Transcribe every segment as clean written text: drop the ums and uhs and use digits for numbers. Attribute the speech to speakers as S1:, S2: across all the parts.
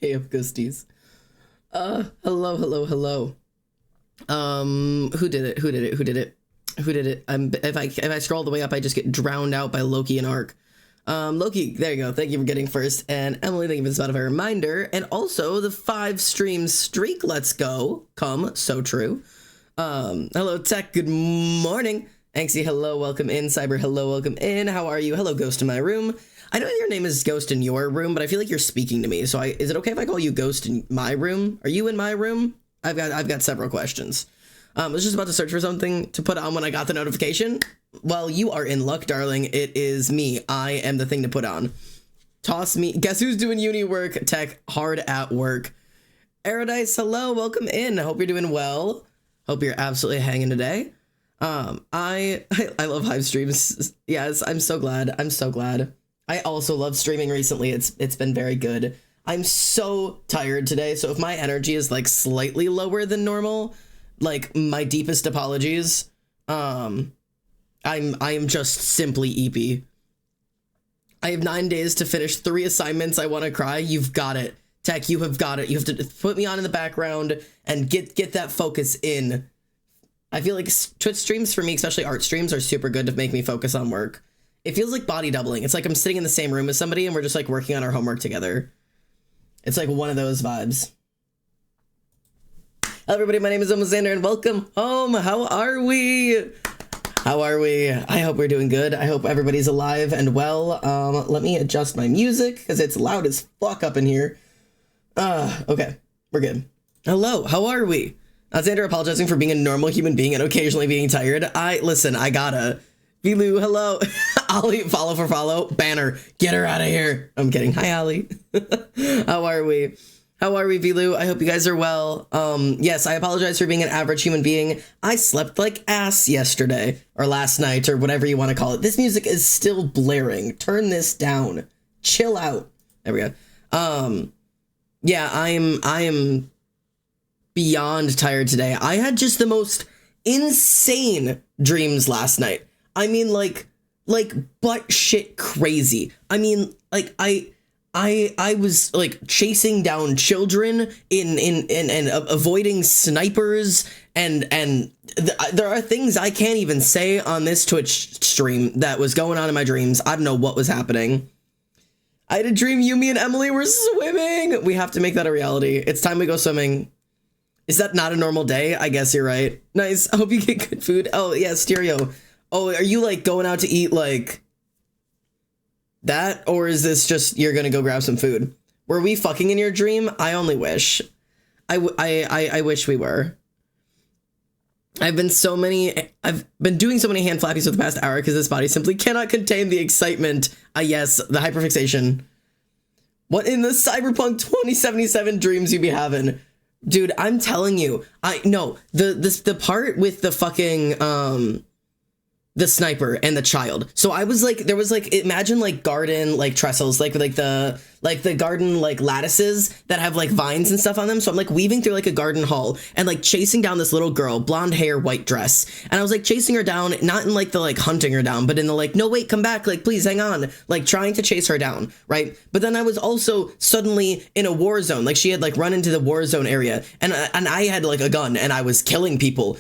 S1: Hey up, ghosties. Hello. Who did it? If I scroll all the way up, I just get drowned out by Loki and Ark. Loki, there you go. Thank you for getting first. And Emily, thank you for the Spotify reminder. And also the 5 stream streak. Let's go. Come. So true. Hello, Tech. Good morning. Anxie, hello. Welcome in. Cyber, hello. Welcome in. How are you? Hello, Ghost in my room. I know your name is Ghost in your room, but I feel like you're speaking to me. So is it okay if I call you Ghost in my room? Are you in my room? I've got several questions. I was just about to search for something to put on when I got the notification. Well, you are in luck, darling. It is me. I am the thing to put on. Toss me. Guess who's doing uni work? Tech, hard at work. Erodice, hello. Welcome in. I hope you're doing well. Hope you're absolutely hanging today. I love Hive streams. Yes, I'm so glad. I also love streaming recently. It's been very good. I'm so tired today, so if my energy is like slightly lower than normal, like my deepest apologies. I am just simply EP. I have 9 days to finish 3 assignments. I want to cry. You've got it. Tech, you have got it. You have to put me on in the background and get that focus in. I feel like Twitch streams for me, especially art streams, are super good to make me focus on work. It feels like body doubling. It's like I'm sitting in the same room as somebody and we're just like working on our homework together. It's like one of those vibes. Hello everybody, my name is Alexander and welcome home. How are we? I hope we're doing good. I hope everybody's alive and well. Let me adjust my music because it's loud as fuck up in here. Okay, we're good. Hello, how are we? Alexander apologizing for being a normal human being and occasionally being tired. I gotta. Vilu, hello. Ollie, follow for follow. Banner, get her out of here. I'm kidding. Hi, Ollie. How are we, Vilu? I hope you guys are well. Yes, I apologize for being an average human being. I slept like ass yesterday, or last night, or whatever you want to call it. This music is still blaring. Turn this down. Chill out. There we go. Yeah, I am beyond tired today. I had just the most insane dreams last night. I mean, like butt shit crazy. I mean, like I was like chasing down children in avoiding snipers and there are things I can't even say on this Twitch stream that was going on in my dreams. I don't know what was happening. I had a dream Yumi and Emily were swimming. We have to make that a reality. It's time we go swimming. Is that not a normal day? I guess you're right. Nice. I hope you get good food. Oh yeah, Stereo. Oh, are you like going out to eat like that? Or is this just you're gonna go grab some food? Were we fucking in your dream? I only wish. I wish we were. I've been doing so many hand flappies for the past hour because this body simply cannot contain the excitement. Yes, the hyperfixation. What in the Cyberpunk 2077 dreams you be having? Dude, I'm telling you. The part with the fucking the sniper and the child. So I was like, there was like, imagine like garden like trestles, like the garden like lattices that have like vines and stuff on them. So I'm like weaving through like a garden hall and like chasing down this little girl, blonde hair, white dress. And I was like chasing her down, not in like the like hunting her down, but in the like, no wait, come back, like please hang on, like trying to chase her down, right? But then I was also suddenly in a war zone. Like she had like run into the war zone area and I had like a gun and I was killing people.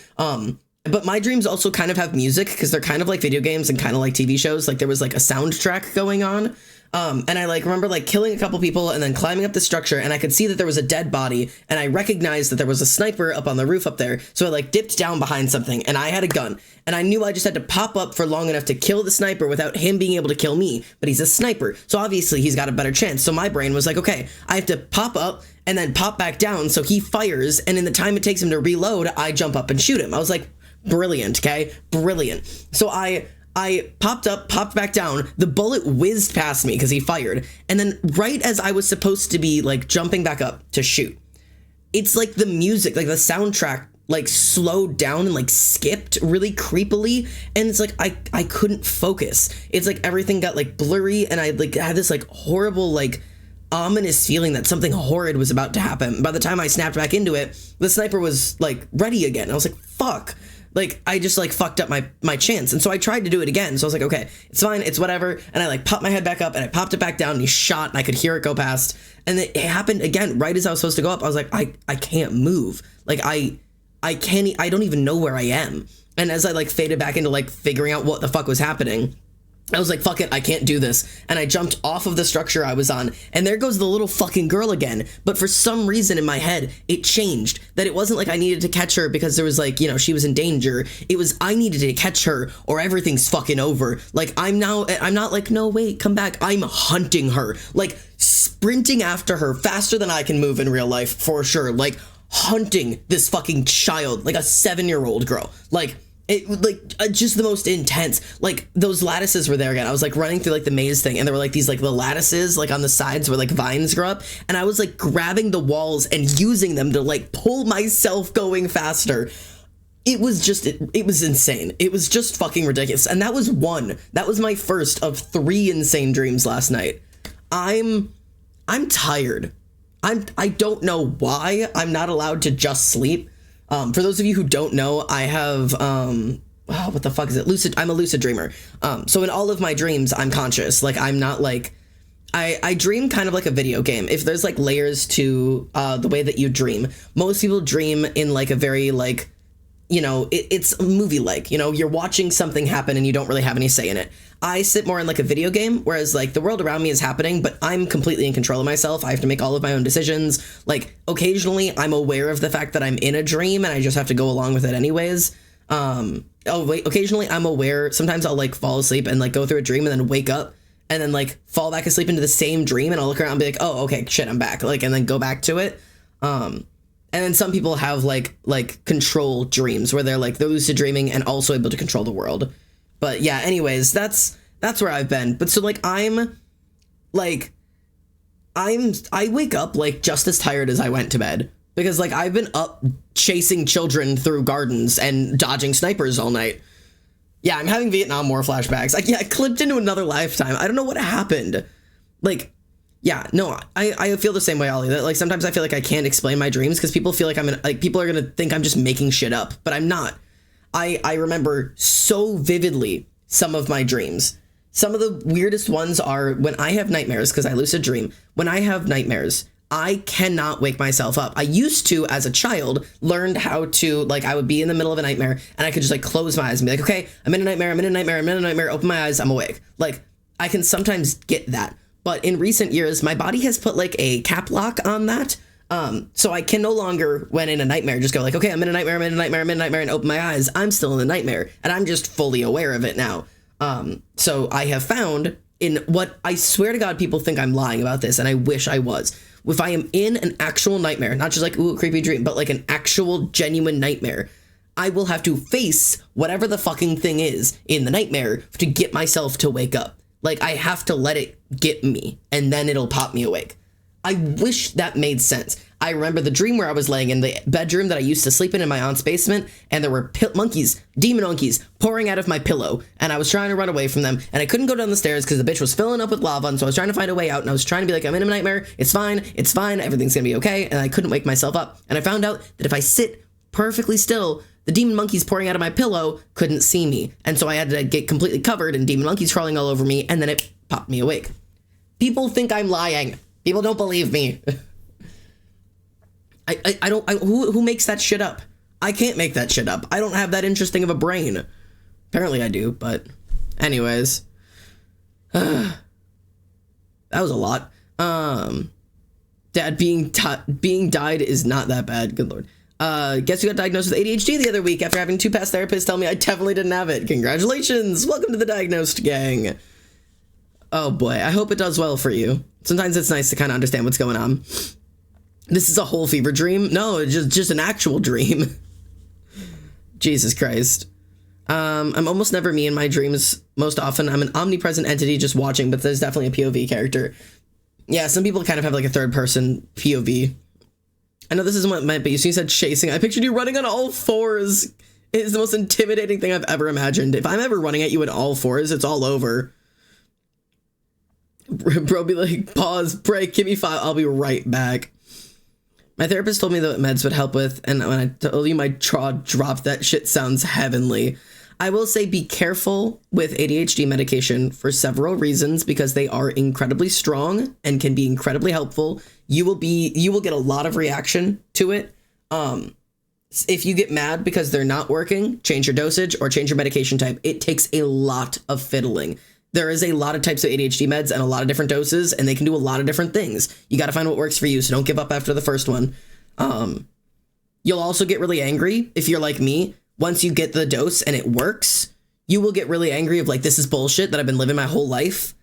S1: But my dreams also kind of have music because they're kind of like video games and kind of like TV shows. Like there was like a soundtrack going on. And I like remember like killing a couple people and then climbing up the structure and I could see that there was a dead body and I recognized that there was a sniper up on the roof up there. So I like dipped down behind something and I had a gun and I knew I just had to pop up for long enough to kill the sniper without him being able to kill me. But he's a sniper. So obviously he's got a better chance. So my brain was like, okay, I have to pop up and then pop back down. So he fires. And in the time it takes him to reload, I jump up and shoot him. I was like, brilliant. Okay. Brilliant. So I popped up, popped back down. The bullet whizzed past me because he fired. And then right as I was supposed to be like jumping back up to shoot, it's like the music, like the soundtrack, like slowed down and like skipped really creepily. And it's like, I couldn't focus. It's like everything got like blurry and I like had this like horrible, like ominous feeling that something horrid was about to happen. By the time I snapped back into it, the sniper was like ready again. I was like, fuck. Like, I just, like, fucked up my chance. And so I tried to do it again. So I was like, okay, it's fine, it's whatever. And I, like, popped my head back up, and I popped it back down, and he shot, and I could hear it go past. And it happened again, right as I was supposed to go up. I was like, I can't move. Like, I don't even know where I am. And as I, like, faded back into, like, figuring out what the fuck was happening, I was like, fuck it, I can't do this. And I jumped off of the structure I was on, and there goes the little fucking girl again. But for some reason in my head, it changed. That it wasn't like I needed to catch her because there was, like, you know, she was in danger. It was I needed to catch her or everything's fucking over. Like, I'm not like, no, wait, come back. I'm hunting her. Like, sprinting after her faster than I can move in real life, for sure. Like, hunting this fucking child, like a 7-year-old girl. Like, just the most intense. Like, those lattices were there again. I was, like, running through, like, the maze thing, and there were, like, these, like, the lattices, like, on the sides where, like, vines grow up, and I was, like, grabbing the walls and using them to, like, pull myself going faster. It was just, it was insane. It was just fucking ridiculous. And that was one. That was my first of 3 insane dreams last night. I'm tired. I don't know why I'm not allowed to just sleep. For those of you who don't know, I have, what the fuck is it? I'm a lucid dreamer. So in all of my dreams, I'm conscious. Like, I'm not like, I dream kind of like a video game. If there's, like, layers to, the way that you dream, most people dream in, like, a very, like, you know, it's movie-like, you know, you're watching something happen and you don't really have any say in it. I sit more in, like, a video game, whereas, like, the world around me is happening, but I'm completely in control of myself. I have to make all of my own decisions. Like, occasionally I'm aware of the fact that I'm in a dream and I just have to go along with it anyways. Occasionally I'm aware. Sometimes I'll, like, fall asleep and, like, go through a dream and then wake up and then, like, fall back asleep into the same dream, and I'll look around and be like, oh, okay, shit, I'm back. Like, and then go back to it. And then some people have, like control dreams where they're, like, they're lucid dreaming and also able to control the world. But yeah, anyways, that's where I've been. But so, like, I wake up, like, just as tired as I went to bed, because, like, I've been up chasing children through gardens and dodging snipers all night. Yeah, I'm having Vietnam War flashbacks. Like, yeah, I clipped into another lifetime. I don't know what happened. Like, yeah, no, I feel the same way, Ollie. That, like, sometimes I feel like I can't explain my dreams because people feel like people are gonna think I'm just making shit up, but I'm not. I remember so vividly some of my dreams. Some of the weirdest ones are when I have nightmares, because I lucid dream. When I have nightmares, I cannot wake myself up. I used to, as a child, learned how to, like, I would be in the middle of a nightmare and I could just, like, close my eyes and be like, okay, I'm in a nightmare, open my eyes, I'm awake. Like, I can sometimes get that. But in recent years, my body has put, like, a cap lock on that. So I can no longer, when in a nightmare, just go like, okay, I'm in a nightmare, and open my eyes. I'm still in the nightmare, and I'm just fully aware of it now. So I have found in what, I swear to God, people think I'm lying about this, and I wish I was. If I am in an actual nightmare, not just like, ooh, creepy dream, but like an actual genuine nightmare, I will have to face whatever the fucking thing is in the nightmare to get myself to wake up. Like, I have to let it get me, and then it'll pop me awake. I wish that made sense. I remember the dream where I was laying in the bedroom that I used to sleep in my aunt's basement, and there were monkeys, demon monkeys, pouring out of my pillow, and I was trying to run away from them, and I couldn't go down the stairs because the bitch was filling up with lava, and so I was trying to find a way out, and I was trying to be like, I'm in a nightmare, it's fine, everything's gonna be okay, and I couldn't wake myself up, and I found out that if I sit perfectly still, the demon monkeys pouring out of my pillow couldn't see me, and so I had to get completely covered in demon monkeys crawling all over me, and then it popped me awake. People think I'm lying. People don't believe me. Who makes that shit up? I can't make that shit up. I don't have that interesting of a brain. Apparently I do, but anyways. That was a lot. Dad being died is not that bad. Good Lord. Guess who got diagnosed with ADHD the other week after having 2 past therapists tell me I definitely didn't have it. Congratulations. Welcome to the diagnosed gang. Oh boy, I hope it does well for you. Sometimes it's nice to kind of understand what's going on. This is a whole fever dream? No, it's just an actual dream. Jesus Christ. I'm almost never me in my dreams. Most often, I'm an omnipresent entity just watching, but there's definitely a POV character. Yeah, some people kind of have like a third-person POV. I know this isn't what it meant, but you said chasing. I pictured you running on all fours. It's the most intimidating thing I've ever imagined. If I'm ever running at you at all fours, it's all over. Bro be like, pause, break, give me 5, I'll be right back. My therapist told me that meds would help with, and when I told you my jaw dropped, that shit sounds heavenly. I will say be careful with ADHD medication for several reasons, because they are incredibly strong and can be incredibly helpful. You will get a lot of reaction to it. If you get mad because they're not working, change your dosage or change your medication type. It takes a lot of fiddling. There is a lot of types of ADHD meds and a lot of different doses, and they can do a lot of different things. You got to find what works for you, so don't give up after the first one. You'll also get really angry if you're like me. Once you get the dose and it works, you will get really angry of like, this is bullshit that I've been living my whole life.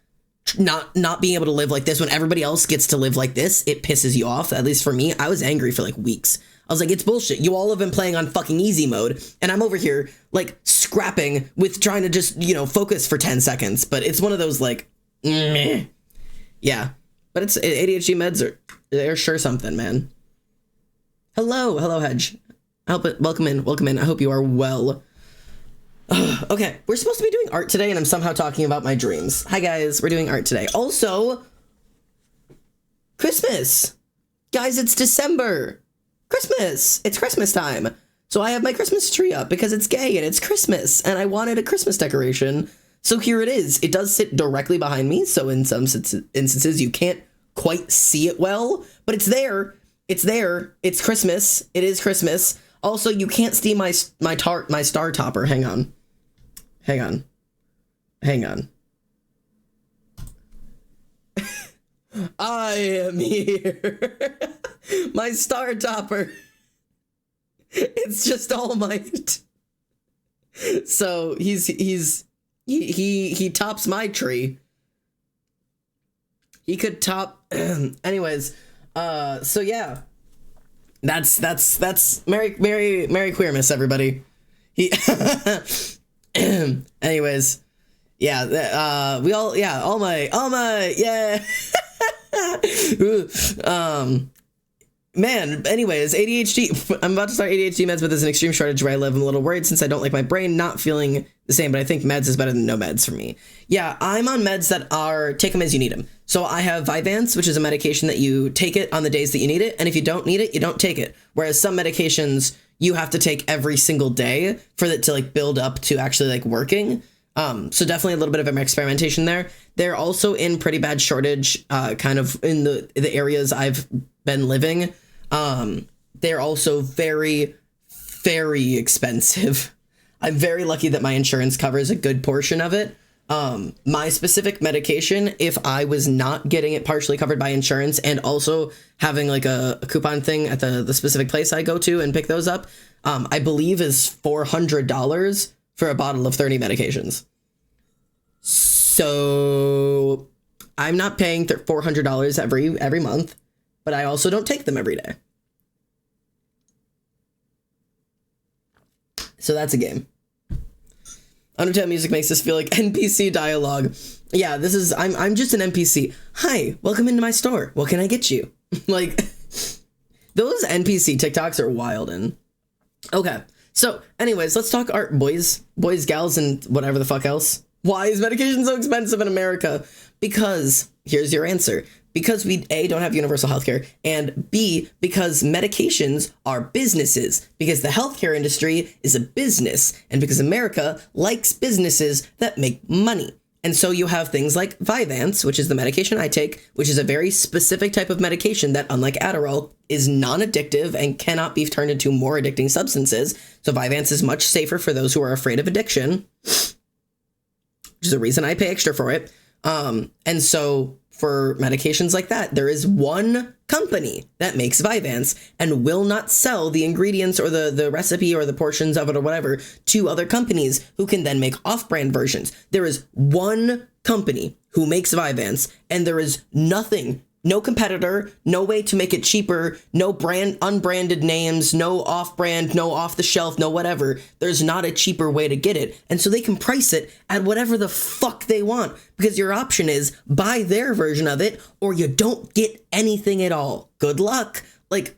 S1: Not being able to live like this when everybody else gets to live like this, it pisses you off. At least for me, I was angry for like weeks. I was like, it's bullshit. You all have been playing on fucking easy mode, and I'm over here like scrapping with trying to just, focus for 10 seconds. But it's one of those like, meh. Yeah. But it's ADHD meds they're sure something, man. Hello, Hedge. Welcome in. I hope you are well. Okay, we're supposed to be doing art today, and I'm somehow talking about my dreams. Hi guys, we're doing art today. Also, Christmas. Guys, it's December. Christmas. It's Christmas time. So I have my Christmas tree up because it's gay and it's Christmas, and I wanted a Christmas decoration. So here it is. It does sit directly behind me, so in some instances you can't quite see it well, but it's there. It's there. It's Christmas. It is Christmas. Also, you can't see my star topper. Hang on. I am here. My star topper. It's just All Might. So he tops my tree. He could top. Anyways, so yeah. That's Merry Queermas, everybody. Anyways, yeah, All Might, yeah. Man, anyways, ADHD. I'm about to start ADHD meds, but there's an extreme shortage where I live. I'm a little worried since I don't like my brain not feeling the same, but I think meds is better than no meds for me. Yeah, I'm on meds that are take them as you need them. So I have Vyvanse, which is a medication that you take it on the days that you need it, and if you don't need it, you don't take it. Whereas some medications you have to take every single day for it to like build up to actually like working. So definitely a little bit of an experimentation there. They're also in pretty bad shortage, kind of in the areas I've been living. They're also very, very expensive. I'm very lucky that my insurance covers a good portion of it. My specific medication, if I was not getting it partially covered by insurance and also having like a coupon thing at the specific place I go to and pick those up, I believe is $400 for a bottle of 30 medications. So I'm not paying $400 every month, but I also don't take them every day. So that's a game. Undertale music makes this feel like NPC dialogue. Yeah, I'm just an NPC. Hi, welcome into my store. What can I get you? Like, those NPC TikToks are wild. And okay, so anyways, let's talk art, boys, gals, and whatever the fuck else. Why is medication so expensive in America? Because here's your answer. Because we, A, don't have universal healthcare, and B, because medications are businesses, because the healthcare industry is a business, and because America likes businesses that make money. And so you have things like Vyvanse, which is the medication I take, which is a very specific type of medication that, unlike Adderall, is non-addictive and cannot be turned into more addicting substances. So Vyvanse is much safer for those who are afraid of addiction, which is the reason I pay extra for it. And so for medications like that, there is one company that makes Vyvanse and will not sell the ingredients or the recipe or the portions of it or whatever to other companies who can then make off-brand versions. There is one company who makes Vyvanse, and there is nothing, no competitor, no way to make it cheaper, no brand, unbranded names, no off-brand, no off-the-shelf, no whatever. There's not a cheaper way to get it. And so they can price it at whatever the fuck they want, because your option is buy their version of it or you don't get anything at all. Good luck. Like,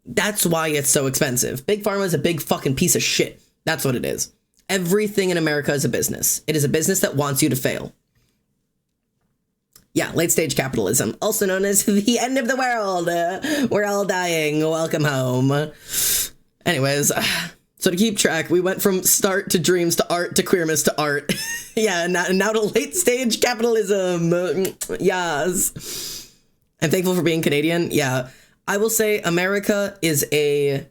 S1: that's why it's so expensive. Big Pharma is a big fucking piece of shit. That's what it is. Everything in America is a business. It is a business that wants you to fail. Yeah, late stage capitalism, also known as the end of the world. We're all dying. Welcome home. Anyways, so to keep track, we went from start to dreams to art to queerness to art. Yeah, now to late stage capitalism. Yes. I'm thankful for being Canadian. Yeah, I will say America is a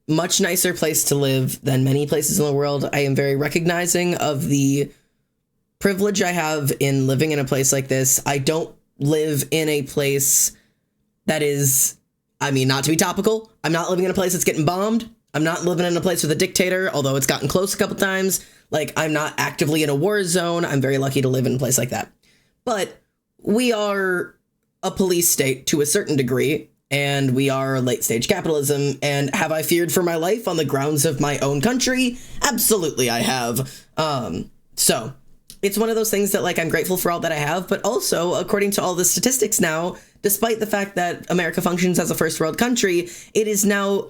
S1: much nicer place to live than many places in the world. I am very recognizing of the privilege I have in living in a place like this. I don't live in a place that is, I mean, not to be topical, I'm not living in a place that's getting bombed. I'm not living in a place with a dictator, although it's gotten close a couple times. Like, I'm not actively in a war zone. I'm very lucky to live in a place like that. But we are a police state to a certain degree, and we are late stage capitalism. And have I feared for my life on the grounds of my own country? Absolutely, I have. So it's one of those things that, like, I'm grateful for all that I have, but also, according to all the statistics now, despite the fact that America functions as a first world country, it is now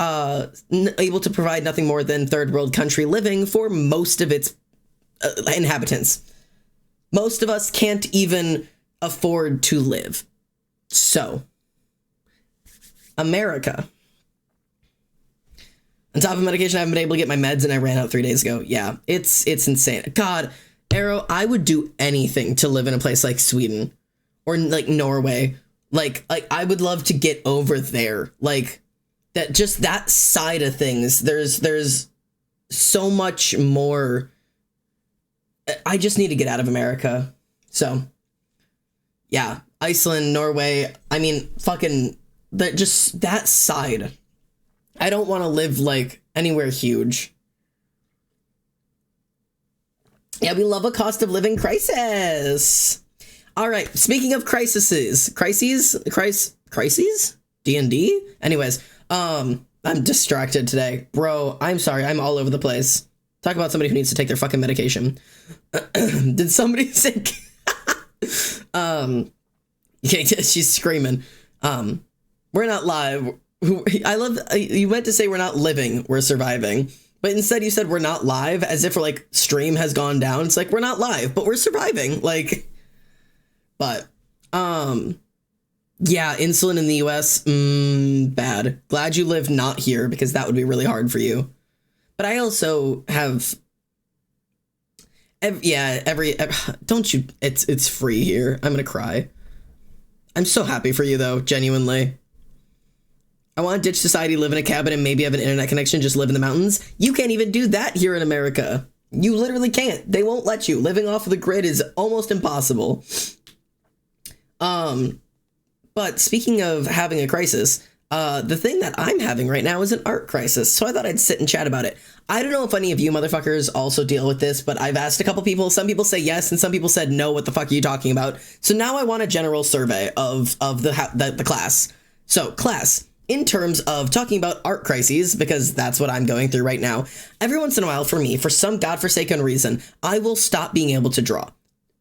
S1: able to provide nothing more than third world country living for most of its inhabitants. Most of us can't even afford to live. So, America. On top of medication, I haven't been able to get my meds, and I ran out 3 days ago. Yeah, it's insane. God, Arrow, I would do anything to live in a place like Sweden or like Norway. Like I would love to get over there. Like that, just that side of things. There's so much more. I just need to get out of America. So yeah, Iceland, Norway. I mean, fucking just that side. I don't want to live like anywhere huge. Yeah, we love a cost of living crisis. All right, speaking of crises, D&D? Anyways, I'm distracted today. Bro, I'm sorry, I'm all over the place. Talk about somebody who needs to take their fucking medication. Did somebody say... yeah, she's screaming. We're not live. I love... You meant to say we're not living, we're surviving. But instead you said we're not live, as if we're like stream has gone down. It's like we're not live, but we're surviving. Like, but yeah, insulin in the US, bad. Glad you live not here, because that would be really hard for you. But I also have, don't you? It's free here. I'm gonna cry. I'm so happy for you though, genuinely. I want to ditch society, live in a cabin, and maybe have an internet connection, just live in the mountains. You can't even do that here in America. You literally can't. They won't let you. Living off of the grid is almost impossible. But speaking of having a crisis, the thing that I'm having right now is an art crisis, so I thought I'd sit and chat about it. I don't know if any of you motherfuckers also deal with this, but I've asked a couple people. Some people say yes, and some people said no, what the fuck are you talking about? So now I want a general survey of the class. So, class, in terms of talking about art crises, because that's what I'm going through right now, every once in a while for me, for some godforsaken reason, I will stop being able to draw.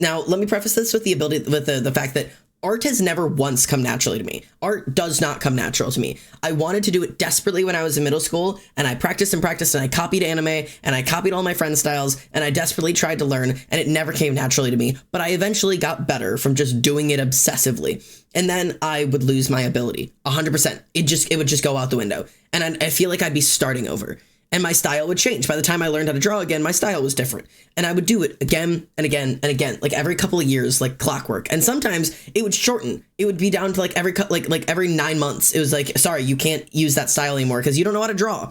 S1: Now, let me preface this with the fact that art has never once come naturally to me. Art does not come natural to me. I wanted to do it desperately when I was in middle school, and I practiced and I copied anime, and I copied all my friends' styles, and I desperately tried to learn, and it never came naturally to me. But I eventually got better from just doing it obsessively. And then I would lose my ability. 100%. It would just go out the window. And I feel like I'd be starting over. And my style would change. By the time I learned how to draw again, my style was different. And I would do it again and again and again, like every couple of years, like clockwork. And sometimes it would shorten. It would be down to like every 9 months. It was like, sorry, you can't use that style anymore because you don't know how to draw.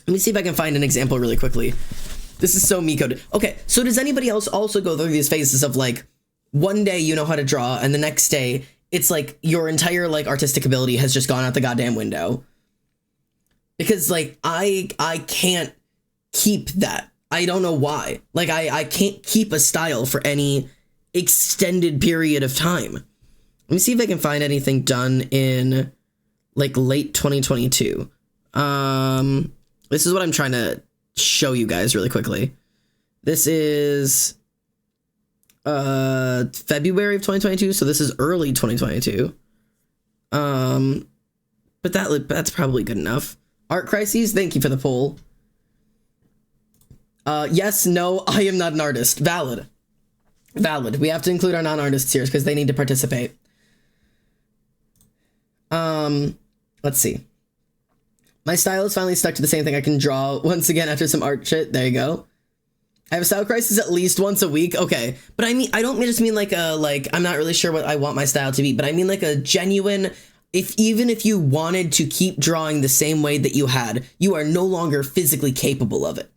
S1: Let me see if I can find an example really quickly. This is so me-coded. Okay, so does anybody else also go through these phases of like, one day you know how to draw, and the next day it's like your entire like artistic ability has just gone out the goddamn window? Because, like, I can't keep that. I don't know why. Like, I can't keep a style for any extended period of time. Let me see if I can find anything done in, like, late 2022. This is what I'm trying to show you guys really quickly. This is February of 2022, so this is early 2022. But that's probably good enough. Art crises, thank you for the poll. Yes, no, I am not an artist. Valid. Valid. We have to include our non-artists here because they need to participate. Let's see. My style is finally stuck to the same thing I can draw once again after some art shit. There you go. I have a style crisis at least once a week. Okay. But I mean, I don't just mean like I'm not really sure what I want my style to be, but I mean like a genuine, even if you wanted to keep drawing the same way that you had, you are no longer physically capable of it.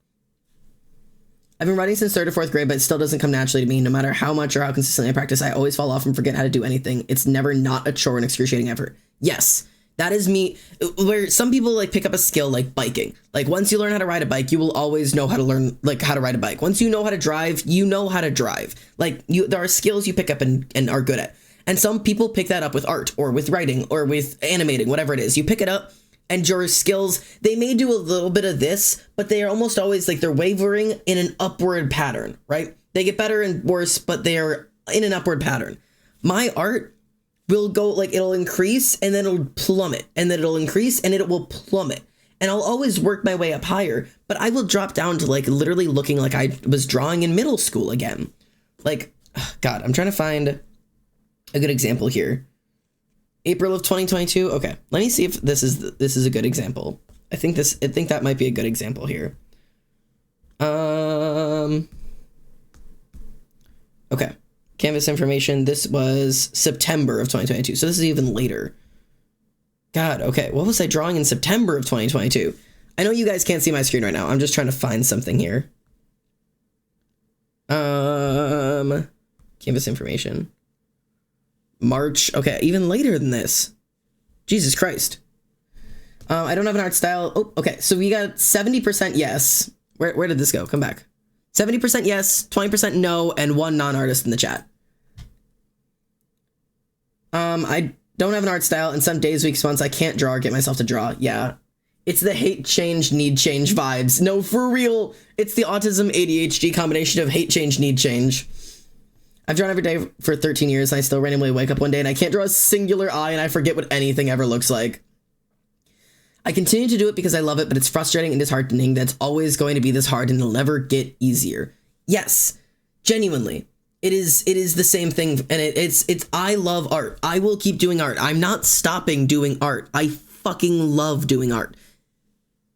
S1: I've been writing since 3rd or 4th grade, but it still doesn't come naturally to me. No matter how much or how consistently I practice, I always fall off and forget how to do anything. It's never not a chore and excruciating effort. Yes, that is me. Where some people like pick up a skill like biking. Like once you learn how to ride a bike, you will always know how to learn like how to ride a bike. Once you know how to drive, you know how to drive. Like there are skills you pick up and are good at. And some people pick that up with art or with writing or with animating, whatever it is. You pick it up. And your skills, they may do a little bit of this, but they are almost always like they're wavering in an upward pattern, right? They get better and worse, but they are in an upward pattern. My art will go like it'll increase and then it'll plummet and then it'll increase and it will plummet. And I'll always work my way up higher, but I will drop down to like literally looking like I was drawing in middle school again. Like, God, I'm trying to find a good example here. April of 2022. Okay, let me see if this is a good example. I think that might be a good example here. Okay. Canvas information. This was September of 2022. So this is even later. God, okay. What was I drawing in September of 2022? I know you guys can't see my screen right now. I'm just trying to find something here. Canvas information. March. Okay, even later than this. Jesus Christ. I don't have an art style. Oh, okay. So we got 70% yes. Where did this go? Come back. 70% yes, 20% no, and 1 non-artist in the chat. I don't have an art style, and some days, weeks, months I can't draw or get myself to draw. Yeah. It's the hate change, need change vibes. No, for real. It's the autism ADHD combination of hate change, need change. I've drawn every day for 13 years, and I still randomly wake up one day, and I can't draw a singular eye, and I forget what anything ever looks like. I continue to do it because I love it, but it's frustrating and disheartening that it's always going to be this hard, and it'll never get easier. Yes, genuinely. It is the same thing, and it's I love art. I will keep doing art. I'm not stopping doing art. I fucking love doing art.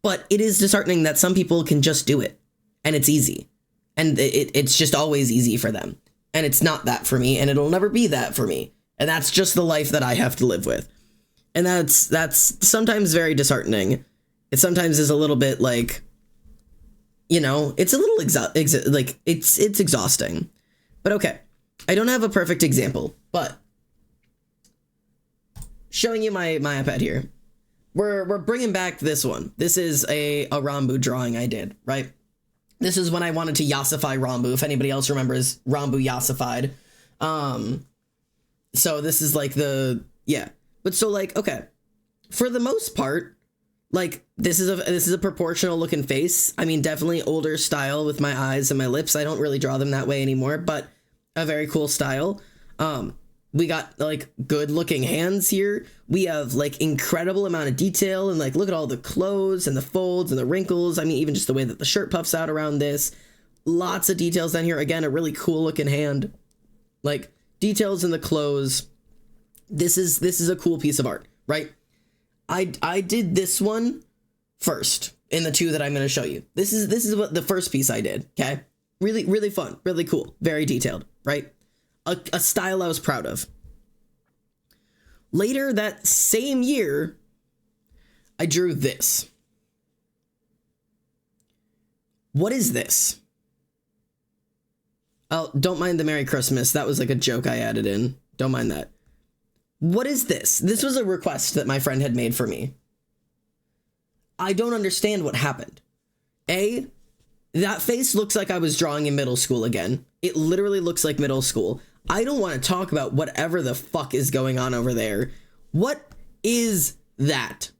S1: But it is disheartening that some people can just do it, and it's easy. And it's just always easy for them. And it's not that for me, and it'll never be that for me. And that's just the life that I have to live with. And that's sometimes very disheartening. It sometimes is a little bit like, you know, it's a little it's exhausting. But okay, I don't have a perfect example, but showing you my iPad here. We're bringing back this one. This is a Rambu drawing I did, right? This is when I wanted to yassify Rambu, if anybody else remembers Rambu yassified. So this is like yeah. But so like, okay, for the most part, like this is a proportional looking face. I mean, definitely older style with my eyes and my lips. I don't really draw them that way anymore, but a very cool style. We got like good looking hands here. We have like incredible amount of detail and like look at all the clothes and the folds and the wrinkles. I mean, even just the way that the shirt puffs out around this. Lots of details down here. Again, a really cool looking hand. Like details in the clothes. This is a cool piece of art, right? I did this one first in the 2 that I'm going to show you. This is what the first piece I did, okay? Really, really fun, really cool, very detailed, right? A style I was proud of. Later that same year, I drew this. What is this? Oh, don't mind the Merry Christmas. That was like a joke I added in. Don't mind that. What is this? This was a request that my friend had made for me. I don't understand what happened. That face looks like I was drawing in middle school again. It literally looks like middle school. I don't want to talk about whatever the fuck is going on over there. What is that?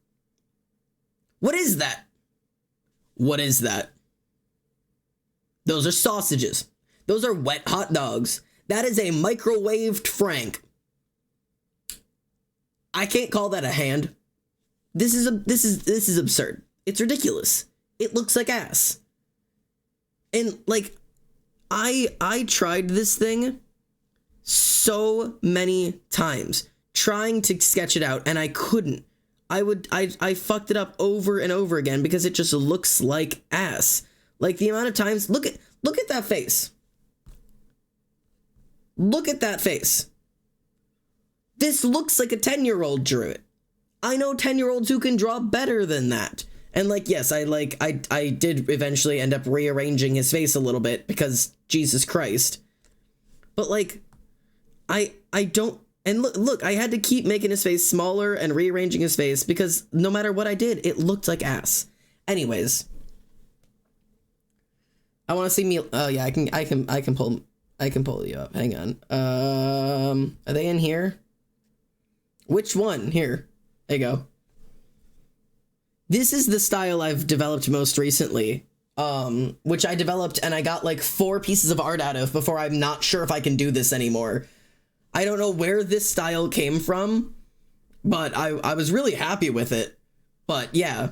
S1: What is that? What is that? Those are sausages. Those are wet hot dogs. That is a microwaved Frank. I can't call that a hand. This is absurd. It's ridiculous. It looks like ass. And like, I tried this thing so many times trying to sketch it out, and I couldn't. I fucked it up over and over again because it just looks like ass. Like the amount of times, look at that face. Look at that face. This looks like a 10-year-old drew it. I know 10-year-olds who can draw better than that. And like, yes, I did eventually end up rearranging his face a little bit because Jesus Christ. But like, I don't, and look, I had to keep making his face smaller and rearranging his face because no matter what I did, it looked like ass. Anyways, I want to see me. Oh yeah, I can pull you up. Hang on. Are they in here? Which one? Here. There you go. This is the style I've developed most recently, which I developed and I got like 4 pieces of art out of before I'm not sure if I can do this anymore. I don't know where this style came from, but I was really happy with it. But yeah.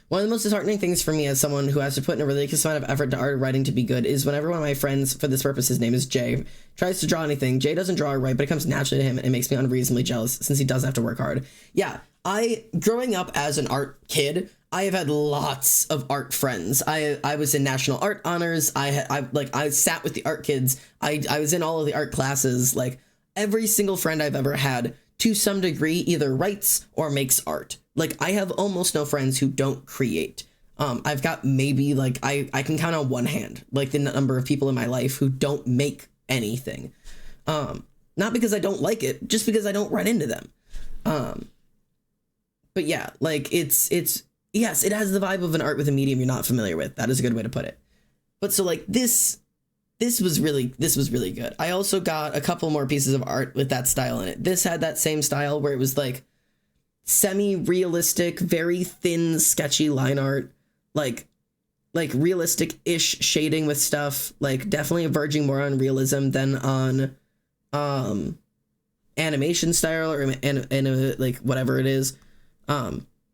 S1: One of the most disheartening things for me as someone who has to put in a ridiculous amount of effort to art writing to be good is whenever one of my friends, for this purpose his name is Jay, tries to draw anything. Jay doesn't draw or write, but it comes naturally to him and it makes me unreasonably jealous since he doesn't have to work hard. Yeah, growing up as an art kid, I have had lots of art friends. I was in national art honors. I sat with the art kids. I was in all of the art classes. Like every single friend I've ever had to some degree either writes or makes art. Like I have almost no friends who don't create. I've got maybe like I can count on one hand like the number of people in my life who don't make anything. Not because I don't like it, just because I don't run into them. But yeah, like it's yes, it has the vibe of an art with a medium you're not familiar with. That is a good way to put it. But so like this was really good. I also got a couple more pieces of art with that style in it. This had that same style where it was like semi-realistic, very thin, sketchy line art, like realistic-ish shading with stuff, like definitely verging more on realism than on animation style or like whatever it is.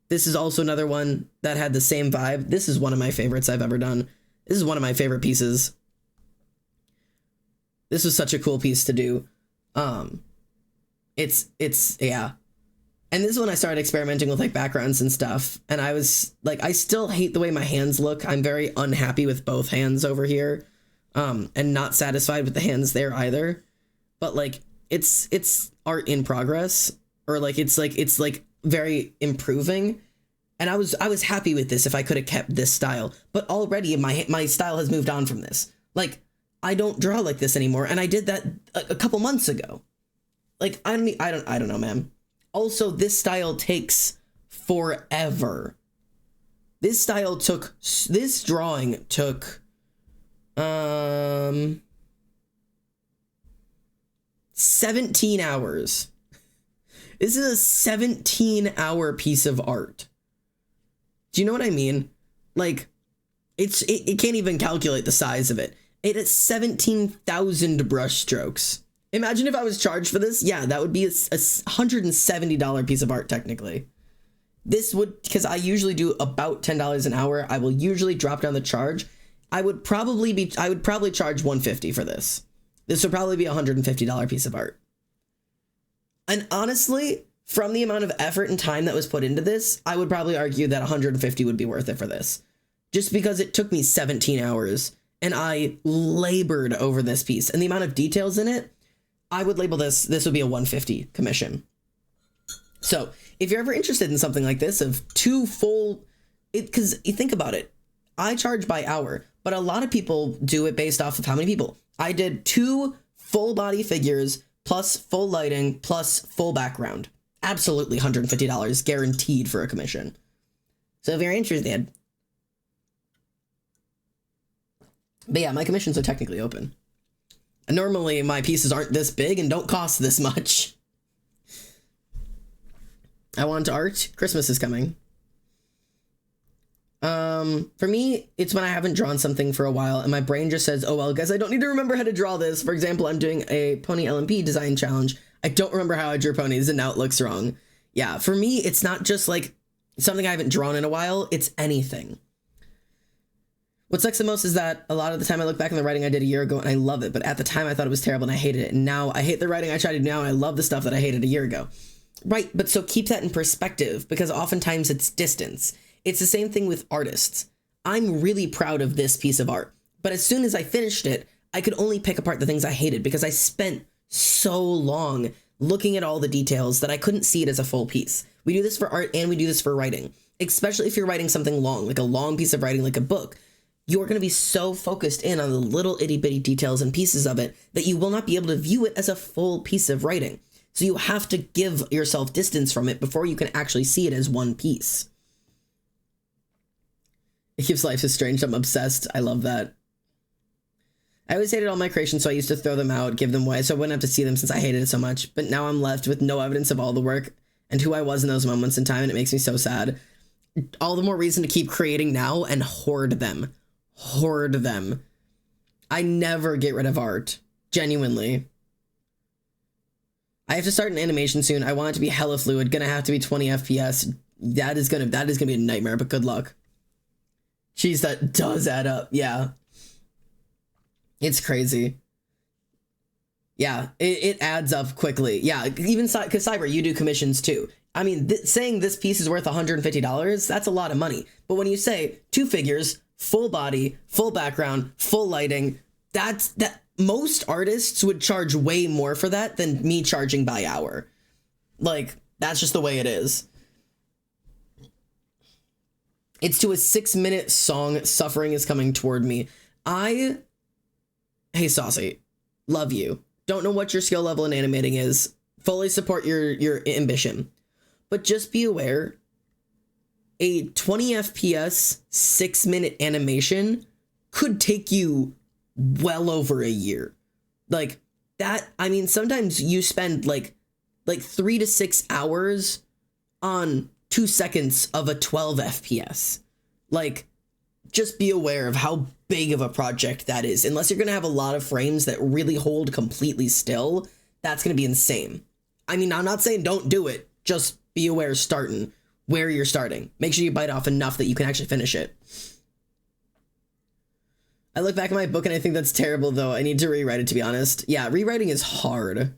S1: This is also another one that had the same vibe. This is one of my favorites I've ever done. This is one of my favorite pieces. This was such a cool piece to do. It's yeah. And this is when I started experimenting with like backgrounds and stuff. And I was like, I still hate the way my hands look. I'm very unhappy with both hands over here. And not satisfied with the hands there either. But like, it's art in progress, or like, it's like very improving. And I was happy with this if I could have kept this style, but already my style has moved on from this. Like, I don't draw like this anymore. And I did that a couple months ago. Like, I don't know, man. Also, this style takes forever. This drawing took 17 hours. This is a 17-hour piece of art. Do you know what I mean? Like, it can't even calculate the size of it. It has 17,000 brush strokes. Imagine if I was charged for this. Yeah, that would be a $170 piece of art, technically. This would, because I usually do about $10 an hour. I will usually drop down the charge. I would probably charge $150 for this. This would probably be a $150 piece of art. And honestly, from the amount of effort and time that was put into this, I would probably argue that $150 would be worth it for this. Just because it took me 17 hours and I labored over this piece. And the amount of details in it, I would label this would be a $150 commission. So if you're ever interested in something like this of because you think about it, I charge by hour, but a lot of people do it based off of how many people. I did 2 full body figures plus full lighting plus full background. Absolutely $150 guaranteed for a commission. So if you're interested. But yeah, my commissions are technically open. And normally my pieces aren't this big and don't cost this much. I want art. Christmas is coming. For me, it's when I haven't drawn something for a while and my brain just says, oh, well, guys, I don't need to remember how to draw this. For example, I'm doing a pony LMP design challenge. I don't remember how I drew ponies and now it looks wrong. Yeah, for me, it's not just like something I haven't drawn in a while. It's anything. What sucks the most is that a lot of the time I look back on the writing I did a year ago and I love it, but at the time I thought it was terrible and I hated it. And now I hate the writing I try to do now and I love the stuff that I hated a year ago. Right, but so keep that in perspective, because oftentimes it's distance. It's the same thing with artists. I'm really proud of this piece of art, but as soon as I finished it, I could only pick apart the things I hated because I spent so long looking at all the details that I couldn't see it as a full piece. We do this for art and we do this for writing, especially if you're writing something long, like a long piece of writing, like a book. You're going to be so focused in on the little itty bitty details and pieces of it that you will not be able to view it as a full piece of writing. So you have to give yourself distance from it before you can actually see it as one piece. It gives life is strange. I'm obsessed. I love that. I always hated all my creations, so I used to throw them out, give them away, so I wouldn't have to see them since I hated it so much. But now I'm left with no evidence of all the work and who I was in those moments in time, and it makes me so sad. All the more reason to keep creating now and hoard them. Hoard them. I never get rid of art. Genuinely. I have to start an animation soon. I want it to be hella fluid. Gonna have to be 20 FPS. That is gonna be a nightmare, but good luck. Jeez, that does add up. Yeah. It's crazy. Yeah, it adds up quickly. Yeah, even because Cyber, you do commissions too. I mean, saying this piece is worth $150, that's a lot of money. But when you say 2 figures, full body, full background, full lighting, that most artists would charge way more for that than me charging by hour. Like, that's just the way it is. It's to a 6-minute song, Suffering is Coming Toward Me. Hey, Saucy, love you. Don't know what your skill level in animating is. Fully support your ambition. But just be aware, a 20 FPS 6-minute animation could take you well over a year. Like that, I mean, sometimes you spend like 3 to 6 hours on 2 seconds of a 12 FPS. Like, just be aware of how big of a project that is. Unless you're going to have a lot of frames that really hold completely still, that's going to be insane. I mean, I'm not saying don't do it. Just be aware starting where you're starting. Make sure you bite off enough that you can actually finish it. I look back at my book and I think that's terrible, though. I need to rewrite it, to be honest. Yeah, rewriting is hard.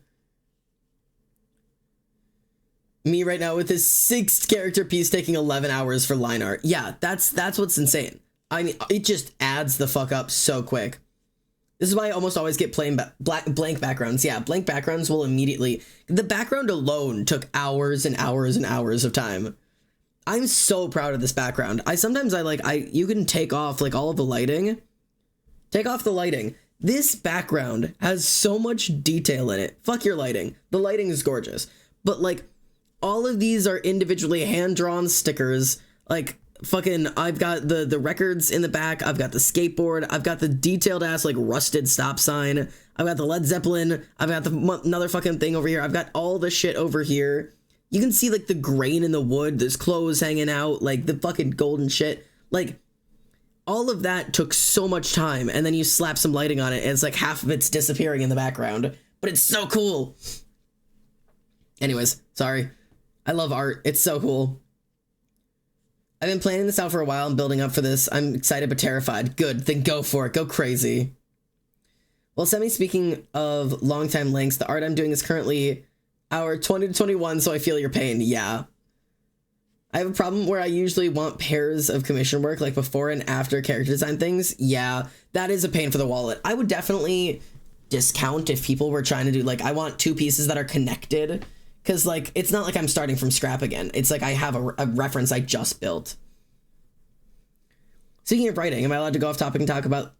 S1: Me right now with this 6 character piece taking 11 hours for line art. Yeah, that's what's insane. I mean, it just adds the fuck up so quick. This is why I almost always get plain blank backgrounds. Yeah, blank backgrounds will immediately... The background alone took hours and hours and hours of time. I'm so proud of this background. You can take off like all of the lighting. Take off the lighting. This background has so much detail in it. Fuck your lighting. The lighting is gorgeous. But like, all of these are individually hand-drawn stickers. Like, fucking, I've got the records in the back. I've got the skateboard. I've got the detailed ass, like, rusted stop sign. I've got the Led Zeppelin. I've got another fucking thing over here. I've got all the shit over here. You can see, like, the grain in the wood. There's clothes hanging out. Like, the fucking golden shit. Like, all of that took so much time. And then you slap some lighting on it, and it's like half of it's disappearing in the background. But it's so cool. Anyways, sorry. I love art. It's so cool. I've been planning this out for a while and building up for this. I'm excited but terrified. Good, then go for it. Go crazy. Well, speaking of long time lengths, the art I'm doing is currently hour 20 to 21, so I feel your pain. Yeah. I have a problem where I usually want pairs of commission work, like before and after character design things. Yeah, that is a pain for the wallet. I would definitely discount if people were trying to do, like, I want 2 pieces that are connected. Because, like, it's not like I'm starting from scrap again. It's like I have a reference I just built. Speaking of writing, am I allowed to go off topic and talk about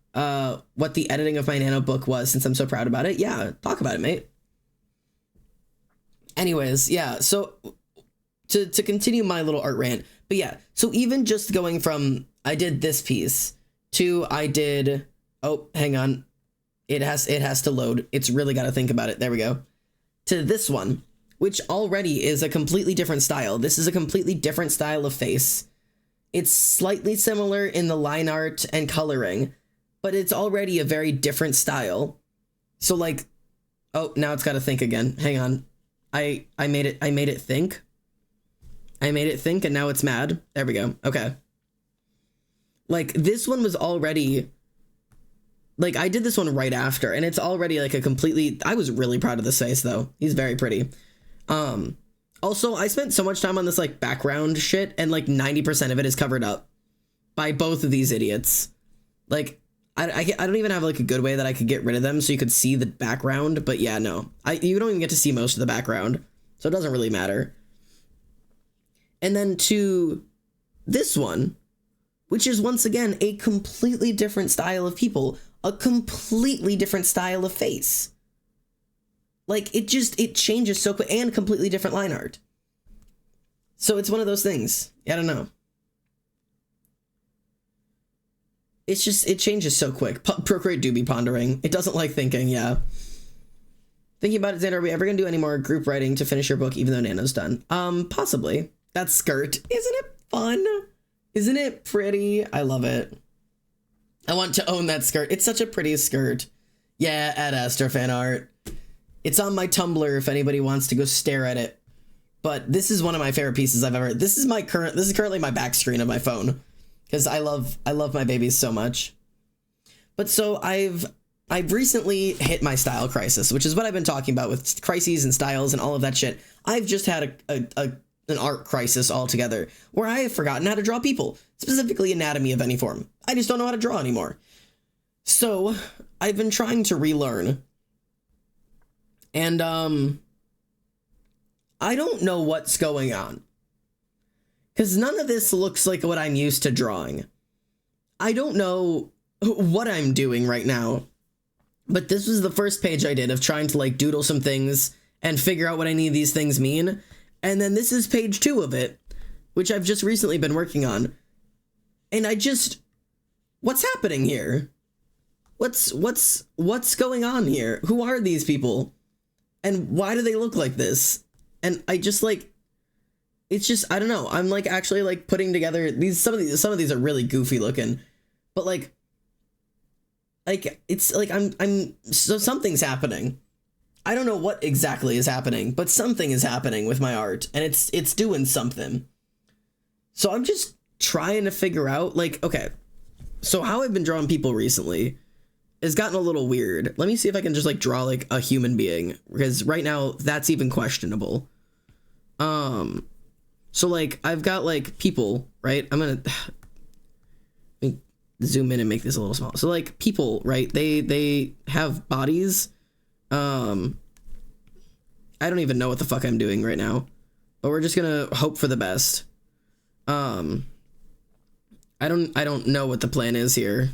S1: what the editing of my Nano book was, since I'm so proud about it? Yeah, talk about it, mate. Anyways, yeah, so to continue my little art rant. But yeah, so even just going from I did this piece to I did... Oh, hang on. It has to load. It's really got to think about it. There we go. To this one, which already is a completely different style. This is a completely different style of face. It's slightly similar in the line art and coloring, but it's already a very different style. So like, oh, now it's got to think again. Hang on. I made it think. I made it think and now it's mad. There we go. Okay. like this one was already, like I did this one right after, and it's already like a completely, I was really proud of this face though. He's very pretty. Also, I spent so much time on this like background shit, and like 90% of it is covered up by both of these idiots. Like, I don't even have like a good way that I could get rid of them so you could see the background, but yeah, no. You don't even get to see most of the background, so it doesn't really matter. And then to this one, which is once again a completely different style of people, a completely different style of face. Like, it changes so quick, and completely different line art. So it's one of those things. I don't know. It's just, it changes so quick. Procreate do be pondering. It doesn't like thinking, yeah. Thinking about it, Xander, are we ever gonna do any more group writing to finish your book even though Nano's done? Possibly. That skirt. Isn't it fun? Isn't it pretty? I love it. I want to own that skirt. It's such a pretty skirt. Yeah, Ad Astra fan art. It's on my Tumblr if anybody wants to go stare at it. But this is one of my favorite pieces I've ever. This is currently my back screen of my phone, because I love my babies so much. But so I've recently hit my style crisis, which is what I've been talking about with crises and styles and all of that shit. I've just had an art crisis altogether, where I have forgotten how to draw people, specifically anatomy of any form. I just don't know how to draw anymore. So I've been trying to relearn. And, I don't know what's going on, because none of this looks like what I'm used to drawing. I don't know what I'm doing right now, but this was the first page I did of trying to like doodle some things and figure out what any of these things mean. And then this is page 2 of it, which I've just recently been working on. And what's happening here? What's going on here? Who are these people? And why do they look like this? And I just like, it's just, I don't know. I'm like actually like putting together some of these are really goofy looking, but like it's like so something's happening. I don't know what exactly is happening, but something is happening with my art, and it's doing something. So I'm just trying to figure out, like, okay, so how I've been drawing people recently has gotten a little weird. Let me see if I can just like draw like a human being, because right now that's even questionable. So like I've got like people, right? I'm gonna let me zoom in and make this a little small. So like people, right? They have bodies. I don't even know what the fuck I'm doing right now, but we're just gonna hope for the best. I don't know what the plan is here.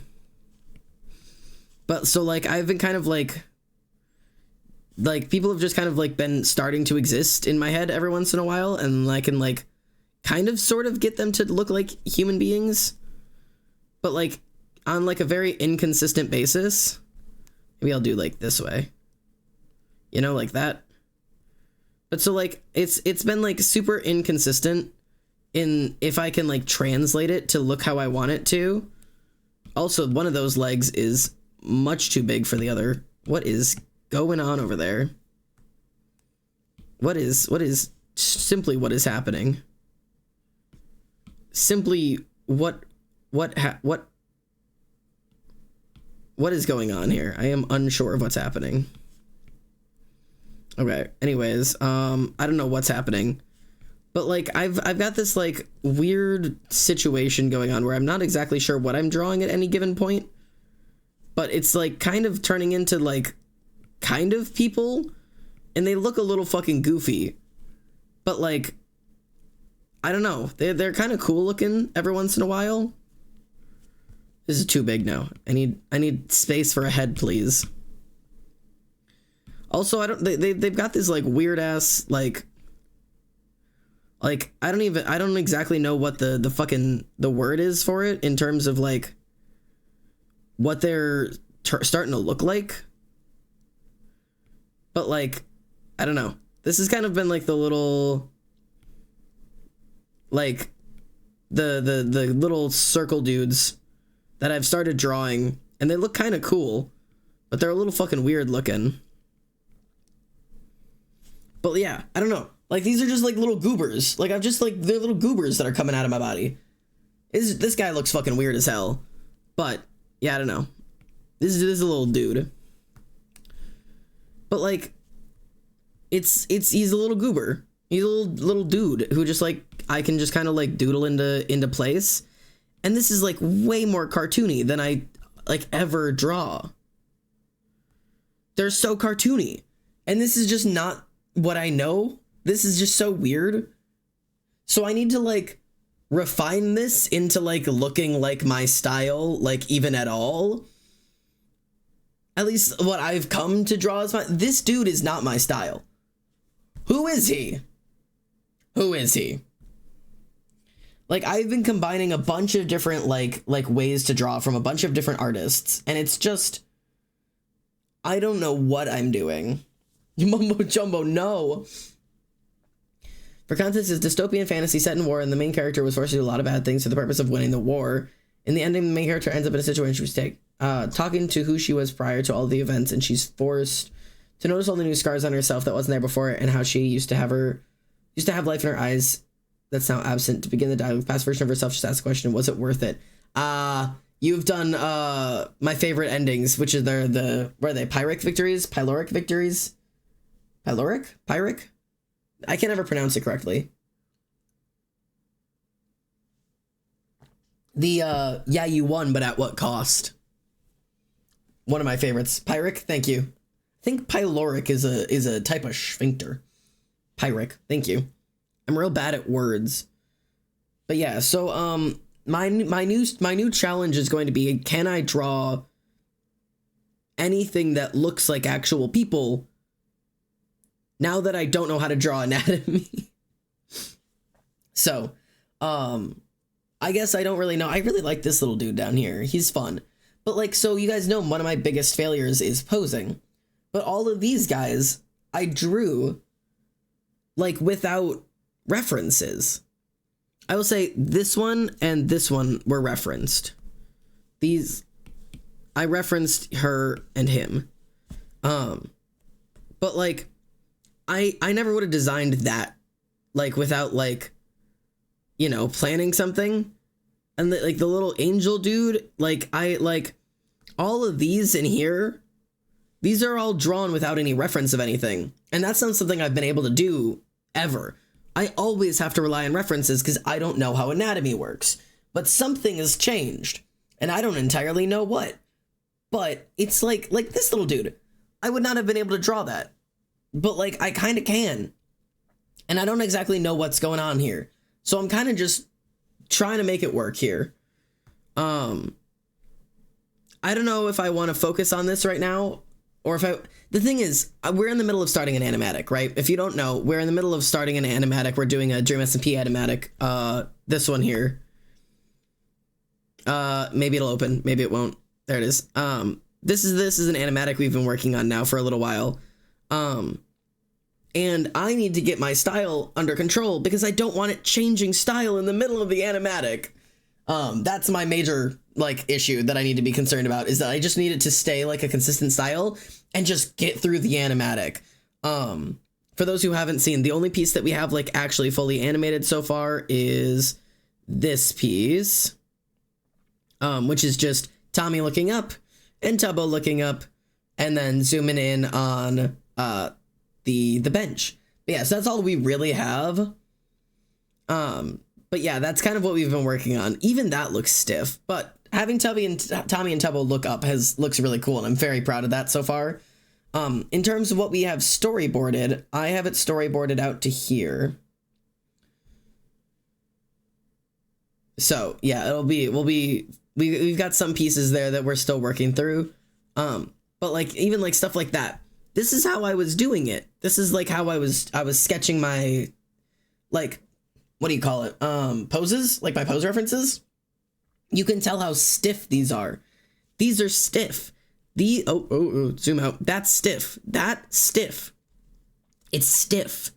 S1: But so like I've been kind of like people have just kind of like been starting to exist in my head every once in a while, and I can like kind of sort of get them to look like human beings, but like on like a very inconsistent basis. Maybe I'll do like this way, you know, like that. But so like it's been like super inconsistent in if I can like translate it to look how I want it to. Also, one of those legs is much too big for the other. What is going on over there? What is happening? Simply what is going on here? I am unsure of what's happening. Okay, anyways, I don't know what's happening. But like I've got this like weird situation going on where I'm not exactly sure what I'm drawing at any given point. But it's like kind of turning into like kind of people, and they look a little fucking goofy. But like I don't know. They're kind of cool looking every once in a while. This is too big now. I need space for a head, please. Also, they've got this like weird ass like I don't exactly know what the fucking the word is for it in terms of like what they're starting to look like. But like I don't know. This has kind of been like the little like the little circle dudes that I've started drawing, and they look kind of cool, but they're a little fucking weird looking. But yeah, I don't know. Like these are just like little goobers. Like I'm just like they're little goobers that are coming out of my body. This guy looks fucking weird as hell. But, yeah, I don't know. This is a little dude. But, like, he's a little goober. He's a little dude who just, like, I can just kind of, like, doodle into place. And this is, like, way more cartoony than I, like, ever draw. They're so cartoony. And this is just not what I know. This is just so weird. So I need to, like, refine this into, like, looking like my style, like, even at all. At least what I've come to draw as my... This dude is not my style. Who is he? Who is he? Like, I've been combining a bunch of different, like ways to draw from a bunch of different artists, and it's just... I don't know what I'm doing. Mumbo Jumbo, no! For context, it's dystopian fantasy set in war, and the main character was forced to do a lot of bad things for the purpose of winning the war. In the ending, the main character ends up in a situation where she's talking to who she was prior to all the events, and she's forced to notice all the new scars on herself that wasn't there before, and how she used to have life in her eyes that's now absent. To begin the dialogue, the past version of herself just asked the question, was it worth it? You've done my favorite endings, which is the what are they, Pyrrhic victories? Pyloric victories? Pyrrhic? I can never pronounce it correctly. The yeah, you won, but at what cost? One of my favorites. Pyrrhic, thank you. I think pyloric is a type of sphincter. Pyrrhic, thank you. I'm real bad at words. But yeah, so my new challenge is going to be, can I draw anything that looks like actual people now that I don't know how to draw anatomy? So, I guess I don't really know. I really like this little dude down here. He's fun. But like, so you guys know one of my biggest failures is posing. But all of these guys I drew like without references. I will say this one and this one were referenced. These, I referenced her and him. But like, I never would have designed that, like, without, like, you know, planning something. And the, like, the little angel dude, like, all of these in here, these are all drawn without any reference of anything. And that's not something I've been able to do ever. I always have to rely on references because I don't know how anatomy works. But something has changed, and I don't entirely know what. But it's like this little dude. I would not have been able to draw that. But, like, I kind of can. And I don't exactly know what's going on here. So I'm kind of just trying to make it work here. I don't know if I want to focus on this right now, or if the thing is, we're in the middle of starting an animatic, right? If you don't know, we're in the middle of starting an animatic. We're doing a Dream SMP animatic. This one here. Maybe it'll open, maybe it won't. There it is. This is an animatic we've been working on now for a little while. And I need to get my style under control because I don't want it changing style in the middle of the animatic. That's my major, like, issue that I need to be concerned about, is that I just need it to stay like a consistent style and just get through the animatic. For those who haven't seen, the only piece that we have, like, actually fully animated so far is this piece, which is just Tommy looking up and Tubbo looking up and then zooming in on the bench. But yeah, so that's all we really have. But yeah, that's kind of what we've been working on. Even that looks stiff, but having Tommy and Tubbo look up looks really cool, and I'm very proud of that so far. In terms of what we have storyboarded, I have it storyboarded out to here. So yeah, we've got some pieces there that we're still working through. But like, even like stuff like that, this is how I was doing it. This is like how I was sketching my, like, what do you call it? Poses, like my pose references. You can tell how stiff these are. These are stiff. Zoom out. That's stiff. That's stiff. It's stiff.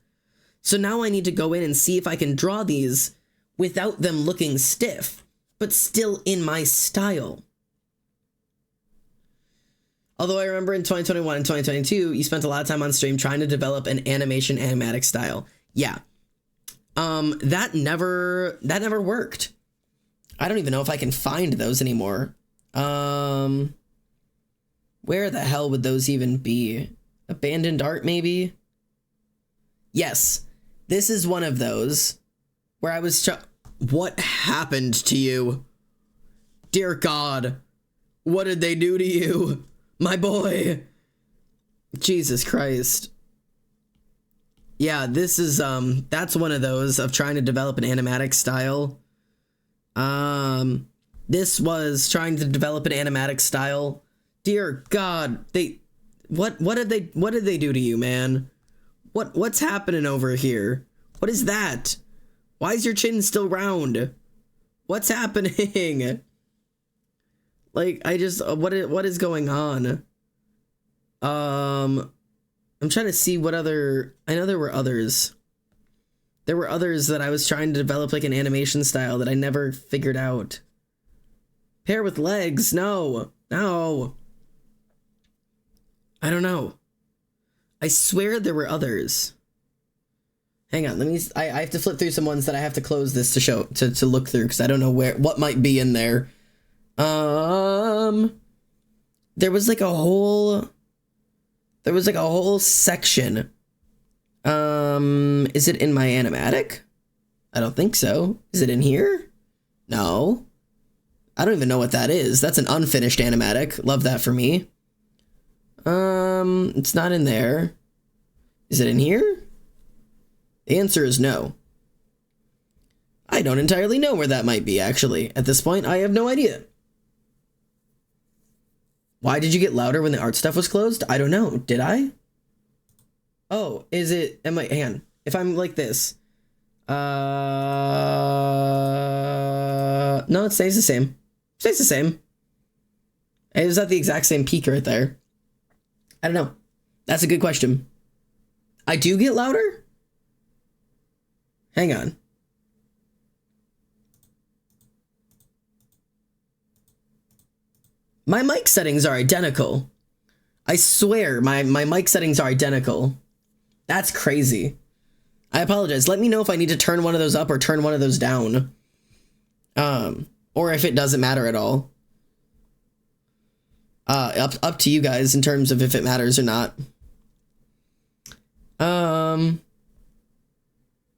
S1: So now I need to go in and see if I can draw these without them looking stiff, but still in my style. Although I remember in 2021 and 2022, you spent a lot of time on stream trying to develop an animatic style. Yeah. That never worked. I don't even know if I can find those anymore. Where the hell would those even be? Abandoned art, maybe? Yes, this is one of those where I was what happened to you? Dear God, what did they do to you? My boy. Jesus Christ. Yeah, this is, that's one of those of trying to develop an animatic style. This was trying to develop an animatic style. Dear God, what did they do to you, man? What's happening over here? What is that? Why is your chin still round? What's happening? Like, I just, what is going on? I'm trying to see what other, I know there were others. There were others that I was trying to develop like an animation style that I never figured out. Pair with legs, no. I don't know. I swear there were others. Hang on, I have to flip through some ones that I have to close this to show, to look through, because I don't know what might be in there. There was like a whole section. Is it in my animatic? I don't think so. Is it in here? No. I don't even know what that is. That's an unfinished animatic. Love that for me. It's not in there. Is it in here? The answer is no. I don't entirely know where that might be, actually. At this point, I have no idea. Why did you get louder when the art stuff was closed? I don't know. Did I? Oh, is it... hang on. If I'm like this... No, it stays the same. Stays the same. It was at the exact same peak right there. I don't know. That's a good question. I do get louder? Hang on. My mic settings are identical. I swear, my mic settings are identical. That's crazy. I apologize. Let me know if I need to turn one of those up or turn one of those down. Or if it doesn't matter at all. Up to you guys in terms of if it matters or not.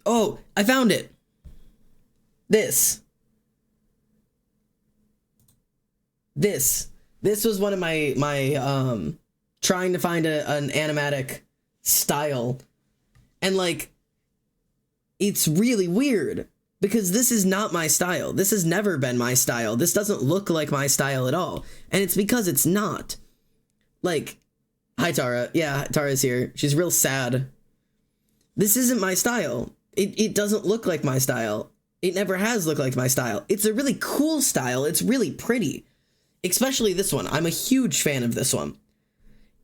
S1: Oh, I found it. This was one of my trying to find an animatic style, and like, it's really weird because this is not my style. This has never been my style. This doesn't look like my style at all, and it's because it's not. Like, hi Tara. Yeah, Tara's here. She's real sad. This isn't my style. It doesn't look like my style. It never has looked like my style. It's a really cool style. It's really pretty. Especially this one. I'm a huge fan of this one.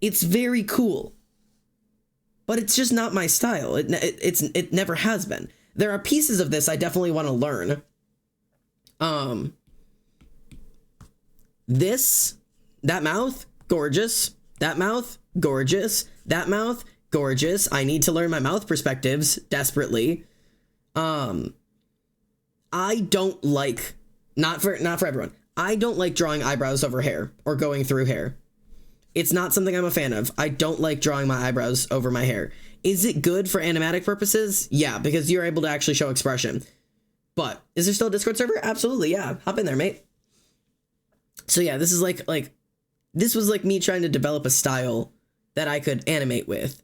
S1: It's very cool. But it's just not my style. It never has been. There are pieces of this I definitely want to learn. That mouth, gorgeous. That mouth, gorgeous. That mouth, gorgeous. I need to learn my mouth perspectives desperately. I don't like, not for everyone. I don't like drawing eyebrows over hair or going through hair. It's not something I'm a fan of. I don't like drawing my eyebrows over my hair. Is it good for animatic purposes? Yeah, because you're able to actually show expression. But is there still a Discord server? Absolutely, yeah. Hop in there, mate. So yeah, this is this was like me trying to develop a style that I could animate with.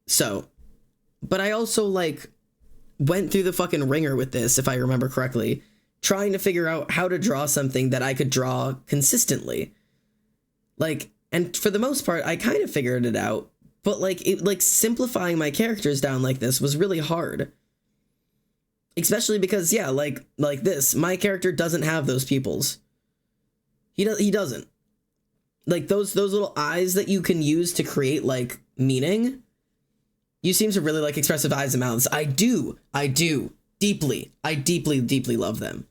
S1: So, but I also like went through the fucking ringer with this, if I remember correctly, trying to figure out how to draw something that I could draw consistently. Like, and for the most part, I kind of figured it out, but like simplifying my characters down like this was really hard. Especially because, yeah, like this, my character doesn't have those pupils. He doesn't. Like those little eyes that you can use to create like meaning. You seem to really like expressive eyes and mouths. I do. Deeply. I deeply love them.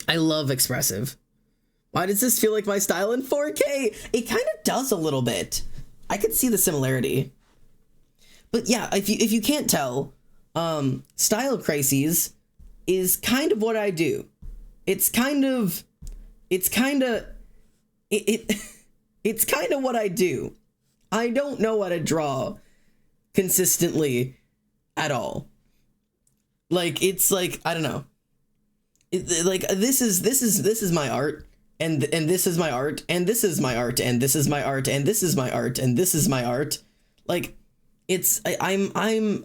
S1: I love expressive. Why does this feel like my style in 4K? It kind of does a little bit. I could see the similarity. But yeah, if you can't tell, Style Crises is kind of what I do. It's kind of it's kind of what I do. I don't know how to draw consistently at all. Like, it's like, I don't know. Like, this is my art, and this is my art, and this is my art, and this is my art, and this is my art, and this is my art. Like, I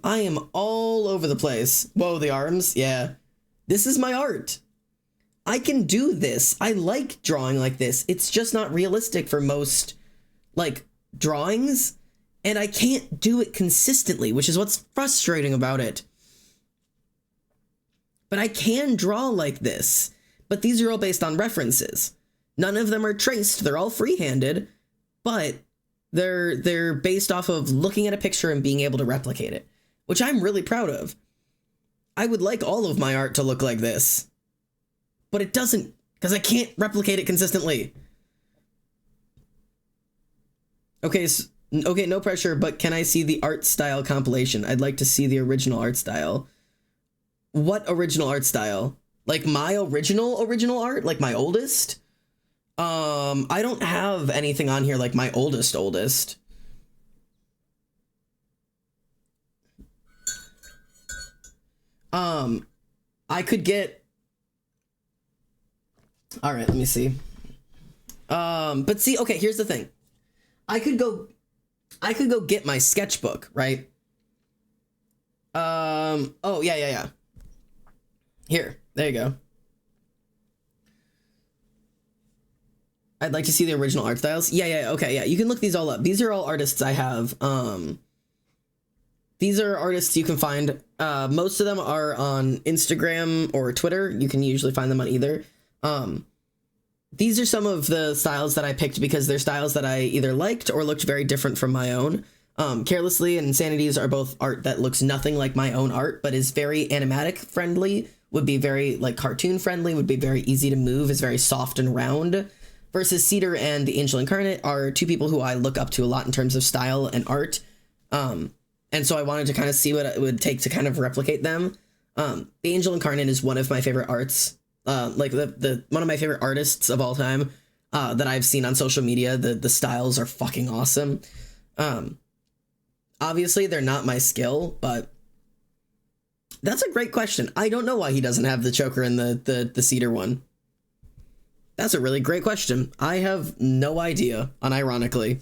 S1: am all over the place. Whoa, the arms, yeah. This is my art. I can do this. I like drawing like this. It's just not realistic for most, like, drawings, and I can't do it consistently, which is what's frustrating about it. But I can draw like this. But these are all based on references. None of them are traced. They're all free-handed, but they're based off of looking at a picture and being able to replicate it, which I'm really proud of. I would like all of my art to look like this, but it doesn't, because I can't replicate it consistently. Okay, okay, no pressure, but can I see the art style compilation? I'd like to see the original art style. What original art style? Like my original art? Like my oldest? I don't have anything on here like my oldest. I could get... All right, let me see. But see, okay, here's the thing. I could go get my sketchbook, right? Oh, yeah. Here, there you go. I'd like to see the original art styles. Yeah, okay, yeah. You can look these all up. These are all artists I have. These are artists you can find. Most of them are on Instagram or Twitter. You can usually find them on either. These are some of the styles that I picked because they're styles that I either liked or looked very different from my own. Carelessly and Insanities are both art that looks nothing like my own art, but is very animatic friendly, would be very like cartoon friendly, would be very easy to move, is very soft and round. Versus Cedar and the Angel Incarnate are two people who I look up to a lot in terms of style and art. And so I wanted to kind of see what it would take to kind of replicate them. The Angel Incarnate is one of my favorite arts. Like the one of my favorite artists of all time that I've seen on social media. The styles are fucking awesome. Obviously, they're not my skill, but that's a great question. I don't know why he doesn't have the choker in the Cedar one. That's a really great question. I have no idea, unironically.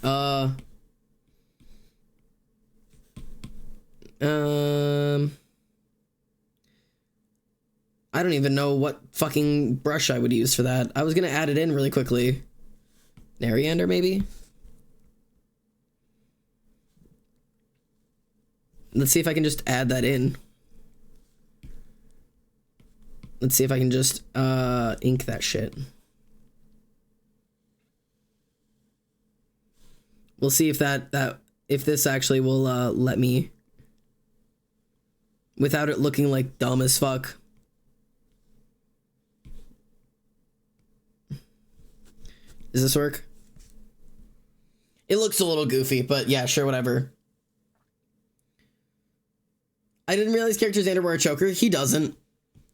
S1: I don't even know what fucking brush I would use for that. I was gonna add it in really quickly. Nariander, maybe? Let's see if I can just add that in. Let's see if I can just ink that shit. We'll see if if this actually will let me without it looking like dumb as fuck. Does this work? It looks a little goofy, but yeah, sure, whatever. I didn't realize character Xander wore a choker. He doesn't.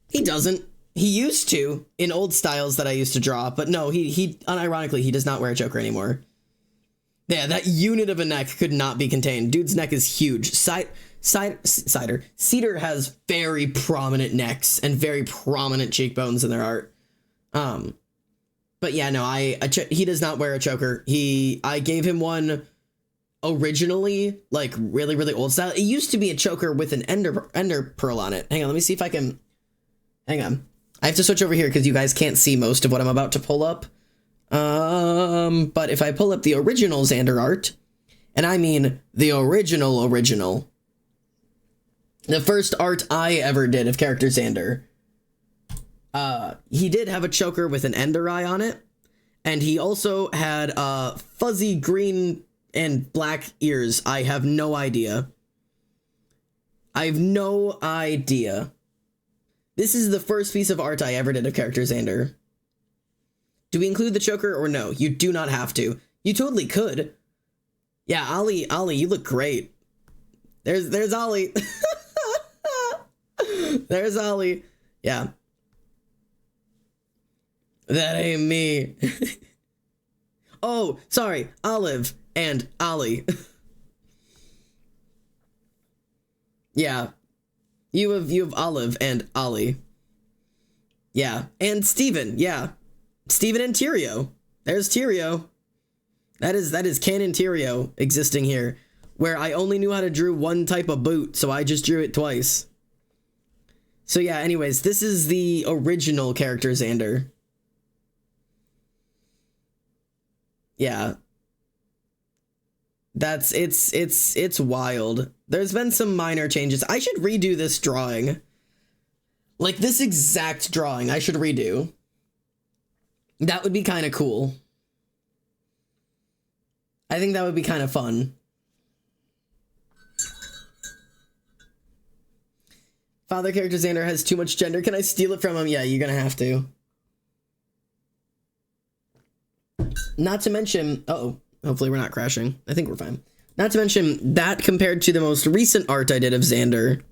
S1: He doesn't. He used to in old styles that I used to draw, but no, he unironically, he does not wear a choker anymore. Yeah, that unit of a neck could not be contained. Dude's neck is huge. Cedar has very prominent necks and very prominent cheekbones in their art. But yeah, no, he does not wear a choker. I gave him one originally, like really, really old style. It used to be a choker with an ender pearl on it. Hang on, let me see if I can. Hang on. I have to switch over here because you guys can't see most of what I'm about to pull up. But if I pull up the original Xander art, and I mean the original, the first art I ever did of character Xander, he did have a choker with an ender eye on it, and he also had fuzzy green and black ears. I have no idea. This is the first piece of art I ever did of character Xander. Do we include the choker or no? You do not have to. You totally could. Yeah, Ollie, you look great. There's Ollie. There's Ollie. Yeah. That ain't me. Oh, sorry. Olive and Ollie. Yeah. You have Olive and Ollie. Yeah. And Steven. Yeah. Steven and Tyrio. There's Tyrio. That is canon Tyrio existing here, where I only knew how to draw one type of boot, so I just drew it twice. So yeah, anyways, this is the original character Xander. Yeah. It's wild. There's been some minor changes. I should redo this drawing. Like this exact drawing I should redo. That would be kind of cool. I think that would be kind of fun. Father character Xander has too much gender. Can I steal it from him? Yeah, you're gonna have to. Not to mention, uh-oh, hopefully we're not crashing. I think we're fine. Not to mention that compared to the most recent art I did of Xander,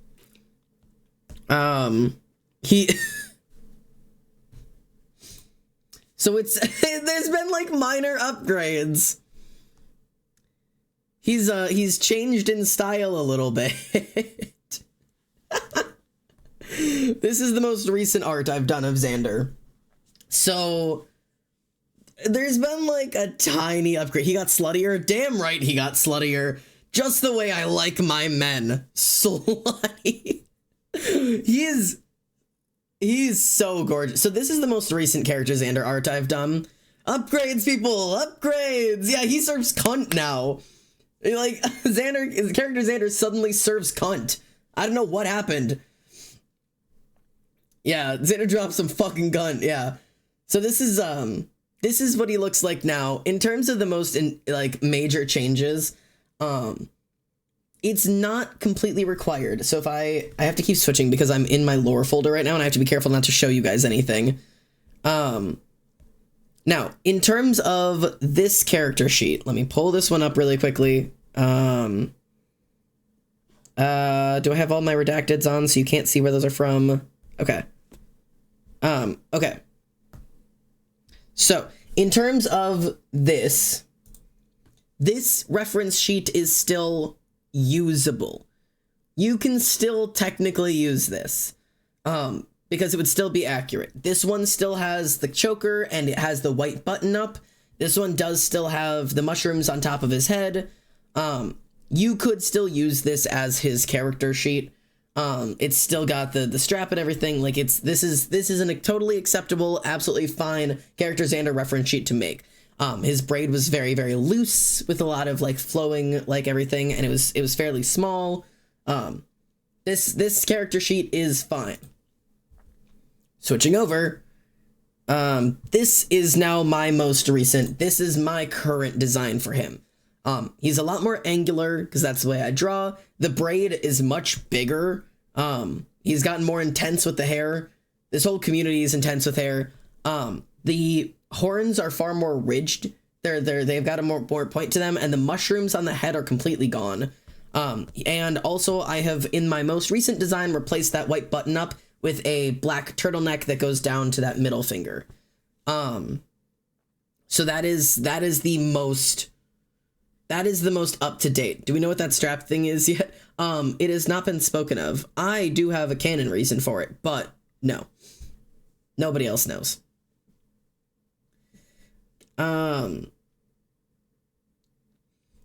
S1: so it's, there's been like minor upgrades. He's changed in style a little bit. This is the most recent art I've done of Xander. So there's been like a tiny upgrade. He got sluttier. Damn right he got sluttier. Just the way I like my men. Slutty. He's so gorgeous. So this is the most recent character Xander art I've done. Upgrades, people. Upgrades. Yeah, he serves cunt now. Like, Xander, character Xander suddenly serves cunt. I don't know what happened. Yeah, Xander dropped some fucking cunt, yeah. So this is what he looks like now. In terms of the most, like, major changes, it's not completely required. So if I have to keep switching because I'm in my lore folder right now and I have to be careful not to show you guys anything. Now, in terms of this character sheet, let me pull this one up really quickly. Do I have all my redacteds on so you can't see where those are from? Okay. Okay. So, in terms of this reference sheet is still usable. You can still technically use this. Because it would still be accurate. This one still has the choker and it has the white button up. This one does still have the mushrooms on top of his head. You could still use this as his character sheet. It's still got the strap and everything. Like this is a totally acceptable, absolutely fine character Xander reference sheet to make. His braid was very, very loose with a lot of like flowing like everything, and it was fairly small. This character sheet is fine. Switching over, this is now my most recent. This is my current design for him. He's a lot more angular because that's the way I draw. The braid is much bigger. He's gotten more intense with the hair. This whole community is intense with hair. The horns are far more ridged. They've got a more point to them, and the mushrooms on the head are completely gone. And also I have in my most recent design replaced that white button up with a black turtleneck that goes down to that middle finger. So that is the most up to date. Do we know what that strap thing is yet? It has not been spoken of. I do have a canon reason for it, but no. Nobody else knows.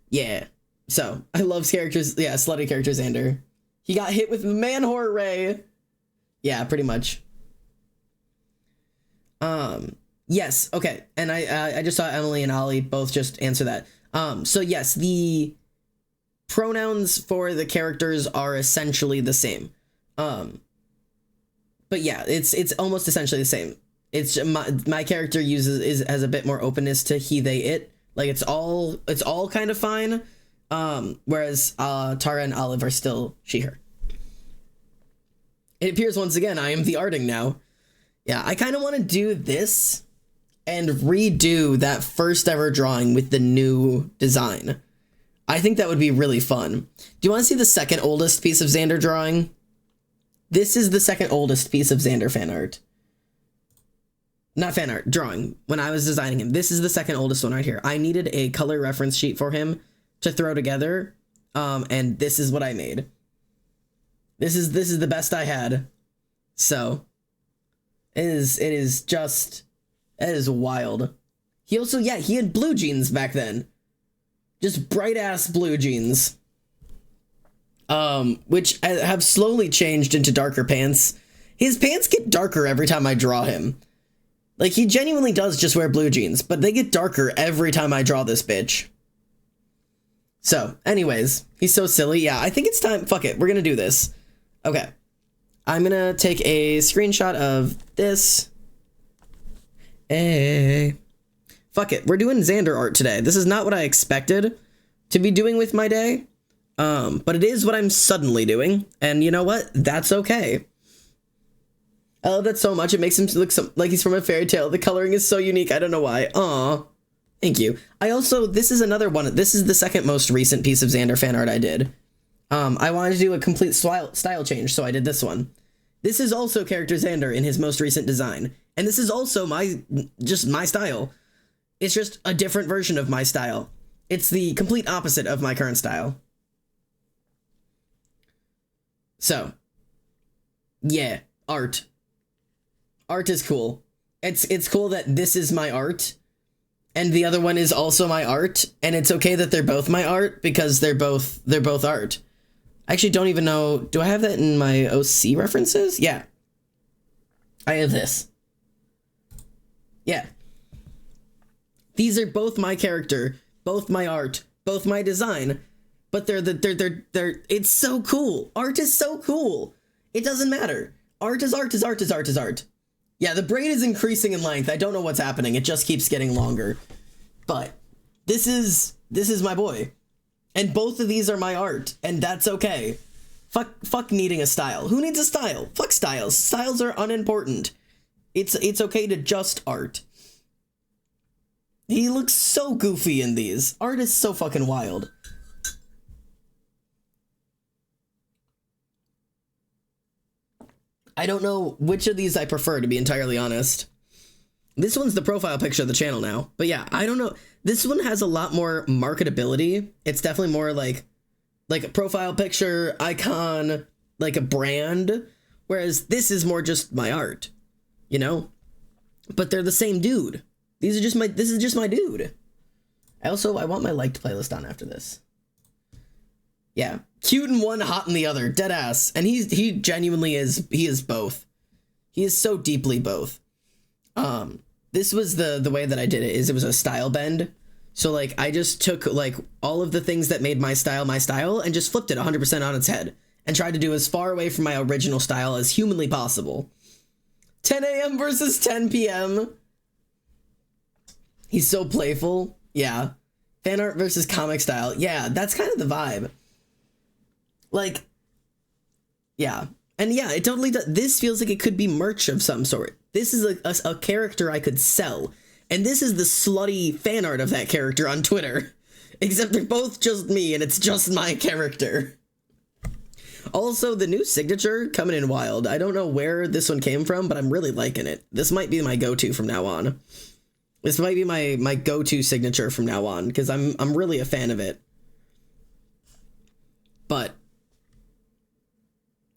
S1: Yeah. So, I love characters. Yeah, slutty character Xander. He got hit with man-whore ray. Yeah, pretty much. Yes, okay. And I just saw Emily and Ollie both just answer that. So yes, the pronouns for the characters are essentially the same. But yeah, it's almost essentially the same. It's my character has a bit more openness to he, they, it. Like it's all kind of fine. Whereas Tara and Olive are still she, her. It appears once again, I am the arting now. Yeah, I kind of want to do this and redo that first ever drawing with the new design. I think that would be really fun. Do you want to see the second oldest piece of Xander drawing? This is the second oldest piece of Xander fan art. Not fan art, drawing. When I was designing him, this is the second oldest one right here. I needed a color reference sheet for him to throw together, and this is what I made. This is the best I had. So it is wild. He also, yeah, he had blue jeans back then. Just bright ass blue jeans. Which have slowly changed into darker pants. His pants get darker every time I draw him. Like, he genuinely does just wear blue jeans, but they get darker every time I draw this bitch. So, anyways, he's so silly. Yeah, I think it's time. Fuck it, we're gonna do this. Okay. I'm gonna take a screenshot of this. Hey. Fuck it, we're doing Xander art today. This is not what I expected to be doing with my day. But it is what I'm suddenly doing. And you know what? That's okay. I love that so much. It makes him look like he's from a fairy tale. The coloring is so unique. I don't know why. Aw. Thank you. I also, this is another one. This is the second most recent piece of Xander fan art I did. I wanted to do a complete style change, so I did this one. This is also character Xander in his most recent design. And this is also my style. It's just a different version of my style. It's the complete opposite of my current style. So, yeah, art. Art is cool. It's cool that this is my art, and the other one is also my art, and it's okay that they're both my art because they're both art. I actually don't even know. Do I have that in my OC references? Yeah. I have this. Yeah. These are both my character, both my art, both my design, but they're it's so cool. Art is so cool. It doesn't matter. Art is art is art is art is art. Yeah, the braid is increasing in length. I don't know what's happening. It just keeps getting longer. But this is my boy. And both of these are my art, and that's okay. Fuck needing a style. Who needs a style? Fuck styles. Styles are unimportant. It's okay to just art. He looks so goofy in these. Art is so fucking wild. I don't know which of these I prefer, to be entirely honest. This one's the profile picture of the channel now. But yeah, I don't know. This one has a lot more marketability. It's definitely more like a profile picture, icon, like a brand. Whereas this is more just my art, you know? But they're the same dude. This is just my dude. I want my liked playlist on after this. Yeah. Cute in one, hot in the other. Dead ass. And he genuinely is, he is both. He is so deeply both. This was the way that I did it, is it was a style bend. So like I just took like all of the things that made my style and just flipped it 100% on its head and tried to do as far away from my original style as humanly possible. 10 a.m. versus 10 p.m. He's so playful. Yeah. Fan art versus comic style. Yeah, that's kind of the vibe. Like, yeah. And yeah, it totally does. This feels like it could be merch of some sort. This is a character I could sell. And this is the slutty fan art of that character on Twitter. Except they're both just me, and it's just my character. Also, the new signature coming in wild. I don't know where this one came from, but I'm really liking it. This might be my go-to from now on. This might be my go-to signature from now on, because I'm really a fan of it. But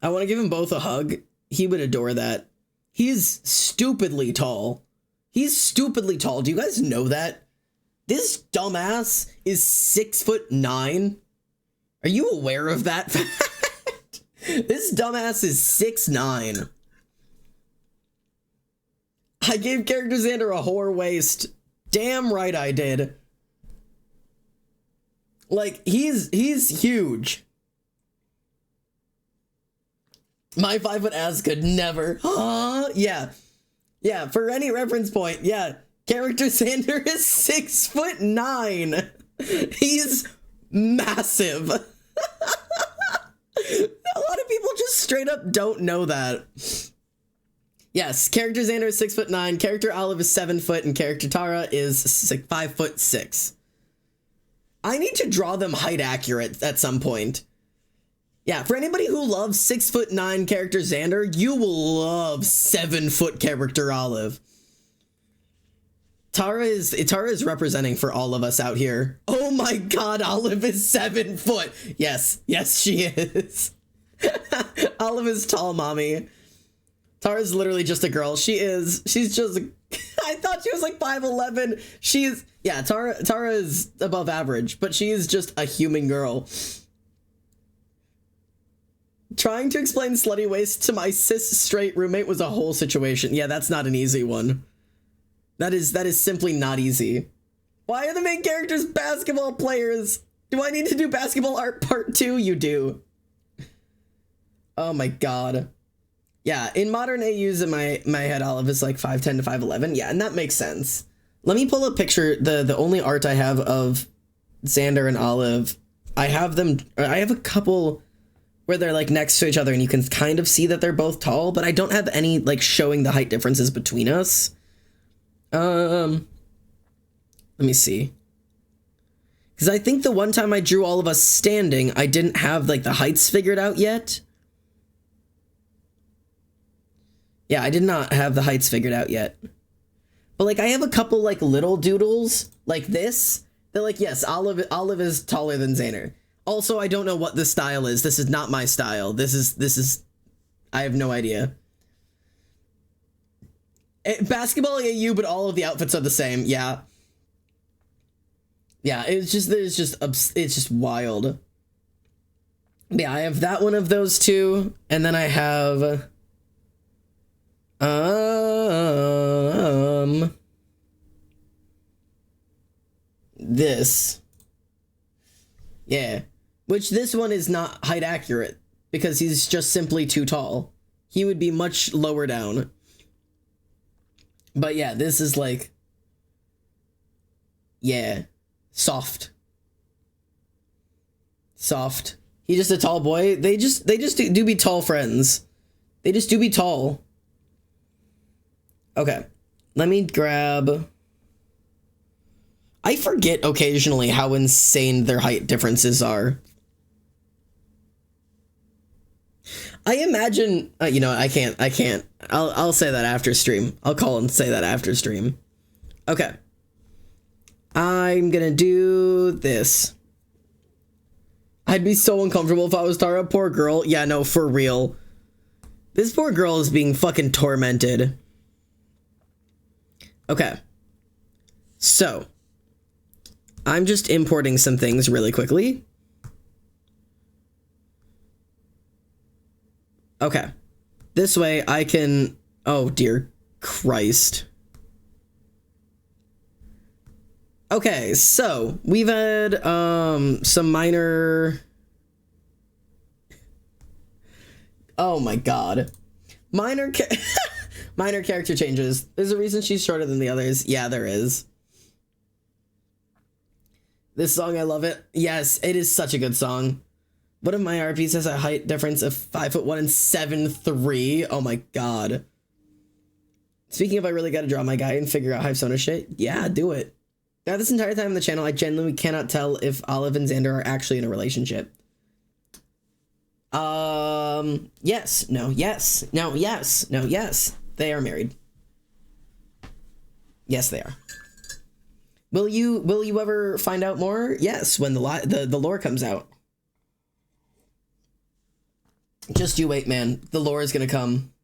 S1: I want to give him both a hug. He would adore that. He's stupidly tall. He's stupidly tall. Do you guys know that? This dumbass is 6'9". Are you aware of that fact? This dumbass is 6'9". I gave character Xander a whore waist. Damn right I did. Like, he's huge. My 5-foot ass could never. Yeah. Yeah, for any reference point, yeah. Character Xander is 6'9". He's massive. A lot of people just straight up don't know that. Yes, character Xander is 6'9", character Olive is 7 foot, and character Tara is 5'6". I need to draw them height accurate at some point. Yeah, for anybody who loves 6'9" character Xander, you will love 7-foot character Olive. Tara is representing for all of us out here. Oh my god, Olive is 7 foot. Yes, she is. Olive is tall, mommy. Tara's literally just a girl. She's just, I thought she was like 5'11". Yeah, Tara is above average, but she is just a human girl. Trying to explain slutty waist to my cis straight roommate was a whole situation. Yeah, that's not an easy one. That is simply not easy. Why are the main characters basketball players? Do I need to do basketball art part 2? You do. Oh my god. Yeah, in modern AUs in my head, Olive is like 5'10" to 5'11". Yeah, and that makes sense. Let me pull a picture. The only art I have of Xander and Olive, I have a couple where they're like next to each other and you can kind of see that they're both tall, but I don't have any like showing the height differences between us. Let me see. Because I think the one time I drew all of us standing, I didn't have like the heights figured out yet. Yeah, I did not have the heights figured out yet. But like I have a couple like little doodles like this. They're like, yes, Olive is taller than Xander. Also, I don't know what the style is. This is not my style. This is I have no idea. Basketball AU, but all of the outfits are the same. Yeah. Yeah, it's just wild. Yeah, I have that one of those two, and then I have this. Yeah. Which this one is not height accurate because he's just simply too tall. He would be much lower down. But yeah, this is like, yeah, soft. He's just a tall boy. They just do be tall friends. They just do be tall. Okay, let me grab. I forget occasionally how insane their height differences are. I imagine, you know, I can't. I'll say that after stream. I'll call and say that after stream. Okay. I'm gonna do this. I'd be so uncomfortable if I was Tara. Poor girl. Yeah, no, for real. This poor girl is being fucking tormented. Okay. So, I'm just importing some things really quickly. Okay. This way I can... Oh, dear Christ. Okay, so we've had some minor... Oh my god. Minor character changes. There's a reason she's shorter than the others. Yeah, there is. This song, I love it. Yes, it is such a good song. One of my RPs has a height difference of 5'1" and 7'3". Oh my god. Speaking of, I really gotta draw my guy and figure out Hive Sona shit. Yeah, do it. Now, this entire time on the channel, I genuinely cannot tell if Olive and Xander are actually in a relationship. Yes, no, yes, no, yes, no, yes. They are married. Yes, they are. Will you ever find out more? Yes, when the lore comes out. Just you wait, man. The lore is gonna come.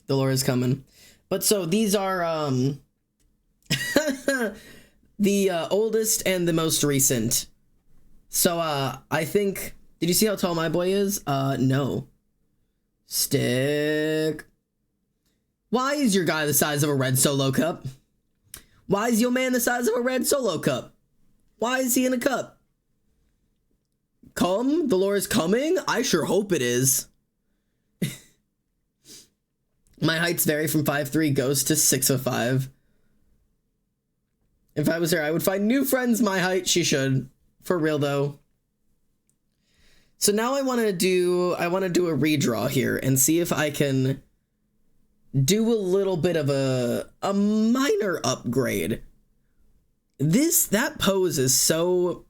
S1: The lore is coming. But so these are the oldest and the most recent. So I think, did you see how tall my boy is? No. Stick. Why is your guy the size of a red solo cup? Why is your man the size of a red solo cup? Why is he in a cup? Come? The lore is coming? I sure hope it is. My heights vary from 5'3", goes to 6'5". If I was her, I would find new friends my height. She should. For real, though. So now I want to do a redraw here and see if I can do a little bit of a minor upgrade. That pose is so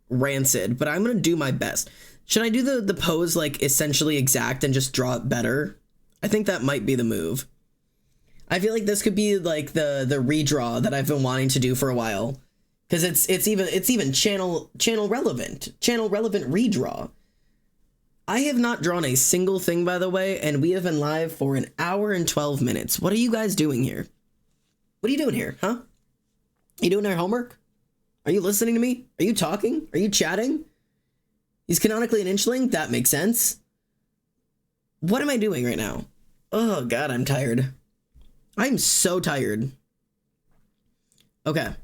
S1: rancid, but I'm going to do my best. Should I do the pose like essentially exact and just draw it better? I think that might be the move. I feel like this could be like the redraw that I've been wanting to do for a while, because it's even channel relevant redraw. I have not drawn a single thing, by the way, and we have been live for 1 hour and 12 minutes. What are you guys doing here? What are you doing here, huh? Are you doing our homework? Are you listening to me? Are you talking? Are you chatting? He's canonically an inchling? That makes sense. What am I doing right now? Oh, God, I'm tired. I'm so tired. Okay.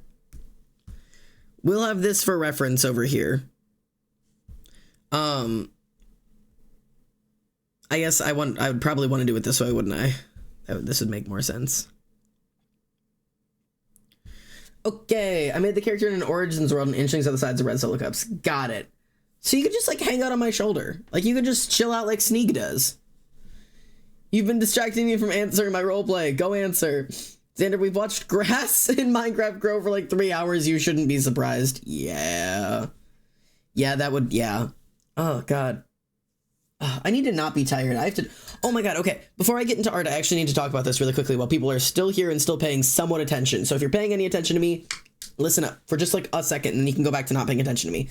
S1: We'll have this for reference over here. I guess I would probably want to do it this way, wouldn't I? This would make more sense. Okay, I made the character in an Origins world and inchlings on the sides of red solo cups. Got it. So you could just like hang out on my shoulder. Like you could just chill out like Sneak does. You've been distracting me from answering my roleplay. Go answer. Xander, we've watched grass in Minecraft grow for like 3 hours. You shouldn't be surprised. Yeah. Yeah, that would, yeah. Oh, God. I need to not be tired. I have to, oh my God, okay. Before I get into art, I actually need to talk about this really quickly while people are still here and still paying somewhat attention. So if you're paying any attention to me, listen up for just like a second and then you can go back to not paying attention to me.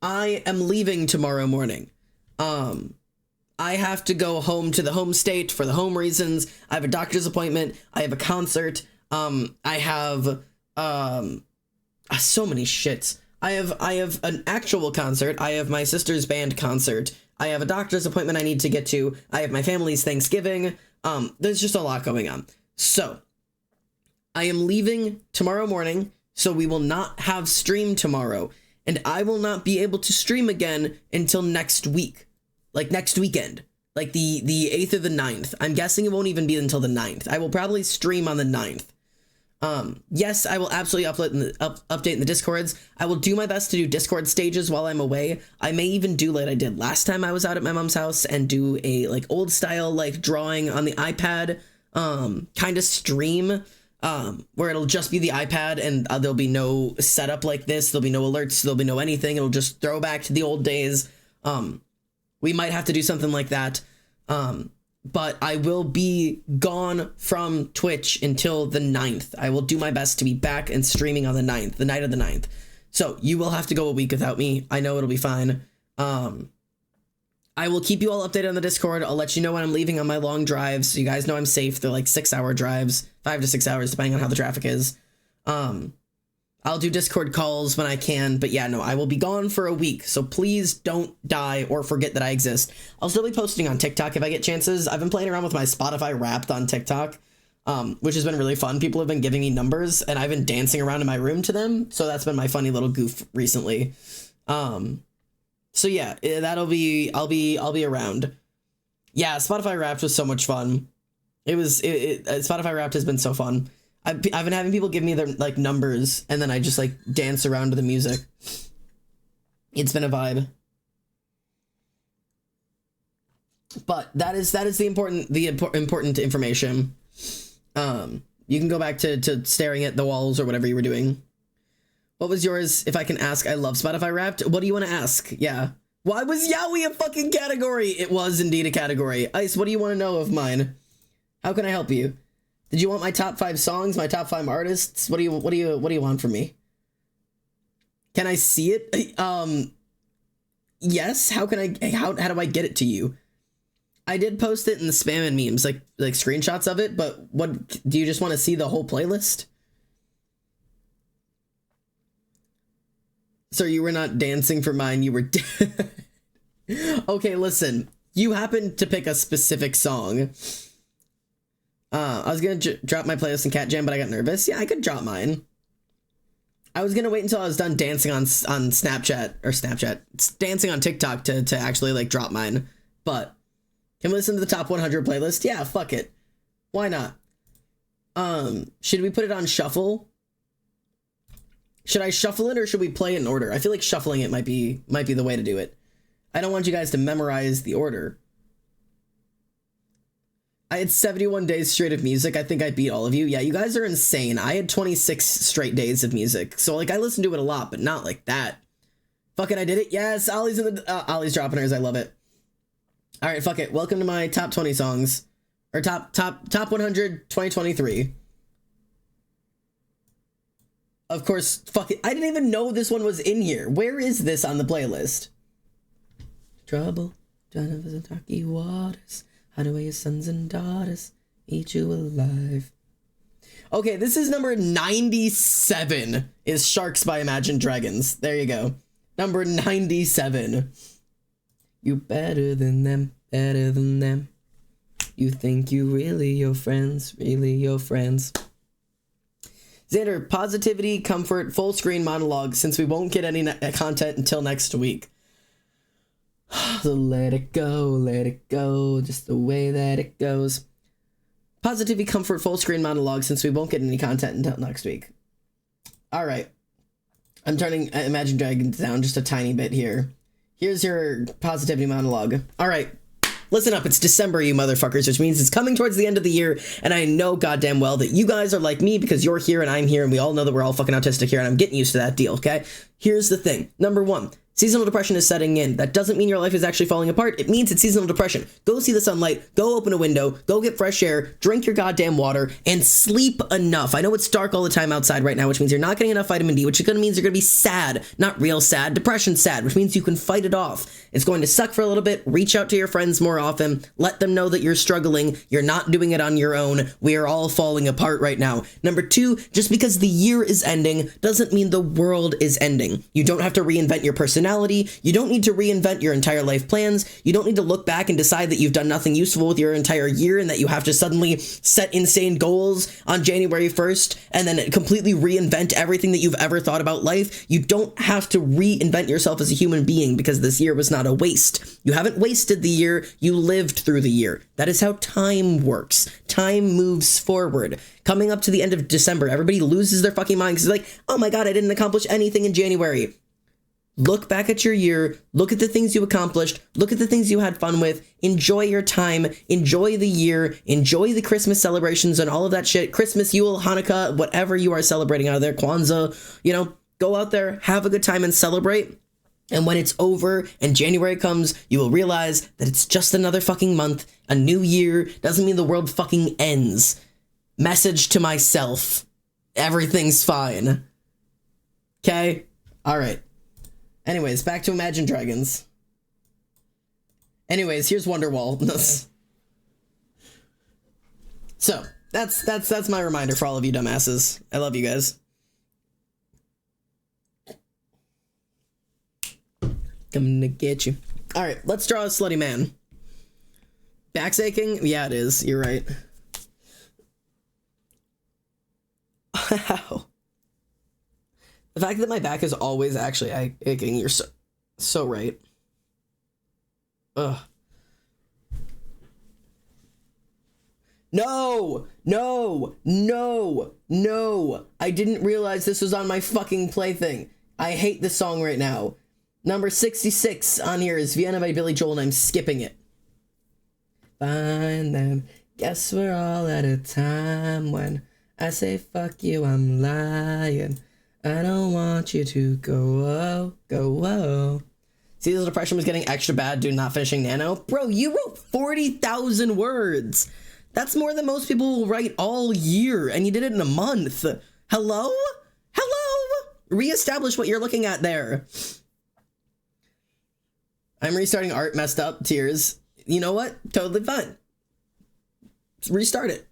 S1: I am leaving tomorrow morning. I have to go home to the home state for the home reasons. I have a doctor's appointment. I have a concert. I have so many shits. I have an actual concert. I have my sister's band concert. I have a doctor's appointment I need to get to. I have my family's Thanksgiving. There's just a lot going on. So I am leaving tomorrow morning, so we will not have stream tomorrow, and I will not be able to stream again until next week. Like next weekend, like the 8th or the 9th. I'm guessing it won't even be until the 9th. I will probably stream on the 9th. Yes, I will absolutely update in the Discords. I will do my best to do Discord stages while I'm away. I may even do like I did last time I was out at my mom's house and do a like old style like drawing on the iPad kind of stream where it'll just be the iPad and there'll be no setup like this. There'll be no alerts. There'll be no anything. It'll just throw back to the old days. We might have to do something like that. But I will be gone from Twitch until the 9th. I will do my best to be back and streaming on the 9th, the night of the 9th. So you will have to go a week without me. I know it'll be fine. I will keep you all updated on the Discord. I'll let you know when I'm leaving on my long drives, so you guys know I'm safe. They're like 6-hour drives, 5 to 6 hours, depending on how the traffic is. I'll do Discord calls when I can, but yeah, no, I will be gone for a week, so please don't die or forget that I exist. I'll still be posting on TikTok if I get chances. I've been playing around with my Spotify Wrapped on TikTok, which has been really fun. People have been giving me numbers, and I've been dancing around in my room to them, so that's been my funny little goof recently. So yeah, I'll be around. Yeah, Spotify Wrapped was so much fun. Spotify Wrapped has been so fun. I've been having people give me their like numbers, and then I just like dance around to the music. It's been a vibe. But that is the important information. You can go back to staring at the walls or whatever you were doing. What was yours? If I can ask, I love Spotify Wrapped. What do you want to ask? Yeah. Why was Yowie a fucking category? It was indeed a category. Ice, what do you want to know of mine? How can I help you? Did you want my top 5 songs, my top 5 artists? What do you want from me? Can I see it? Yes. How do I get it to you? I did post it in the spam and memes, like screenshots of it, but what do you just want to see the whole playlist? So you were not dancing for mine, you were dead. Okay, listen. You happened to pick a specific song. I was gonna drop my playlist in Cat Jam, but I got nervous. Yeah, I could drop mine. I was gonna wait until I was done dancing on dancing on TikTok to actually like drop mine. But can we listen to the top 100 playlist? Yeah, fuck it. Why not? Should we put it on shuffle? Should I shuffle it or should we play it in order? I feel like shuffling it might be the way to do it. I don't want you guys to memorize the order. I had 71 days straight of music. I think I beat all of you. Yeah, you guys are insane. I had 26 straight days of music. So, like, I listened to it a lot, but not like that. Fuck it, I did it. Yes, Ollie's in the Ollie's dropping hers. I love it. All right, fuck it. Welcome to my top 20 songs, or top 100 2023. Of course, fuck it. I didn't even know this one was in here. Where is this on the playlist? Trouble, trying to visit rocky waters, hide away your sons and daughters, eat you alive. Okay, this is number 97. Is Sharks by Imagine Dragons. There you go. Number 97. You better than them, better than them. You think you really your friends, really your friends. Xander, positivity, comfort, full screen monologue, since we won't get any content until next week. So let it go, just the way that it goes. Positivity, comfort, full screen monologue, since we won't get any content until next week. All right. I'm turning Imagine Dragons down just a tiny bit here. Here's your positivity monologue. All right. Listen up, it's December, you motherfuckers, which means it's coming towards the end of the year, and I know goddamn well that you guys are like me because you're here and I'm here, and we all know that we're all fucking autistic here, and I'm getting used to that deal, okay? Here's the thing. Number one, seasonal depression is setting in. That doesn't mean your life is actually falling apart. It means it's seasonal depression. Go see the sunlight, go open a window, go get fresh air, drink your goddamn water, and sleep enough. I know it's dark all the time outside right now, which means you're not getting enough vitamin D, which is going to mean you're going to be sad. Not real sad, depression sad, which means you can fight it off. It's going to suck for a little bit. Reach out to your friends more often. Let them know that you're struggling. You're not doing it on your own. We are all falling apart right now. Number two, just because the year is ending doesn't mean the world is ending. You don't have to reinvent your personality. You don't need to reinvent your entire life plans. You don't need to look back and decide that you've done nothing useful with your entire year and that you have to suddenly set insane goals on January 1st and then completely reinvent everything that you've ever thought about life. You don't have to reinvent yourself as a human being because this year was not a waste. You haven't wasted the year. You lived through the year. That is how time works. Time moves forward. Coming up to the end of December, everybody loses their fucking mind because they're like, oh my God, I didn't accomplish anything in January. Look back at your year, look at the things you accomplished, look at the things you had fun with, enjoy your time, enjoy the year, enjoy the Christmas celebrations and all of that shit. Christmas, Yule, Hanukkah, whatever you are celebrating out of there, Kwanzaa, you know, go out there, have a good time and celebrate. And when it's over and January comes, you will realize that it's just another fucking month. A new year doesn't mean the world fucking ends. Message to myself. Everything's fine. Okay? All right. Anyways, back to Imagine Dragons. Anyways, here's Wonderwall. So, that's my reminder for all of you dumbasses. I love you guys. Coming to get you. All right, let's draw a slutty man. Back's aching? Yeah, it is. You're right. Wow. The fact that my back is always actually aching, you're so right. Ugh. No! No! No! No! I didn't realize this was on my fucking plaything. I hate this song right now. Number 66 on here is Vienna by Billy Joel, and I'm skipping it. Find them. Guess we're all at a time when I say fuck you, I'm lying. I don't want you to go, whoa. Seasonal depression was getting extra bad due to not finishing Nano. Bro, you wrote 40,000 words. That's more than most people will write all year, and you did it in a month. Hello? Hello? Reestablish what you're looking at there. I'm restarting art, messed up, tears. You know what? Totally fine. Restart it.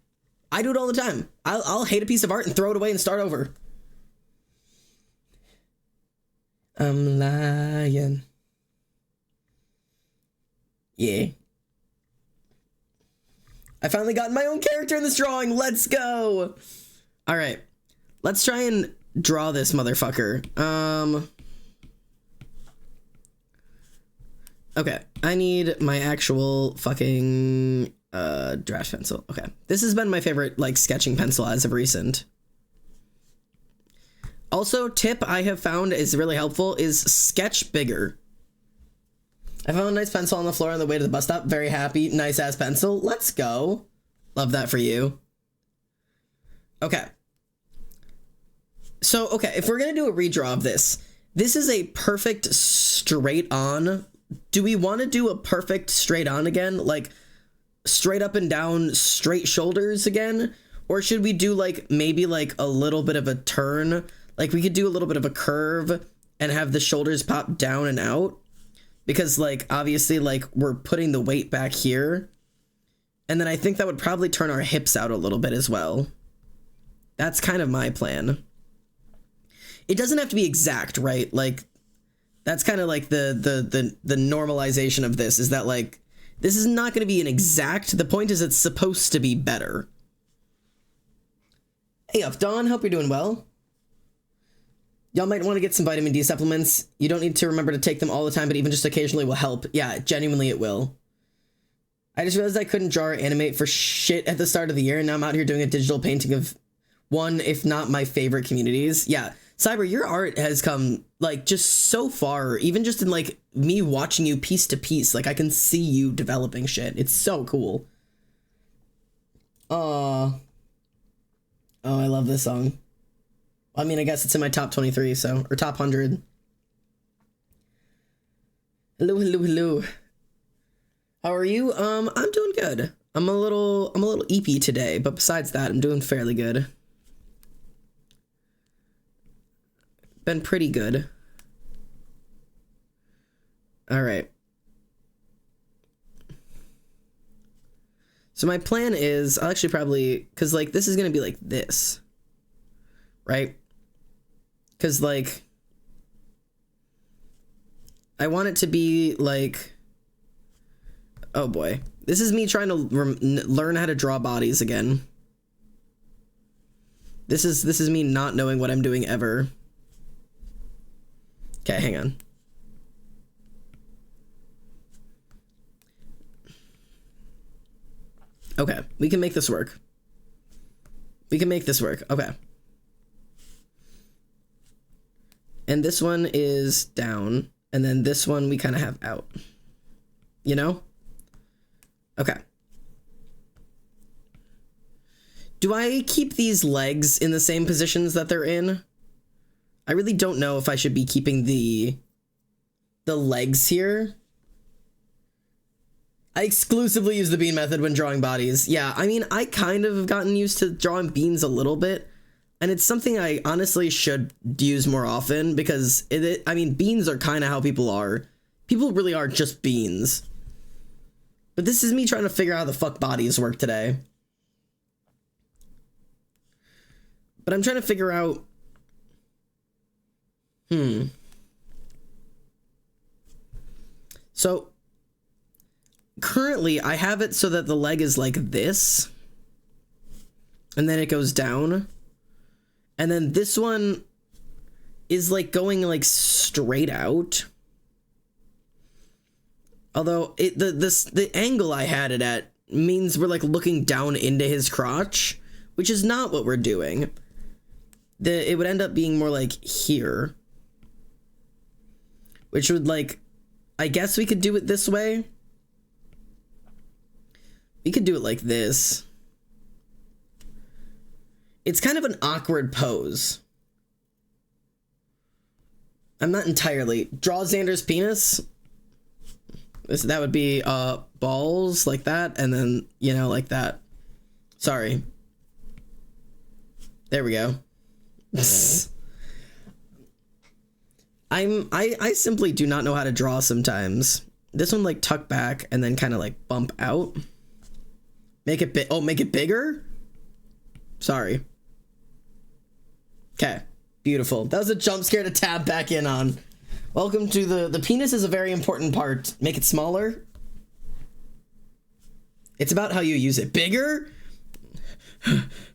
S1: I do it all the time. I'll hate a piece of art and throw it away and start over. I'm lying. Yeah. I finally got my own character in this drawing. Let's go. All right. Let's try and draw this motherfucker. Okay. I need my actual fucking draft pencil. Okay. This has been my favorite like sketching pencil as of recent. Also, tip I have found is really helpful is sketch bigger. I found a nice pencil on the floor on the way to the bus stop. Very happy. Nice ass pencil. Let's go. Love that for you. Okay. So, okay, if we're going to do a redraw of this, This is a perfect straight on. Do we want to do a perfect straight on again? Like straight up and down, straight shoulders again? Or should we do like maybe like a little bit of a turn? Like we could do a little bit of a curve and have the shoulders pop down and out. Because like obviously like we're putting the weight back here. And then I think that would probably turn our hips out a little bit as well. That's kind of my plan. It doesn't have to be exact, right? Like that's kind of like the normalization of this is that like this is not going to be an exact. The point is it's supposed to be better. Hey up, Dawn. Hope you're doing well. Y'all might want to get some vitamin D supplements. You don't need to remember to take them all the time, but even just occasionally will help. Yeah, genuinely it will. I just realized I couldn't draw or animate for shit at the start of the year, and now I'm out here doing a digital painting of one, if not my favorite communities. Yeah, Cyber, your art has come, like, just so far, even just in, like, me watching you piece to piece. Like, I can see you developing shit. It's so cool. Oh, I love this song. I mean, I guess it's in my top 23, so, or top 100. Hello, hello, hello. How are you? I'm doing good. I'm a little eepy today, but besides that, I'm doing fairly good. Been pretty good. All right. So my plan is, I'll actually probably, because like this is gonna be like this, right? Because like I want it to be like, oh boy, this is me trying to learn how to draw bodies again. This is me not knowing what I'm doing ever. Okay, hang on. Okay, we can make this work. We can make this work. Okay. And this one is down, and then this one we kind of have out. You know? Okay. Do I keep these legs in the same positions that they're in? I really don't know if I should be keeping the legs here. I exclusively use the bean method when drawing bodies. Yeah, I mean, I kind of have gotten used to drawing beans a little bit, and it's something I honestly should use more often because I mean, beans are kind of how people are. People really are just beans. But this is me trying to figure out how the fuck bodies work today. But I'm trying to figure out... So, currently, I have it so that the leg is like this. And then it goes down. And then this one is like going like straight out. Although the angle I had it at means we're like looking down into his crotch, which is not what we're doing. It would end up being more like here, which would like, I guess we could do it this way. We could do it like this. It's kind of an awkward pose. I'm not entirely. Draw Xander's penis. That would be balls like that, and then, you know, like that. Sorry. There we go. I simply do not know how to draw sometimes. This one like tuck back and then kind of like bump out. Make it big. Oh, make it bigger? Sorry. Okay. Beautiful. That was a jump scare to tab back in on. Welcome to the penis is a very important part. Make it smaller. It's about how you use it. Bigger?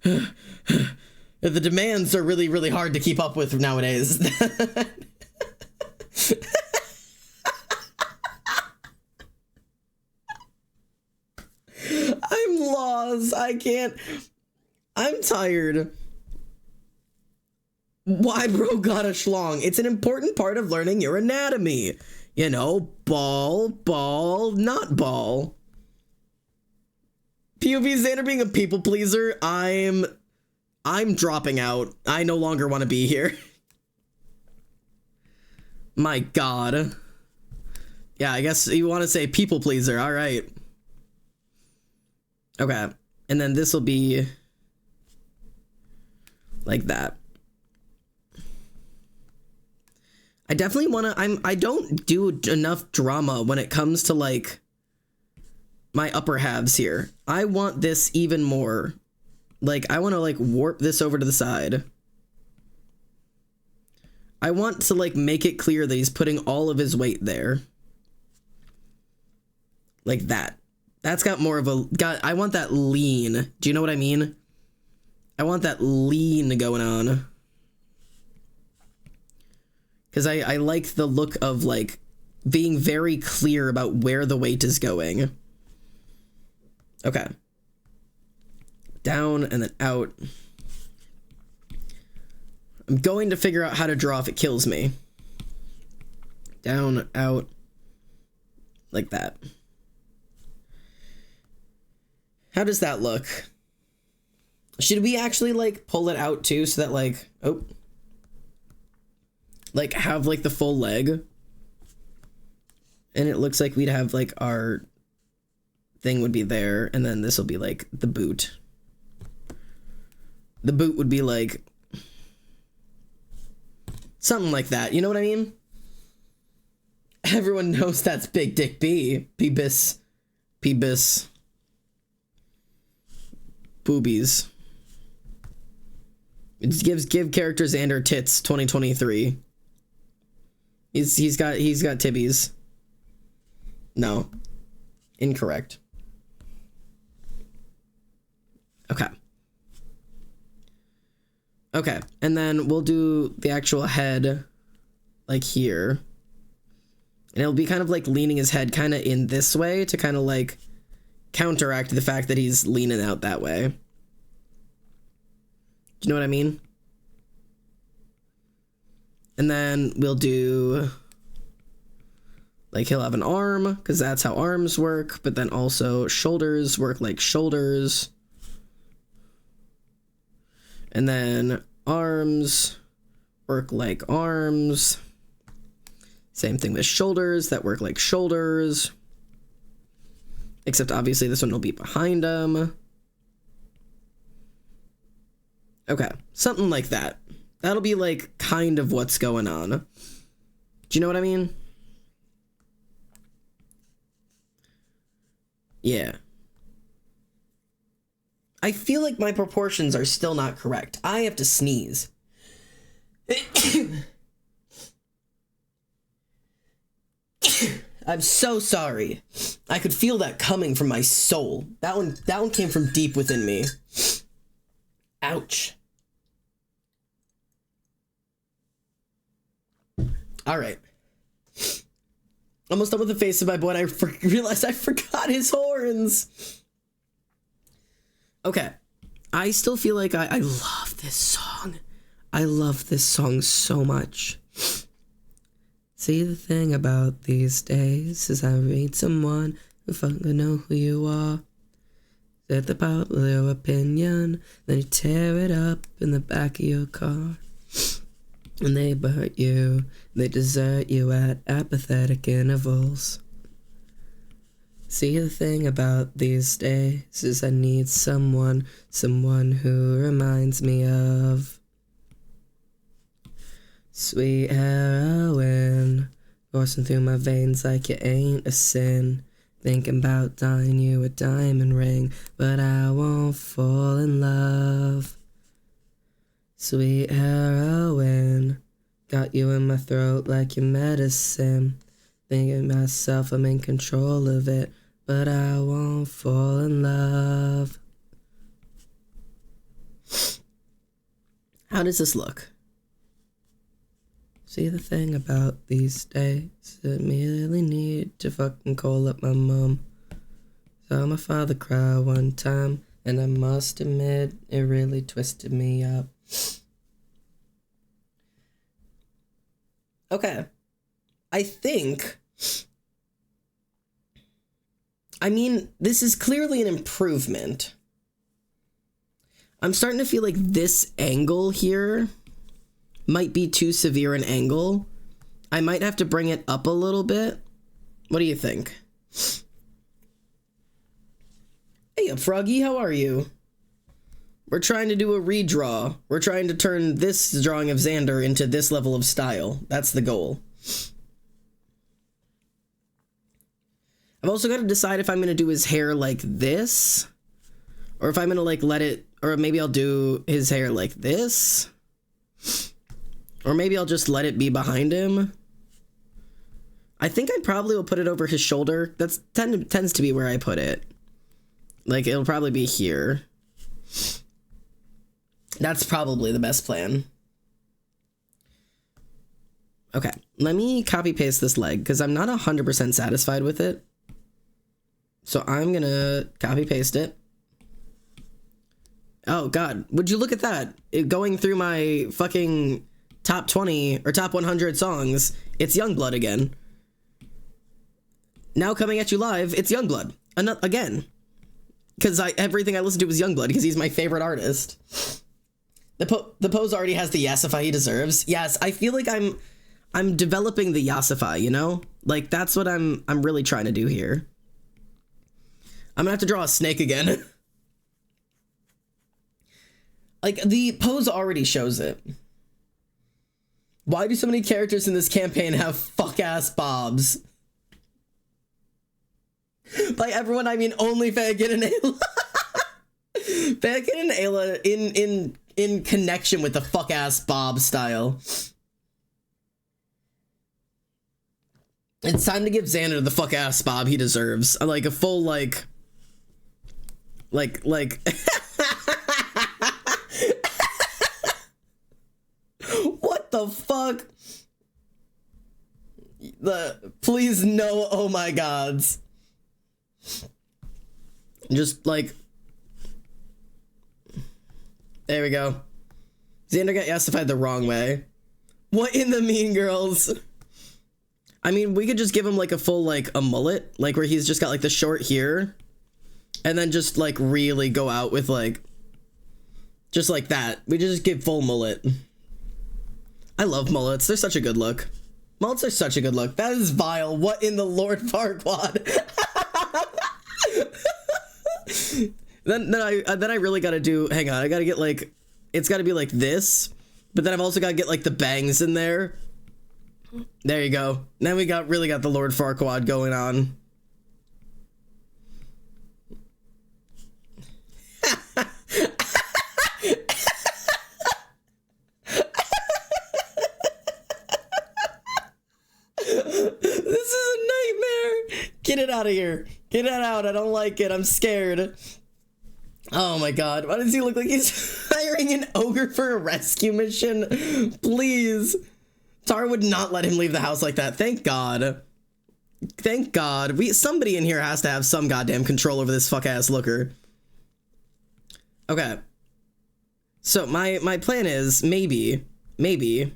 S1: The demands are really, really hard to keep up with nowadays. I'm lost. I can't. I'm tired. Why bro got a schlong? It's an important part of learning your anatomy. You know, ball, not ball. POV Xander being a people pleaser. I'm dropping out. I no longer want to be here. My God. Yeah, I guess you want to say people pleaser. All right. Okay. And then this will be like that. I definitely want to, I don't do enough drama when it comes to like my upper halves here. I want this even more. Like, I want to like warp this over to the side. I want to like make it clear that he's putting all of his weight there. Like that. That's got more of a, I want that lean. Do you know what I mean? I want that lean going on. Because I like the look of like being very clear about where the weight is going. Okay. Down and then out. I'm going to figure out how to draw if it kills me. Down, out. Like that. How does that look? Should we actually like pull it out too so that like, oh. Like have like the full leg? And it looks like we'd have like our thing would be there, and then this will be like the boot. The boot would be like something like that, you know what I mean? Everyone knows that's Big Dick B. Peebus. Peebus. Boobies. It just give character Xander tits 2023. He's got tibbies. No. Incorrect. Okay. Okay, and then we'll do the actual head like here. And it'll be kind of like leaning his head kind of in this way to kind of like counteract the fact that he's leaning out that way. Do you know what I mean? And then we'll do like he'll have an arm because that's how arms work, but then also shoulders work like shoulders. And then arms work like arms. Same thing with shoulders that work like shoulders. Except obviously this one will be behind him. Okay, something like that. That'll be like kind of what's going on. Do you know what I mean? Yeah. I feel like my proportions are still not correct. I have to sneeze. I'm so sorry. I could feel that coming from my soul. That one came from deep within me. Ouch. All right. Almost done with the face of my boy. I realized I forgot his horns. Okay. I still feel like I love this song. I love this song so much. See, the thing about these days is I read someone who fucking know who you are. Say the popular opinion, then you tear it up in the back of your car. And they hurt you, they desert you at apathetic intervals. See, the thing about these days is I need someone who reminds me of sweet heroin, coursing through my veins like it ain't a sin. Thinking about dying you a diamond ring, but I won't fall in love. Sweet heroin, got you in my throat like your medicine. Thinking myself I'm in control of it, but I won't fall in love. How does this look? See, the thing about these days, I immediately need to fucking call up my mom. Saw my father cry one time, and I must admit, it really twisted me up. Okay. I think... I mean, this is clearly an improvement. I'm starting to feel like this angle here might be too severe an angle. I might have to bring it up a little bit. What do you think? Hey, Froggy, how are you? We're trying to do a redraw. We're trying to turn this drawing of Xander into this level of style. That's the goal. I've also got to decide if I'm going to do his hair like this, or if I'm going to like let it, or maybe I'll do his hair like this, or maybe I'll just let it be behind him. I think I probably will put it over his shoulder. That's tends to be where I put it. Like, it'll probably be here. That's probably the best plan. Okay, let me copy paste this leg because I'm not 100% satisfied with it. So I'm gonna copy paste it. Oh God, would you look at that? Going through my fucking top 20 or top 100 songs, it's Youngblood again. Now coming at you live, it's Youngblood again. Because everything I listen to is Youngblood because he's my favorite artist. The pose already has the Yasify he deserves. Yes, I feel like I'm developing the Yasify, you know? Like, that's what I'm really trying to do here. I'm gonna have to draw a snake again. Like, the pose already shows it. Why do so many characters in this campaign have fuck-ass bobs? By everyone, I mean only Faggot and Ayla. Faggot and Ayla in connection with the fuck-ass bob style. It's time to give Xander the fuck-ass bob he deserves. Like, a full, like... What the fuck? Please no, oh my gods. Just like, there we go. Xander got yassified the wrong way. What in the Mean Girls? I mean, we could just give him like a full, like a mullet, like where he's just got like the short here, and then just like really go out with like, just like that. We just give full mullet. I love mullets. They're such a good look. Mullets are such a good look. That is vile. What in the Lord Farquaad? Then I really gotta do, hang on, I gotta get like, it's gotta be like this, but then I've also gotta get like the bangs in there. There you go. Then we really got the Lord Farquaad going on. This is a nightmare. Get it out of here. Get it out. I don't like it. I'm scared. Oh my God. Why does he look like he's hiring an ogre for a rescue mission? Please. Tara would not let him leave the house like that. Thank God. Thank God. Somebody in here has to have some goddamn control over this fuck-ass looker. Okay. So my plan is maybe we've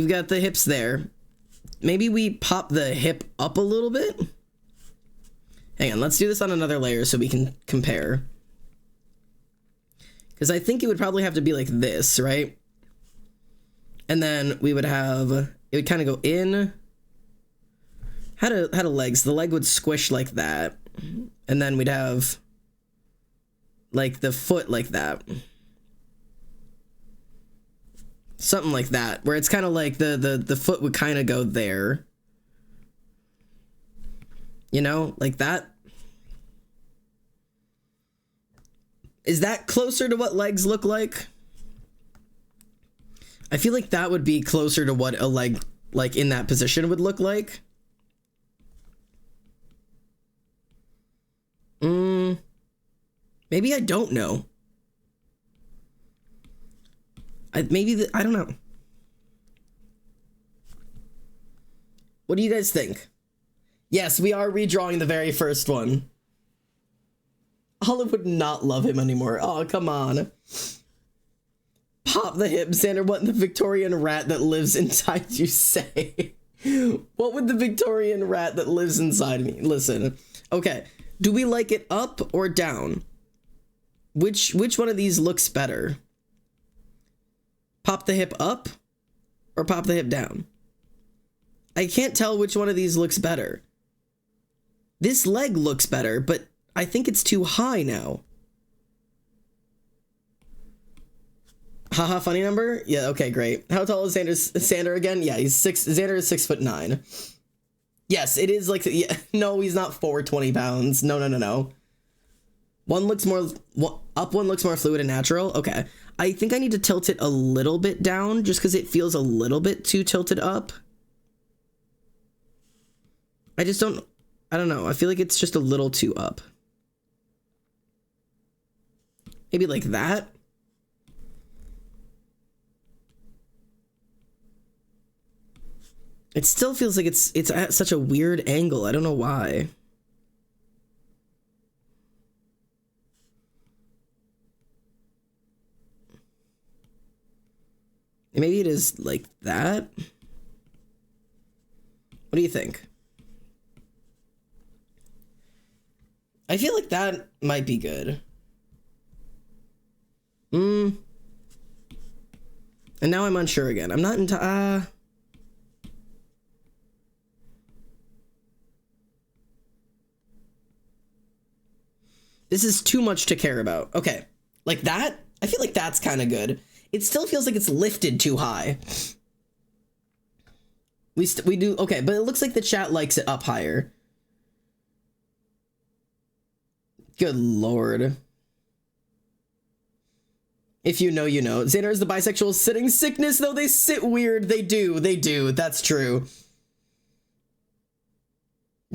S1: got the hips there. Maybe we pop the hip up a little bit. Hang on, let's do this on another layer so we can compare. Because I think it would probably have to be like this, right? And then we would have, it would kind of go in. How do legs? The leg would squish like that. And then we'd have like the foot like that. Something like that, where it's kind of like the foot would kind of go there. You know, like that. Is that closer to what legs look like? I feel like that would be closer to what a leg, like in that position, would look like. Maybe I don't know. I don't know. What do you guys think? Yes, we are redrawing the very first one. Olive would not love him anymore. Oh, come on. Pop the hip, Xander. What in the Victorian rat that lives inside you say? What would the Victorian rat that lives inside me? Listen. Okay. Do we like it up or down? Which one of these looks better? Pop the hip up or pop the hip down? I can't tell which one of these looks better. This leg looks better, but I think it's too high now. Haha, funny number? Yeah, okay, great. How tall is Xander again? Yeah, Xander is 6'9". Yes, it is like, yeah, no, he's not 420 pounds. No. One looks more, up one looks more fluid and natural. Okay. I think I need to tilt it a little bit down just because it feels a little bit too tilted up. I don't know. I feel like it's just a little too up. Maybe like that. It still feels like it's at such a weird angle. I don't know why. Maybe it is like that. What do you think? I feel like that might be good. And now I'm unsure again. I'm not into this is too much to care about. Okay. Like that? I feel like that's kind of good. It still feels like it's lifted too high. We do, okay, but it looks like the chat likes it up higher. Good lord. If you know, you know. Xander is the bisexual sitting sickness, though they sit weird. They do. That's true.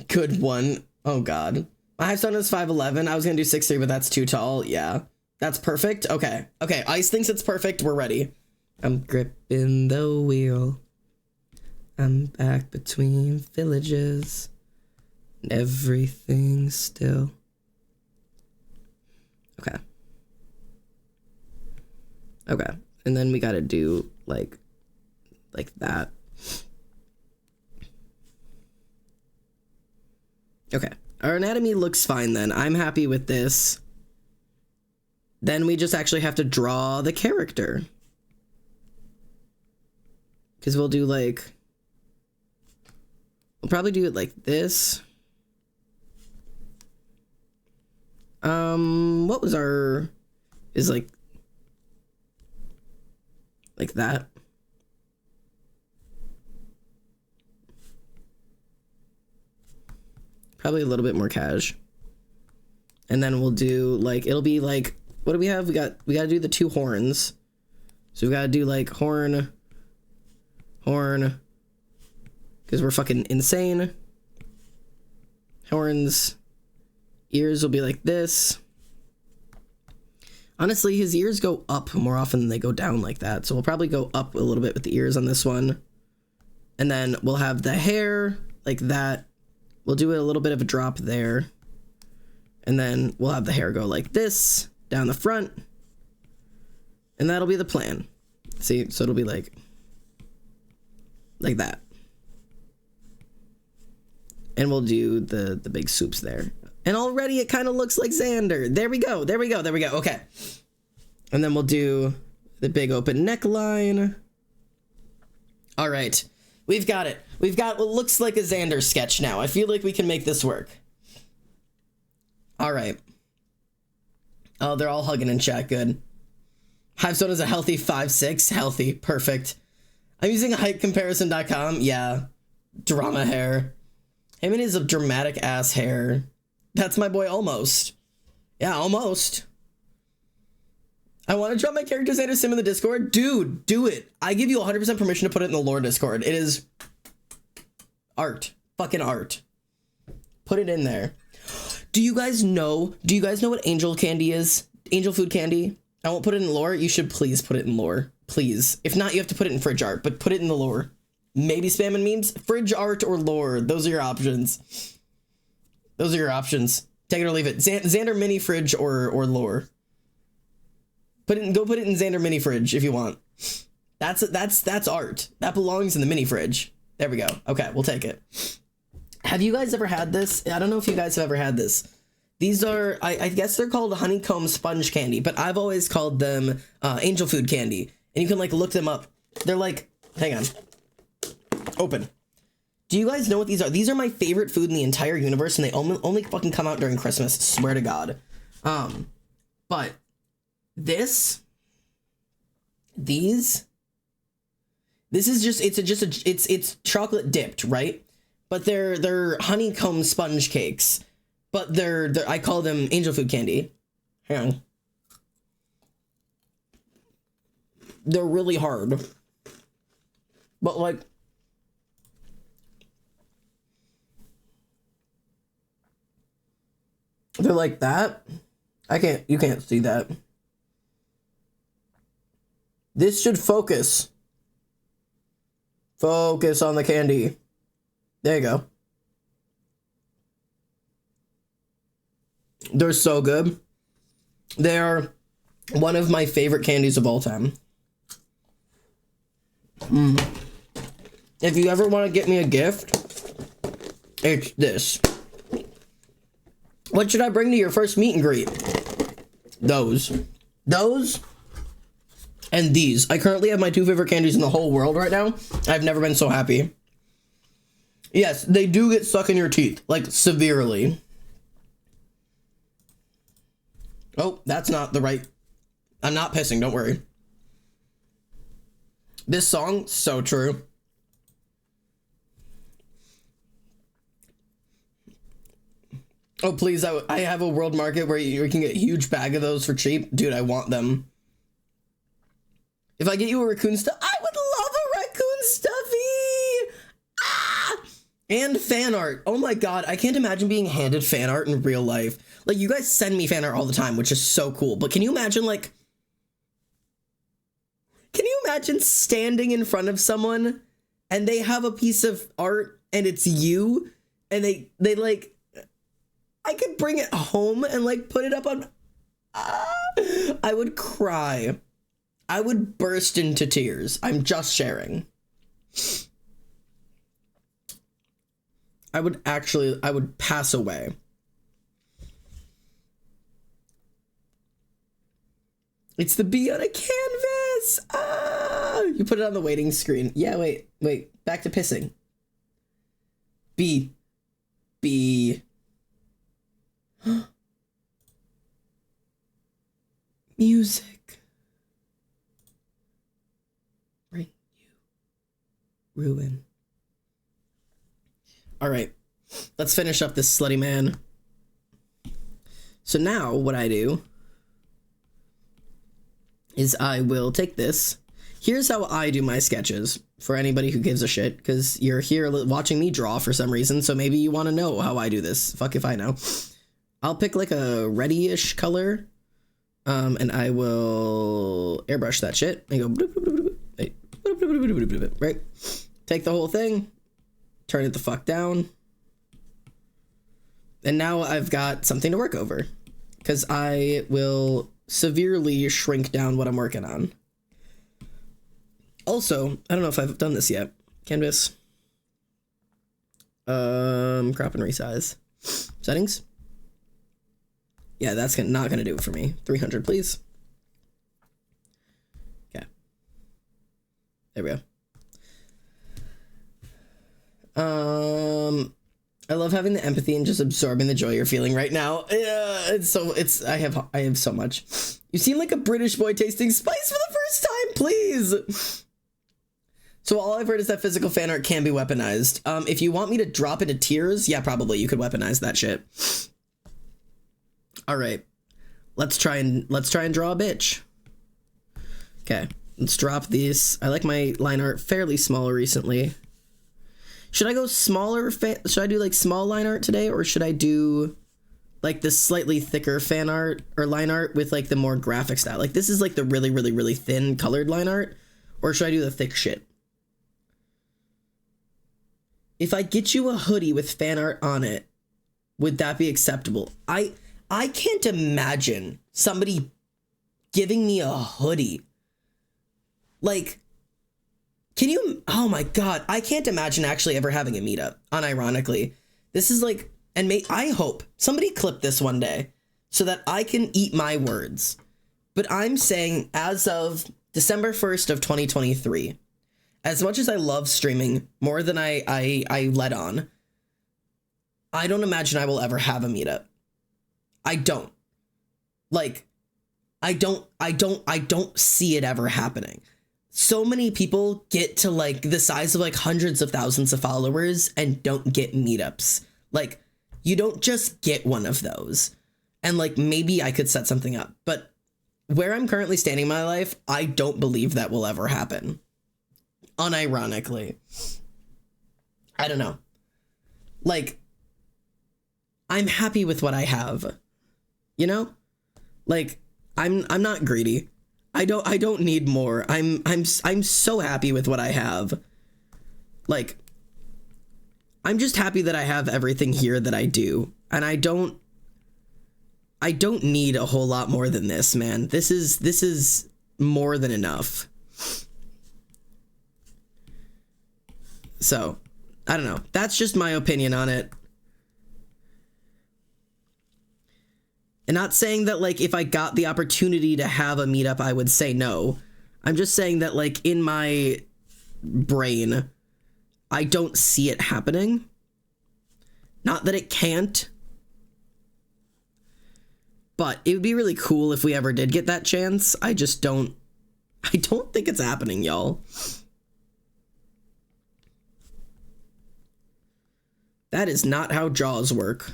S1: Good one. Oh, God. My high stone is 5'11". I was gonna do 6'3", but that's too tall. Yeah. That's perfect. Okay. Okay, Ice thinks it's perfect. We're ready. I'm gripping the wheel. I'm back between villages. And everything's still. Okay. Okay. And then we gotta do like that. Okay. Our anatomy looks fine then. I'm happy with this. Then we just actually have to draw the character. Because we'll do like... We'll probably do it like this. What was our... Is like that. Probably a little bit more cash. And then we'll do like, it'll be like, what do we have? We got to do the 2 horns. So we got to do like horn, because we're fucking insane. Horns, ears will be like this. Honestly, his ears go up more often than they go down like that. So we'll probably go up a little bit with the ears on this one. And then we'll have the hair like that. We'll do a little bit of a drop there. And then we'll have the hair go like this down the front. And that'll be the plan. See, so it'll be like that. And we'll do the big swoops there. And already it kind of looks like Xander. There we go. Okay. And then we'll do the big open neckline. All right. We've got it. We've got what looks like a Xander sketch now. I feel like we can make this work. All right. Oh, they're all hugging in chat. Good. Hivestone is a healthy 5'6". Healthy. Perfect. I'm using heightcomparison.com. Yeah. Drama hair. Him and his dramatic ass hair. That's my boy Almost. Yeah, Almost. I want to drop my character Xander Sim in the Discord. Dude, do it. I give you 100% permission to put it in the lore Discord. It is art. Fucking art. Put it in there. Do you guys know what angel candy is? Angel food candy? I won't put it in lore. You should please put it in lore. Please. If not, you have to put it in fridge art, but put it in the lore. Maybe spam and memes? Fridge art or lore. Those are your options. Those are your options. Take it or leave it. Xander mini fridge or lore. Go put it in Xander mini fridge if you want. That's art. That belongs in the mini fridge. There we go. Okay, we'll take it. Have you guys ever had this? I don't know if you guys have ever had this. These are, I guess they're called honeycomb sponge candy, but I've always called them angel food candy. And you can like look them up. They're like, hang on. Open. Do you guys know what these are? These are my favorite food in the entire universe, and they only fucking come out during Christmas. Swear to God. But this is just it's chocolate dipped, right? But they're honeycomb sponge cakes. But they're I call them angel food candy. Hang on. They're really hard. But like they're like that. You can't see that. This should focus. Focus on the candy. There you go. They're so good. They are one of my favorite candies of all time. If you ever want to get me a gift, it's this. What should I bring to your first meet and greet? Those. And these. I currently have my two favorite candies in the whole world right now. I've never been so happy. Yes, they do get stuck in your teeth, like severely. Oh, that's not the right... I'm not pissing, don't worry. This song, so true. Oh, please, I have a world market where you can get a huge bag of those for cheap. Dude, I want them. If I get you a raccoon stuff, I would love a raccoon stuffy! Ah! And fan art. Oh my God, I can't imagine being handed fan art in real life. Like, you guys send me fan art all the time, which is so cool. But can you imagine, like... Can you imagine standing in front of someone and they have a piece of art and it's you? And they like... I could bring it home and, like, put it up on... I would cry. I would burst into tears. I'm just sharing. I would pass away. It's the bee on a canvas. Ah! You put it on the waiting screen. Yeah, wait. Back to pissing. Bee. Music. Bring you ruin. All right, let's finish up this slutty man. So now what I do is I will take this. Here's how I do my sketches for anybody who gives a shit, because you're here watching me draw for some reason, so maybe you want to know how I do this. Fuck if I know. I'll pick like a reddy-ish color, and I will airbrush that shit and go right. Take the whole thing, turn it the fuck down, and now I've got something to work over, because I will severely shrink down what I'm working on. Also, I don't know if I've done this yet. Canvas. Crop and resize. Settings. Yeah, that's not gonna do it for me. 300, please. Okay. There we go. I love having the empathy and just absorbing the joy you're feeling right now. Yeah, I have so much. You seem like a British boy tasting spice for the first time, please. So all I've heard is that physical fan art can be weaponized. If you want me to drop into tears, yeah, probably you could weaponize that shit. All right, let's try and draw a bitch. Okay, let's drop these. I like my line art fairly small recently. Should I go smaller? Should I do like small line art today, or should I do like the slightly thicker fan art or line art with like the more graphic style? Like this is like the really, really, really thin colored line art, or should I do the thick shit? If I get you a hoodie with fan art on it, would that be acceptable? I can't imagine somebody giving me a hoodie. Like, can you, oh my God, I can't imagine actually ever having a meetup, unironically. This is like, and I hope somebody clip this one day so that I can eat my words. But I'm saying as of December 1st of 2023, As much as I love streaming more than I let on, I don't imagine I will ever have a meetup. I don't. Like, I don't see it ever happening. So many people get to like the size of like hundreds of thousands of followers and don't get meetups. Like, you don't just get one of those. And like, maybe I could set something up, but where I'm currently standing in my life, I don't believe that will ever happen. Unironically. I don't know. Like, I'm happy with what I have. You know? Like, I'm not greedy. I don't need more. I'm so happy with what I have. Like, I'm just happy that I have everything here that I do. And I don't need a whole lot more than this, man. This is more than enough. So, I don't know. That's just my opinion on it. And not saying that, like, if I got the opportunity to have a meetup, I would say no. I'm just saying that, like, in my brain, I don't see it happening. Not that it can't. But it would be really cool if we ever did get that chance. I don't think it's happening, y'all. That is not how jaws work.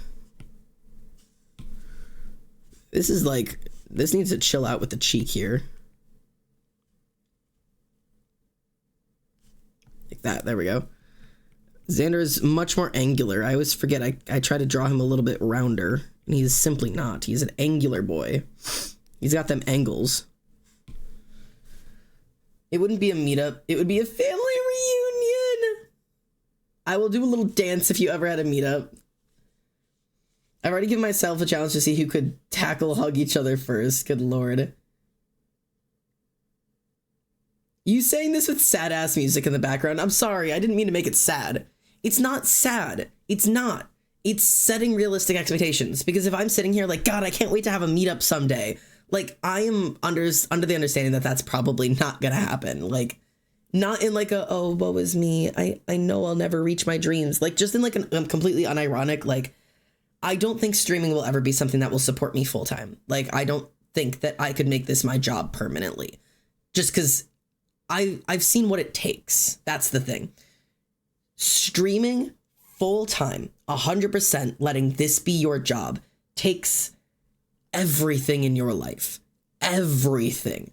S1: This is like, this needs to chill out with the cheek here. Like that, there we go. Xander is much more angular. I always forget, I try to draw him a little bit rounder, and he's simply not. He's an angular boy. He's got them angles. It wouldn't be a meetup, it would be a family reunion! I will do a little dance if you ever had a meetup. I've already given myself a challenge to see who could tackle hug each other first. Good lord. You saying this with sad ass music in the background? I'm sorry, I didn't mean to make it sad. It's not sad. It's not. It's setting realistic expectations. Because if I'm sitting here like, God, I can't wait to have a meetup someday. Like, I am under the understanding that that's probably not gonna happen. Like, not in like a, oh, woe is me. I know I'll never reach my dreams. Like, just in like a completely unironic, like, I don't think streaming will ever be something that will support me full time. Like, I don't think that I could make this my job permanently. Just because I've seen what it takes. That's the thing. Streaming full time, 100%, letting this be your job, takes everything in your life. Everything.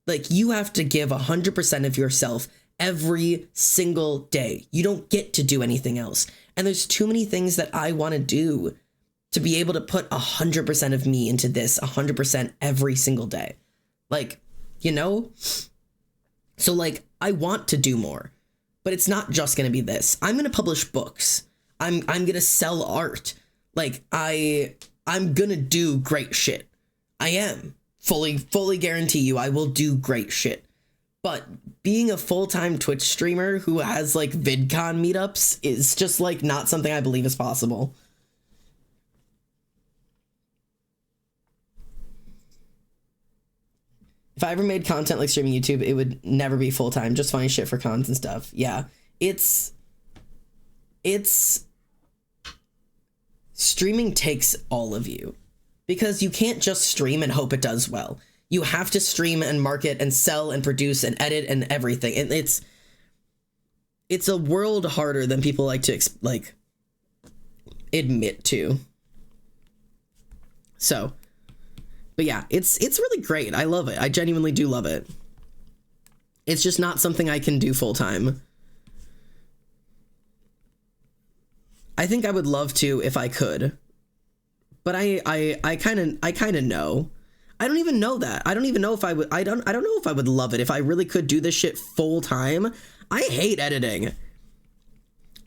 S1: Like, you have to give 100% of yourself every single day. You don't get to do anything else. And there's too many things that I want to do to be able to put 100% of me into this 100% every single day. Like, you know? So, like, I want to do more, but it's not just going to be this. I'm going to publish books. I'm going to sell art. Like, I'm going to do great shit. I am. Fully guarantee you I will do great shit. But being a full-time Twitch streamer who has, like, VidCon meetups is just, like, not something I believe is possible. If I ever made content like streaming YouTube, it would never be full-time, just funny shit for cons and stuff. Yeah, it's streaming takes all of you, because you can't just stream and hope it does well. You have to stream and market and sell and produce and edit and everything. And it's a world harder than people like to admit to. So, but yeah, it's really great. I love it. I genuinely do love it. It's just not something I can do full time. I think I would love to if I could, but I kind of know. I don't even know that. I don't even know if I would. I don't know if I would love it if I really could do this shit full time. I hate editing.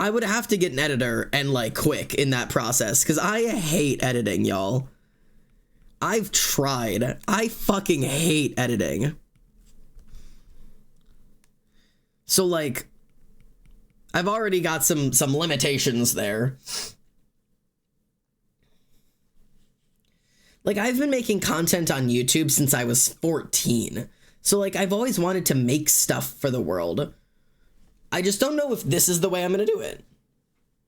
S1: I would have to get an editor and like quick in that process, because I hate editing, y'all. I've tried. I fucking hate editing. So like, I've already got some limitations there. Like, I've been making content on YouTube since I was 14. So like, I've always wanted to make stuff for the world. I just don't know if this is the way I'm gonna do it.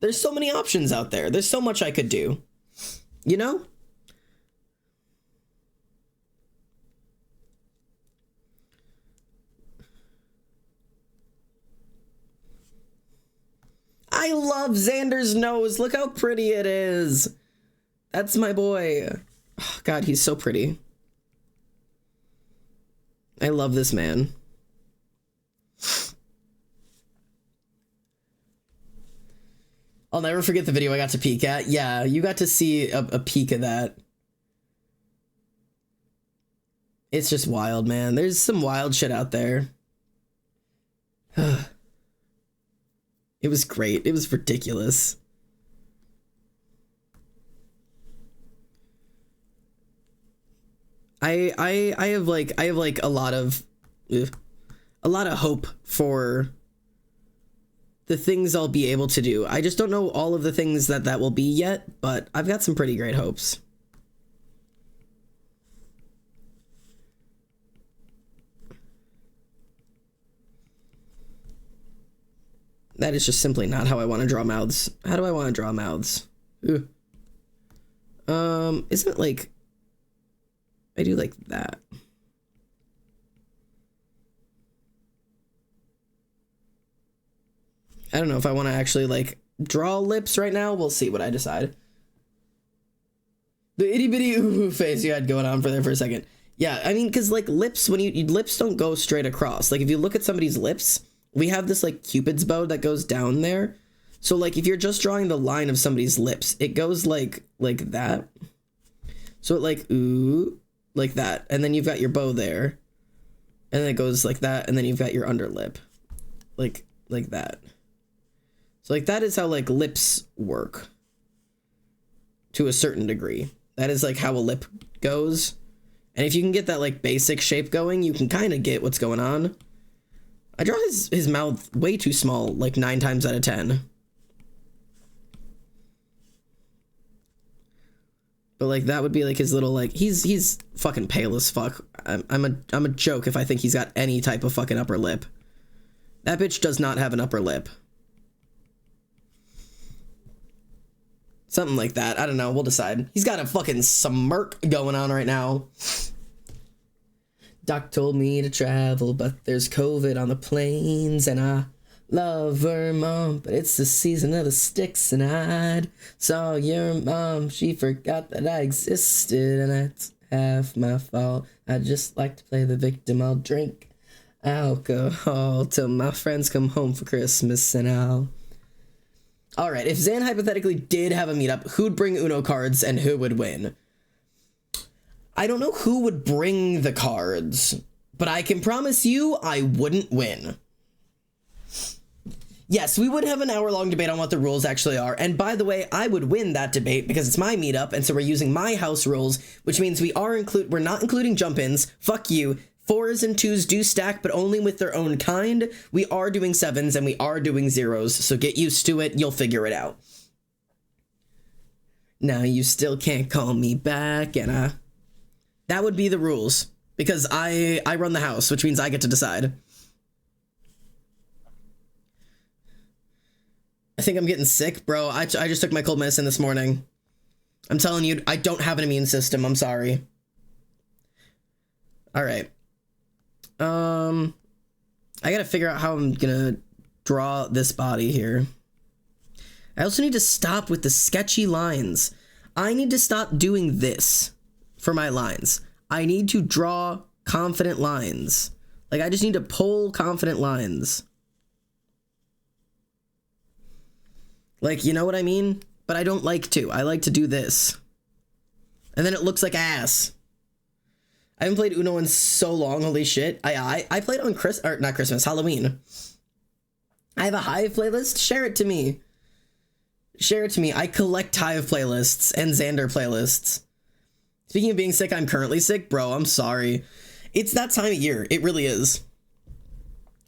S1: There's so many options out there. There's so much I could do. You know? I love Xander's nose. Look how pretty it is. That's my boy. Oh, God, he's so pretty. I love this man. I'll never forget the video I got to peek at. Yeah, you got to see a peek of that. It's just wild, man. There's some wild shit out there. It was great. It was ridiculous. I have like a lot of hope for the things I'll be able to do. I just don't know all of the things that will be yet, but I've got some pretty great hopes. That is just simply not how I want to draw mouths. How do I want to draw mouths? Ooh. Isn't it like... I do like that. I don't know if I want to actually, like, draw lips right now. We'll see what I decide. The itty-bitty ooh face you had going on for there for a second. Yeah, I mean, because, like, lips, when lips don't go straight across. Like, if you look at somebody's lips... We have this, like, Cupid's bow that goes down there. So, like, if you're just drawing the line of somebody's lips, it goes, like that. So it, like, ooh, like that. And then you've got your bow there. And then it goes like that. And then you've got your underlip. Like that. So, like, that is how, like, lips work. To a certain degree. That is, like, how a lip goes. And if you can get that, like, basic shape going, you can kind of get what's going on. I draw his mouth way too small, like 9 times out of 10. But like that would be like his little like he's fucking pale as fuck. I'm a joke if I think he's got any type of fucking upper lip. That bitch does not have an upper lip. Something like that. I don't know. We'll decide. He's got a fucking smirk going on right now. Doc told me to travel, but there's COVID on the plains, and I love her mom, but it's the season of the sticks, and I saw your mom. She forgot that I existed, and that's half my fault. I just like to play the victim. I'll drink alcohol till my friends come home for Christmas, and I'll... All right, if Zan hypothetically did have a meetup, who'd bring Uno cards, and who would win? I don't know who would bring the cards, but I can promise you I wouldn't win. Yes, we would have an hour-long debate on what the rules actually are, and by the way, I would win that debate because it's my meetup, and so we're using my house rules, which means we're not including jump-ins. Fuck you. 4s and 2s do stack, but only with their own kind. We are doing 7s, and we are doing 0s, so get used to it. You'll figure it out. Now you still can't call me back, and that would be the rules, because I run the house, which means I get to decide. I think I'm getting sick, bro. I just took my cold medicine this morning. I'm telling you, I don't have an immune system. I'm sorry. All right. I gotta figure out how I'm gonna draw this body here. I also need to stop with the sketchy lines. I need to stop doing this. For my lines. I need to draw confident lines. Like, I just need to pull confident lines. Like, you know what I mean? But I don't like to. I like to do this. And then it looks like ass. I haven't played Uno in so long, holy shit. I played on not Christmas, Halloween. I have a Hive playlist. Share it to me. Share it to me. I collect Hive playlists and Xander playlists. Speaking of being sick, I'm currently sick. Bro, I'm sorry. It's that time of year. It really is.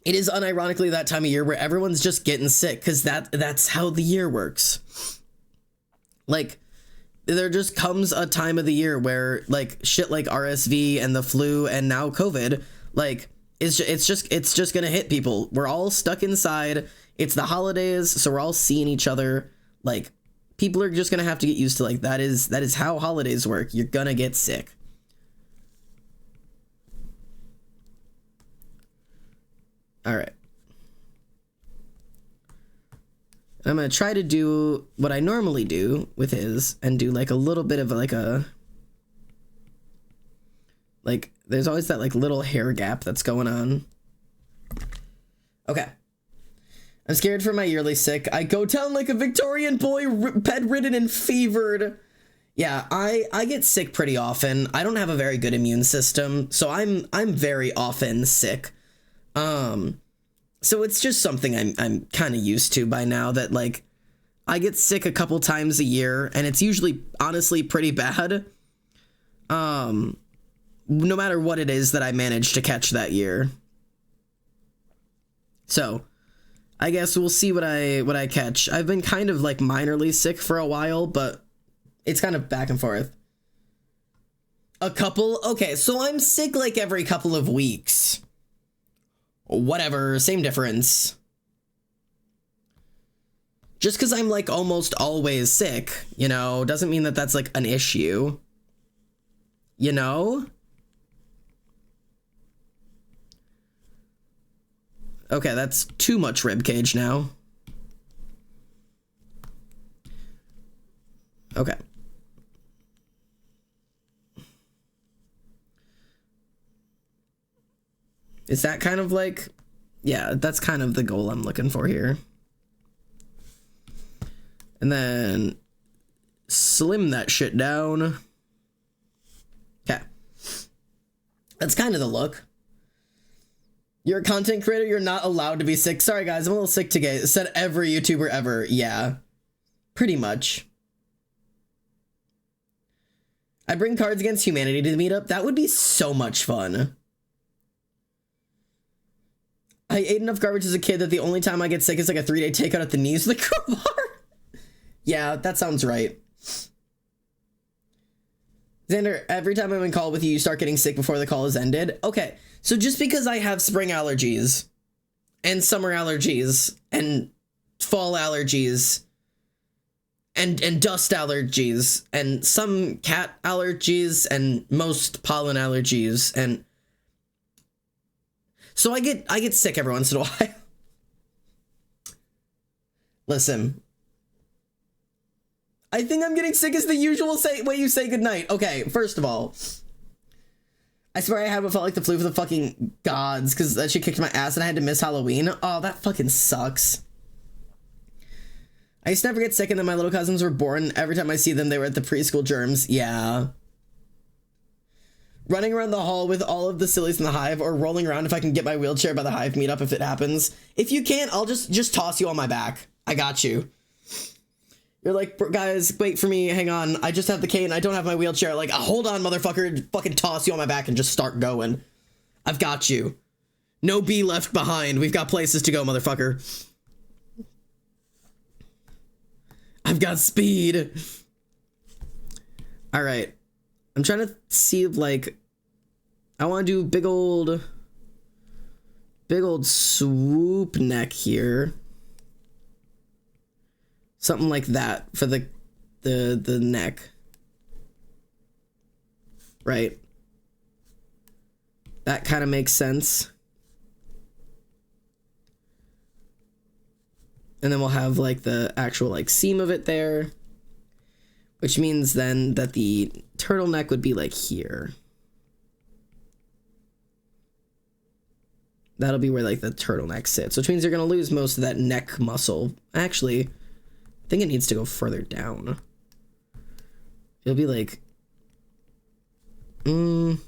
S1: It is unironically that time of year where everyone's just getting sick, because that's how the year works. Like, there just comes a time of the year where, like, shit like RSV and the flu and now COVID, like, it's just gonna hit people. We're all stuck inside. It's the holidays, so we're all seeing each other. Like, people are just gonna have to get used to, like, that is how holidays work. You're gonna get sick. All right. I'm gonna try to do what I normally do with his and do like a little bit of like there's always that like little hair gap that's going on. Okay. I'm scared for my yearly sick. I go down like a Victorian boy, bedridden and fevered. Yeah, I get sick pretty often. I don't have a very good immune system, so I'm very often sick. So it's just something I'm kind of used to by now, that like I get sick a couple times a year, and it's usually honestly pretty bad. No matter what it is that I manage to catch that year. So I guess we'll see what I catch. I've been kind of like minorly sick for a while, but it's kind of back and forth. Okay, so I'm sick like every couple of weeks. Whatever, same difference. Just because I'm like almost always sick, you know, doesn't mean that that's like an issue. You know? Okay, that's too much ribcage now. Okay. Is that kind of like, yeah, that's kind of the goal I'm looking for here. And then slim that shit down. Okay. That's kind of the look. You're a content creator, you're not allowed to be sick. Sorry guys, I'm a little sick today. Said every YouTuber ever. Yeah, pretty much. I bring Cards Against Humanity to the meetup. That would be so much fun. I ate enough garbage as a kid that the only time I get sick is like a 3-day takeout at the knees of the crowbar. Yeah, that sounds right. Xander, every time I'm in call with you, you start getting sick before the call is ended. Okay, so just because I have spring allergies and summer allergies and fall allergies and dust allergies and some cat allergies and most pollen allergies, and so I get sick every once in a while. Listen, I think I'm getting sick is the usual way you say goodnight. Okay, first of all, I swear I haven't felt like the flu for the fucking gods, because that shit kicked my ass and I had to miss Halloween. Oh, that fucking sucks. I used to never get sick, and then my little cousins were born. Every time I see them, they were at the preschool germs. Yeah. Running around the hall with all of the sillies in the hive, or rolling around if I can get my wheelchair by the hive meetup if it happens. If you can't, I'll just toss you on my back. I got you. You're like, guys, wait for me, hang on. I just have the cane, I don't have my wheelchair. Like, hold on, motherfucker, fucking toss you on my back and just start going. I've got you. No bee left behind. We've got places to go, motherfucker. I've got speed. All right. I'm trying to see if, like, I want to do big old swoop neck here. Something like that for the neck. Right. That kind of makes sense. And then we'll have like the actual like seam of it there, which means then that the turtleneck would be like here. That'll be where like the turtleneck sits, which means you're going to lose most of that neck muscle. Actually, I think it needs to go further down. It'll be like, because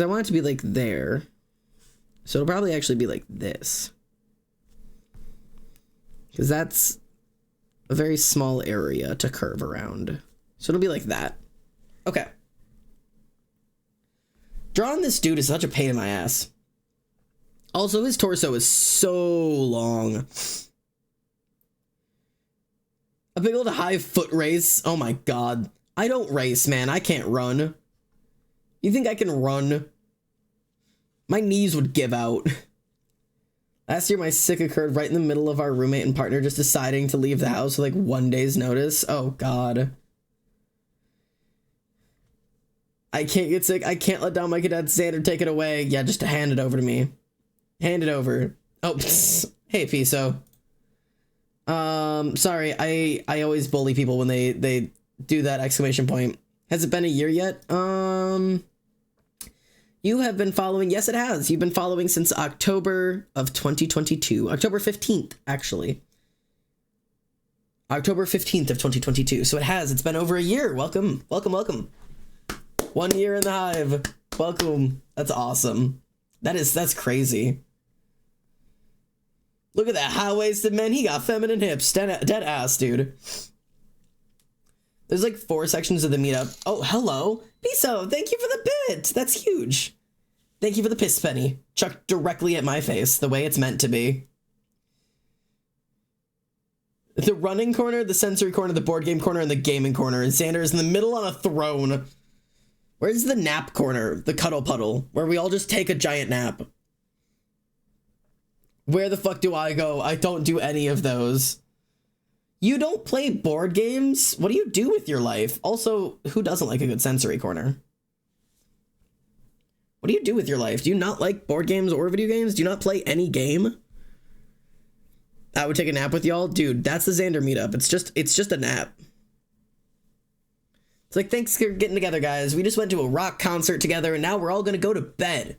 S1: I want it to be like there. So it'll probably actually be like this. Because that's a very small area to curve around. So it'll be like that. Okay. Drawing this dude is such a pain in my ass. Also, his torso is so long. A big old high foot race. Oh my god. I don't race, man. I can't run. You think I can run? My knees would give out. Last year, my sick occurred right in the middle of our roommate and partner just deciding to leave the house with like 1 day's notice. Oh, God. I can't get sick. I can't let down my cadet. Xander, take it away. Yeah, just to hand it over to me. Hand it over. Oh, hey, Piso. Sorry. I always bully people when they do that exclamation point. Has it been a year yet? You have been following. Yes, it has. You've been following since October of 2022. October 15th, actually. October 15th of 2022. So it has. It's been over a year. Welcome. Welcome, welcome. 1 year in the hive. Welcome. That's awesome. That's crazy. Look at that high-waisted man. He got feminine hips. Dead ass, dude. There's like 4 sections of the meetup. Oh, hello. Piso, thank you for the bit. That's huge. Thank you for the piss penny. Chucked directly at my face, the way it's meant to be. The running corner, the sensory corner, the board game corner, and the gaming corner. And Xander is in the middle on a throne. Where's the nap corner? The cuddle puddle, where we all just take a giant nap. Where the fuck do I go? I don't do any of those. You don't play board games? What do you do with your life? Also, who doesn't like a good sensory corner? What do you do with your life? Do you not like board games or video games? Do you not play any game? I would take a nap with y'all. Dude, that's the Xander meetup. It's just a nap. It's like, thanks for getting together, guys. We just went to a rock concert together, and now we're all gonna go to bed.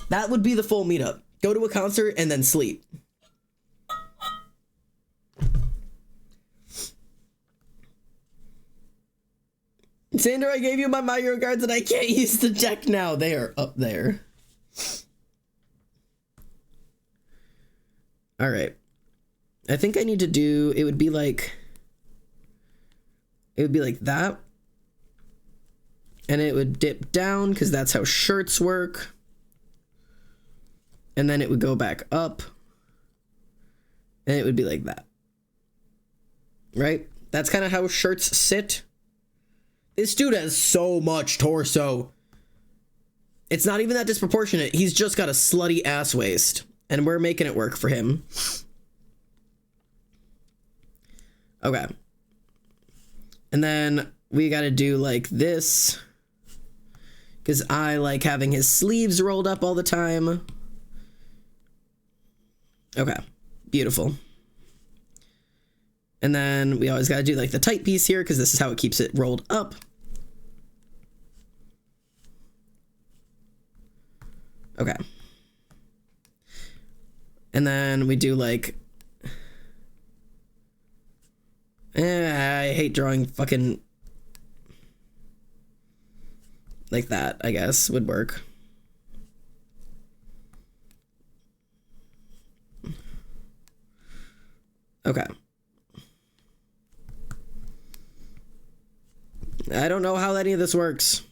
S1: That would be the full meetup. Go to a concert and then sleep. Xander, I gave you my Mario cards and I can't use the deck now. They are up there. All right. I think I need to do, it would be like that. And it would dip down because that's how shirts work. And then it would go back up. And it would be like that. Right? That's kind of how shirts sit. This dude has so much torso. It's not even that disproportionate. He's just got a slutty ass waist. And we're making it work for him. Okay. And then we got to do like this. Because I like having his sleeves rolled up all the time. Okay. Beautiful. And then we always got to do like the tight piece here because this is how it keeps it rolled up. Okay. And then we do like... I hate drawing fucking... like that, I guess, would work. Okay. I don't know how any of this works.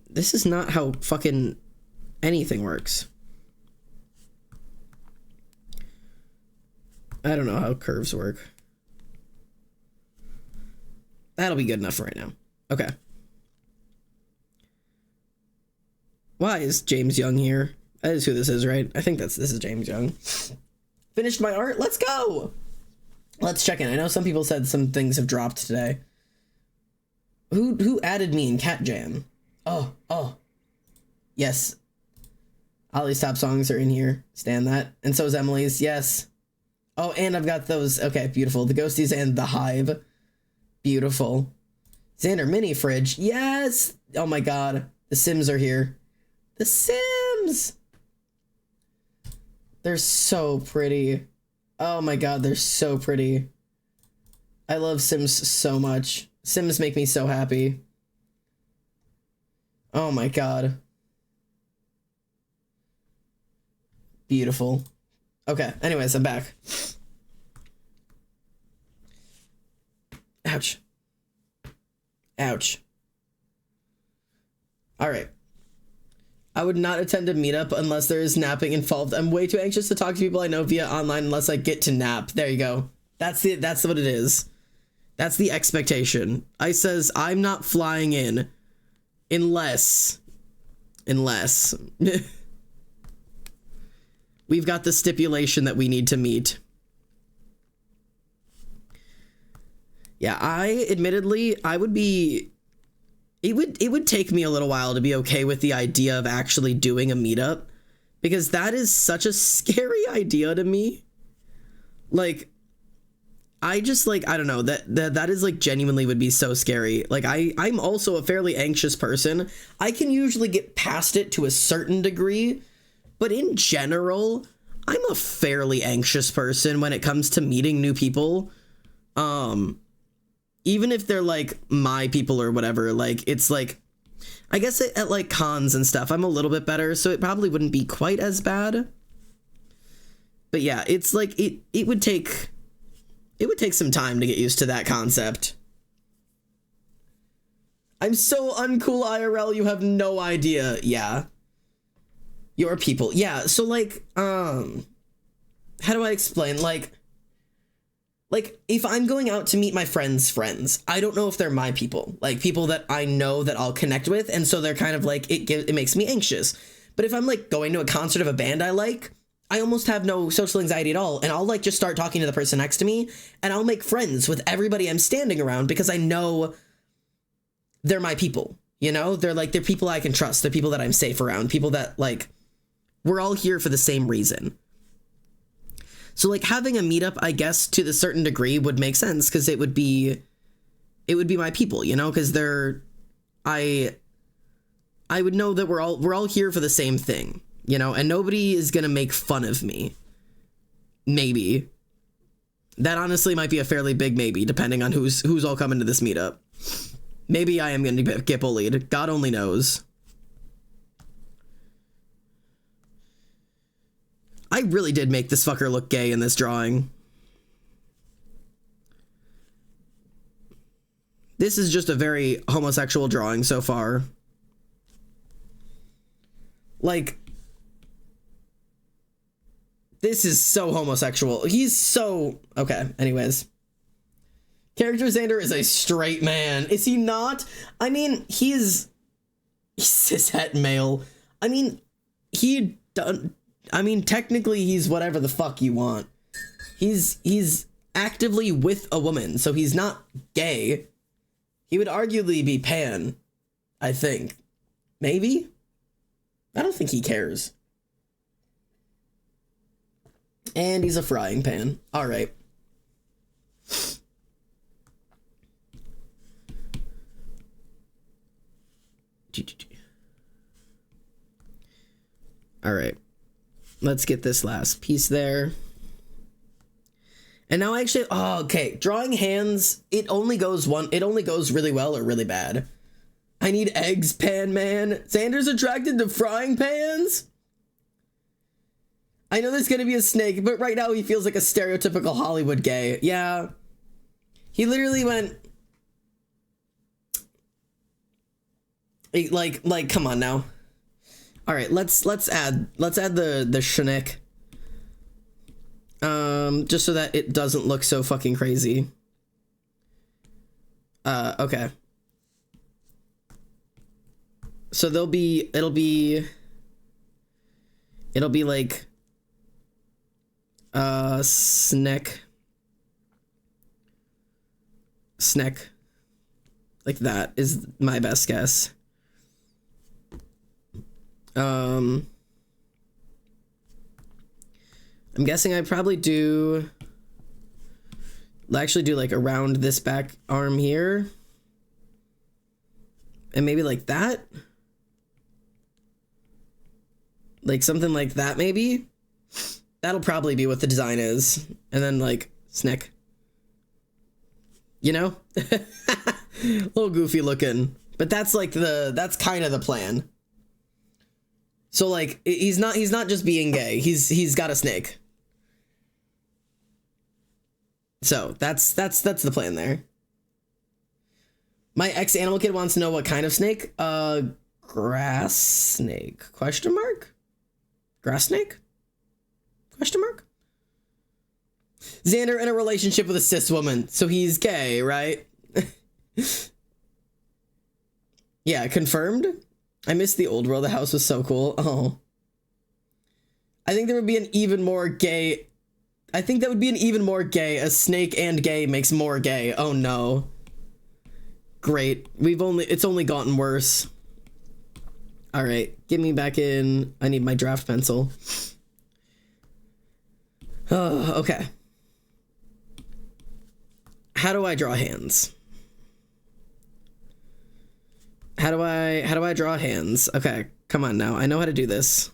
S1: This is not how fucking anything works. I don't know how curves work. That'll be good enough for right now. Okay. Why is James Young here? That is who this is, right? I think this is James Young. Finished my art? Let's go! Let's check in. I know some people said some things have dropped today. Who added me in Cat Jam? Oh. Yes. Ollie's top songs are in here. Stand that. And so is Emily's. Yes. Oh, and I've got those. Okay, beautiful. The Ghosties and the Hive. Beautiful. Xander mini fridge. Yes! Oh my god. The Sims are here. The Sims! They're so pretty. Oh my god, they're so pretty. I love Sims so much. Sims make me so happy. Oh my god. Beautiful. Okay, anyways, I'm back. Ouch. Ouch. Alright. I would not attend a meetup unless there is napping involved. I'm way too anxious to talk to people I know via online unless I get to nap. There you go. That's what it is. That's the expectation. Ice says, I'm not flying in unless we've got the stipulation that we need to meet. Yeah, it would take me a little while to be okay with the idea of actually doing a meetup, because that is such a scary idea to me. Like, I just, like, I don't know, that is, like, genuinely would be so scary. Like, I'm also a fairly anxious person. I can usually get past it to a certain degree, but in general, I'm a fairly anxious person when it comes to meeting new people. Even if they're, like, my people or whatever, like, it's, like, I guess at, like, cons and stuff, I'm a little bit better, so it probably wouldn't be quite as bad. But yeah, it's, like, it would take some time to get used to that concept. I'm so uncool IRL, you have no idea. Yeah. Your people. Yeah, so, like, how do I explain? Like, if I'm going out to meet my friends' friends, I don't know if they're my people, like people that I know that I'll connect with, and so they're kind of like, it makes me anxious. But if I'm like going to a concert of a band I like, I almost have no social anxiety at all, and I'll like just start talking to the person next to me, and I'll make friends with everybody I'm standing around because I know they're my people, you know? They're people I can trust, they're people that I'm safe around, people that, like, we're all here for the same reason. So, like, having a meetup, I guess, to the certain degree would make sense, because it would be my people, you know, because I would know that we're all here for the same thing, you know, and nobody is gonna make fun of me. Maybe. That honestly might be a fairly big maybe, depending on who's all coming to this meetup. Maybe I am gonna get bullied. God only knows. I really did make this fucker look gay in this drawing. This is just a very homosexual drawing so far. Like, this is so homosexual. He's so... Okay, anyways. Character Xander is a straight man. Is he not? I mean, he's cishet male. I mean, technically he's whatever the fuck you want. He's actively with a woman, so he's not gay. He would arguably be pan, I think. Maybe? I don't think he cares. And he's a frying pan. All right. All right. Let's get this last piece there. And now actually, oh, okay. Drawing hands, it only goes really well or really bad. I need eggs, pan man. Xander's attracted to frying pans? I know there's gonna be a snake, but right now he feels like a stereotypical Hollywood gay. Yeah. He literally went... Like, come on now. All right, let's add the schnick. Just so that it doesn't look so fucking crazy. Okay. So it'll be like sneck like that is my best guess. I'm guessing I'd probably actually do like around this back arm here. And maybe like that. Like something like that, maybe. That'll probably be what the design is. And then like snick. You know? A little goofy looking. But that's like that's kind of the plan. So like he's not just being gay. He's got a snake. So that's the plan there. My ex animal kid wants to know what kind of snake. Grass snake? Question mark? Grass snake? Question mark? Xander in a relationship with a cis woman, so he's gay, right? Yeah, confirmed. I missed the old world. The house was so cool. Oh. I think there would be an even more gay... I think that would be an even more gay. A snake and gay makes more gay. Oh no. Great. It's only gotten worse. All right, get me back in. I need my draft pencil. Oh, okay. How do I draw hands? How do I draw hands? Okay, come on now. I know how to do this.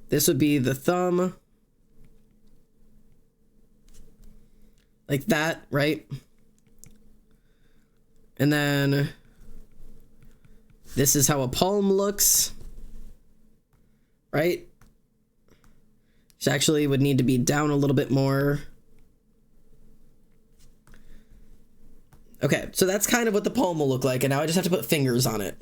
S1: This would be the thumb. Like that, right? And then this is how a palm looks, right? Which actually would need to be down a little bit more. Okay, so that's kind of what the palm will look like, and now I just have to put fingers on it.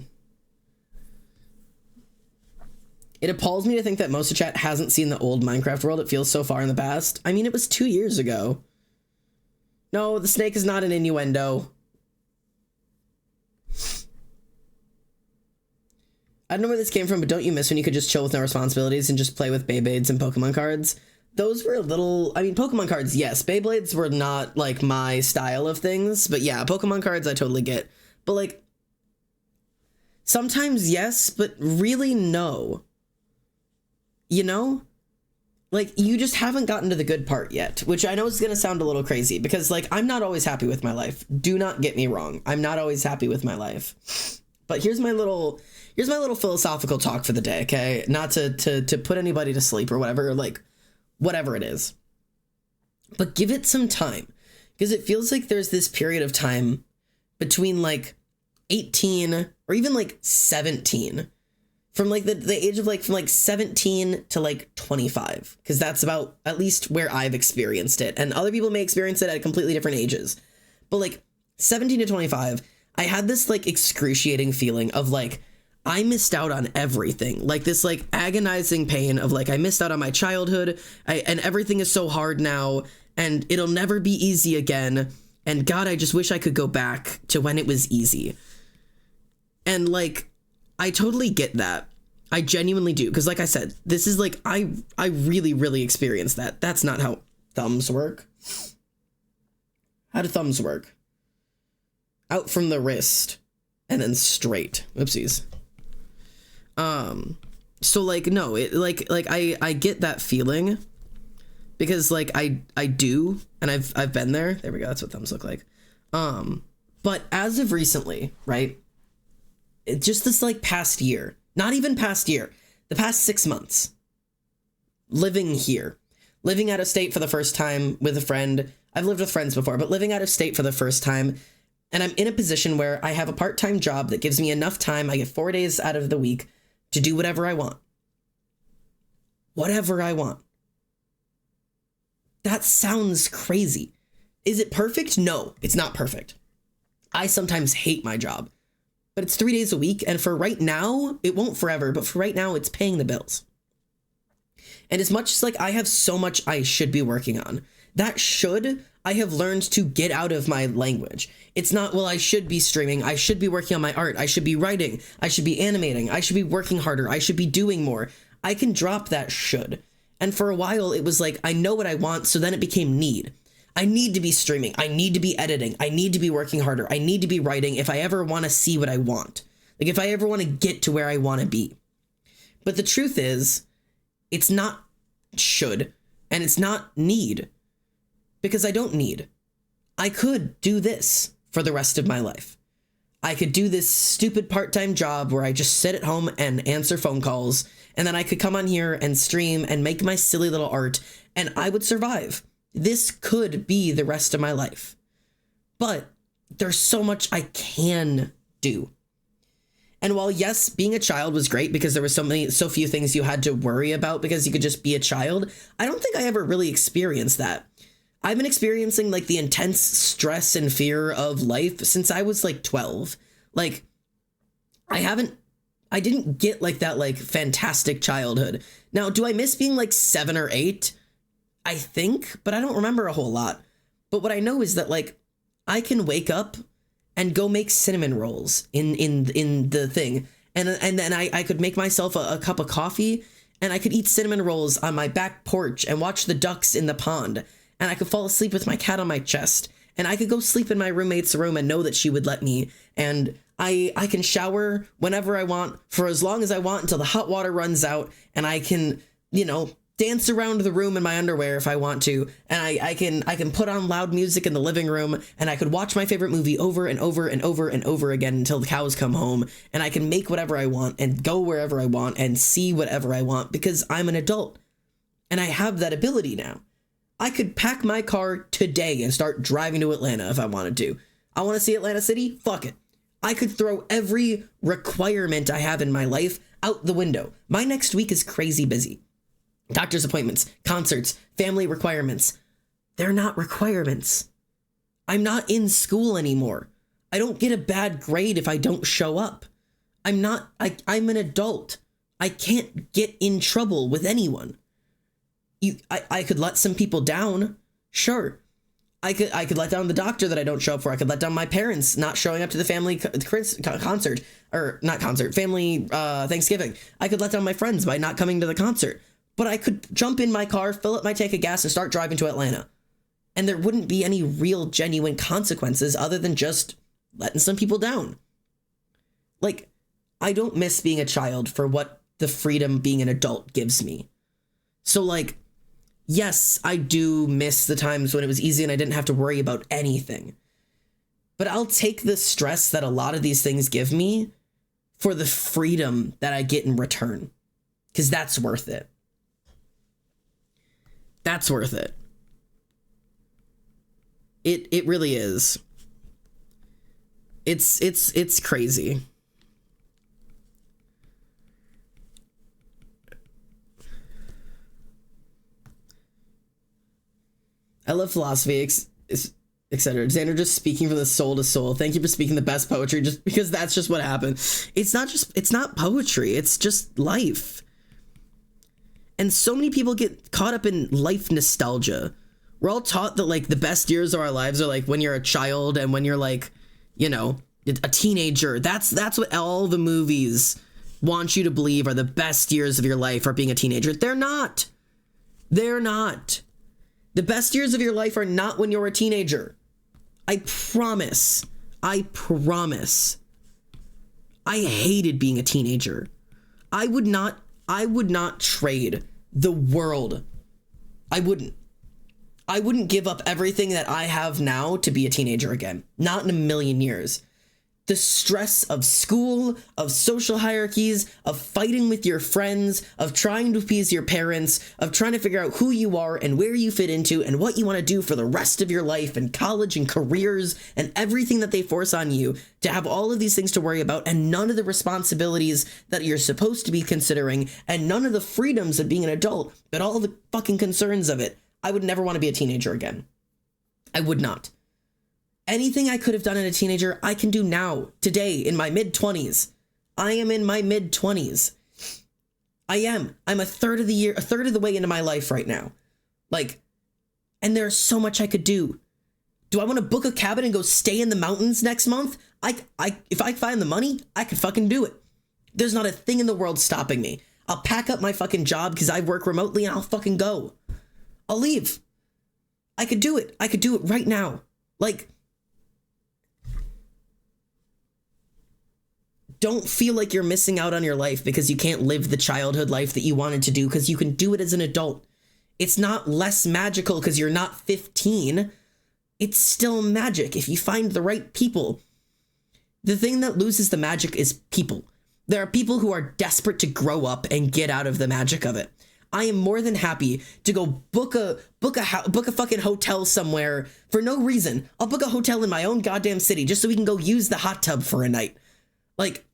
S1: It appalls me to think that most of chat hasn't seen the old Minecraft world. It feels so far in the past. I mean, it was 2 years ago. No, the snake is not an innuendo. I don't know where this came from, but don't you miss when you could just chill with no responsibilities and just play with Beyblades and Pokemon cards? Those were a little... I mean, Pokemon cards, yes. Beyblades were not, like, my style of things. But yeah, Pokemon cards I totally get. But, like, sometimes yes, but really no. You know? Like, you just haven't gotten to the good part yet, which I know is going to sound a little crazy because, like, I'm not always happy with my life. Do not get me wrong. I'm not always happy with my life. But here's my little philosophical talk for the day, okay? Not to put anybody to sleep or whatever, like, whatever it is. But give it some time, because it feels like there's this period of time between, like, 18 or even, like, 17. From, like, the age of, like, from, like, 17 to, like, 25. Because that's about, at least, where I've experienced it. And other people may experience it at completely different ages. But, like, 17 to 25, I had this, like, excruciating feeling of, like, I missed out on everything. Like, this, like, agonizing pain of, like, I missed out on my childhood. And everything is so hard now. And it'll never be easy again. And, God, I just wish I could go back to when it was easy. And, like... I totally get that. I genuinely do. Because like I said, this is like, I really, really experienced that. That's not how thumbs work. How do thumbs work? Out from the wrist and then straight. Oopsies. So like, no, it like I get that feeling because like I do, and I've been there. There we go. That's what thumbs look like. But as of recently, right? Just this like past year, not even past year, the past 6 months, living here, living out of state for the first time with a friend. I've lived with friends before, but living out of state for the first time. And I'm in a position where I have a part-time job that gives me enough time. I get 4 days out of the week to do whatever I want. Whatever I want. That sounds crazy. Is it perfect? No, it's not perfect. I sometimes hate my job. But it's 3 days a week, and for right now, it won't forever, but for right now, it's paying the bills. And as much as, like, I have so much I should be working on, that should, I have learned to get out of my language. It's not, well, I should be streaming, I should be working on my art, I should be writing, I should be animating, I should be working harder, I should be doing more. I can drop that should. And for a while, it was like, I know what I want, so then it became need. I need to be streaming. I need to be editing. I need to be working harder. I need to be writing if I ever want to see what I want. Like if I ever want to get to where I want to be. But the truth is, it's not should and it's not need. Because I don't need. I could do this for the rest of my life. I could do this stupid part-time job where I just sit at home and answer phone calls. And then I could come on here and stream and make my silly little art and I would survive. This could be the rest of my life. But there's so much I can do. And while yes, being a child was great because there were so few things you had to worry about because you could just be a child, I don't think I ever really experienced that. I've been experiencing like the intense stress and fear of life since I was like 12. Like I haven't I didn't get like that like fantastic childhood. Now, do I miss being like 7 or 8? I think, but I don't remember a whole lot. But what I know is that like I can wake up and go make cinnamon rolls in the thing. And then I could make myself a cup of coffee, and I could eat cinnamon rolls on my back porch and watch the ducks in the pond. And I could fall asleep with my cat on my chest. And I could go sleep in my roommate's room and know that she would let me. And I can shower whenever I want for as long as I want until the hot water runs out. And I can, you know, dance around the room in my underwear if I want to. And I can put on loud music in the living room, and I could watch my favorite movie over and over and over and over again until the cows come home. And I can make whatever I want and go wherever I want and see whatever I want because I'm an adult. And I have that ability now. I could pack my car today and start driving to Atlanta if I wanted to. I want to see Atlanta City? Fuck it. I could throw every requirement I have in my life out the window. My next week is crazy busy. Doctor's appointments, concerts, family requirements. They're not requirements. I'm not in school anymore. I don't get a bad grade if I don't show up. I'm an adult. I can't get in trouble with anyone. I could let some people down. Sure. I could let down the doctor that I don't show up for. I could let down my parents not showing up to the family concert, or not concert, family Thanksgiving. I could let down my friends by not coming to the concert. But I could jump in my car, fill up my tank of gas, and start driving to Atlanta. And there wouldn't be any real genuine consequences other than just letting some people down. Like, I don't miss being a child for what the freedom being an adult gives me. So like, yes, I do miss the times when it was easy and I didn't have to worry about anything. But I'll take the stress that a lot of these things give me for the freedom that I get in return. Because that's worth it. That's worth it. It really is. It's crazy. I love philosophy, etc. Xander just speaking from the soul to soul. Thank you for speaking the best poetry, just because that's just what happened. It's not poetry. It's just life. And so many people get caught up in life nostalgia. We're all taught that like the best years of our lives are like when you're a child and when you're like, you know, a teenager. That's what all the movies want you to believe are the best years of your life are being a teenager. They're not. They're not. The best years of your life are not when you're a teenager. I promise. I promise. I hated being a teenager. I would not trade the world. I wouldn't give up everything that I have now to be a teenager again. Not in a million years. The stress of school, of social hierarchies, of fighting with your friends, of trying to appease your parents, of trying to figure out who you are and where you fit into and what you want to do for the rest of your life and college and careers and everything that they force on you, to have all of these things to worry about and none of the responsibilities that you're supposed to be considering and none of the freedoms of being an adult, but all the fucking concerns of it. I would never want to be a teenager again. I would not. Anything I could have done as a teenager, I can do now, today, in my mid-20s. I am in my mid-20s. I am. I'm a third of the way into my life right now. Like, and there's so much I could do. Do I want to book a cabin and go stay in the mountains next month? If I find the money, I could fucking do it. There's not a thing in the world stopping me. I'll pack up my fucking job because I work remotely and I'll fucking go. I'll leave. I could do it. I could do it right now. Like, don't feel like you're missing out on your life because you can't live the childhood life that you wanted to do, because you can do it as an adult. It's not less magical because you're not 15. It's still magic if you find the right people. The thing that loses the magic is people. There are people who are desperate to grow up and get out of the magic of it. I am more than happy to go book a fucking hotel somewhere for no reason. I'll book a hotel in my own goddamn city just so we can go use the hot tub for a night. Like,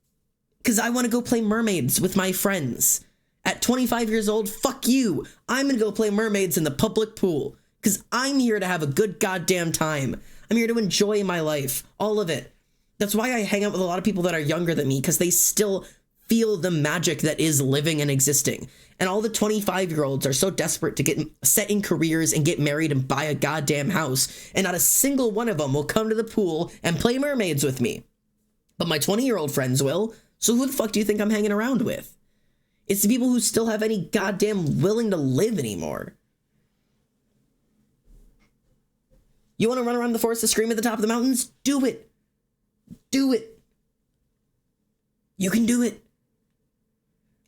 S1: because I want to go play mermaids with my friends. At 25 years old, fuck you. I'm going to go play mermaids in the public pool. Because I'm here to have a good goddamn time. I'm here to enjoy my life. All of it. That's why I hang out with a lot of people that are younger than me. Because they still feel the magic that is living and existing. And all the 25-year-olds are so desperate to get set in careers and get married and buy a goddamn house, and not a single one of them will come to the pool and play mermaids with me. But my 20-year-old friends will, so who the fuck do you think I'm hanging around with? It's the people who still have any goddamn willing to live anymore. You want to run around the forest to scream at the top of the mountains? Do it. Do it. You can do it.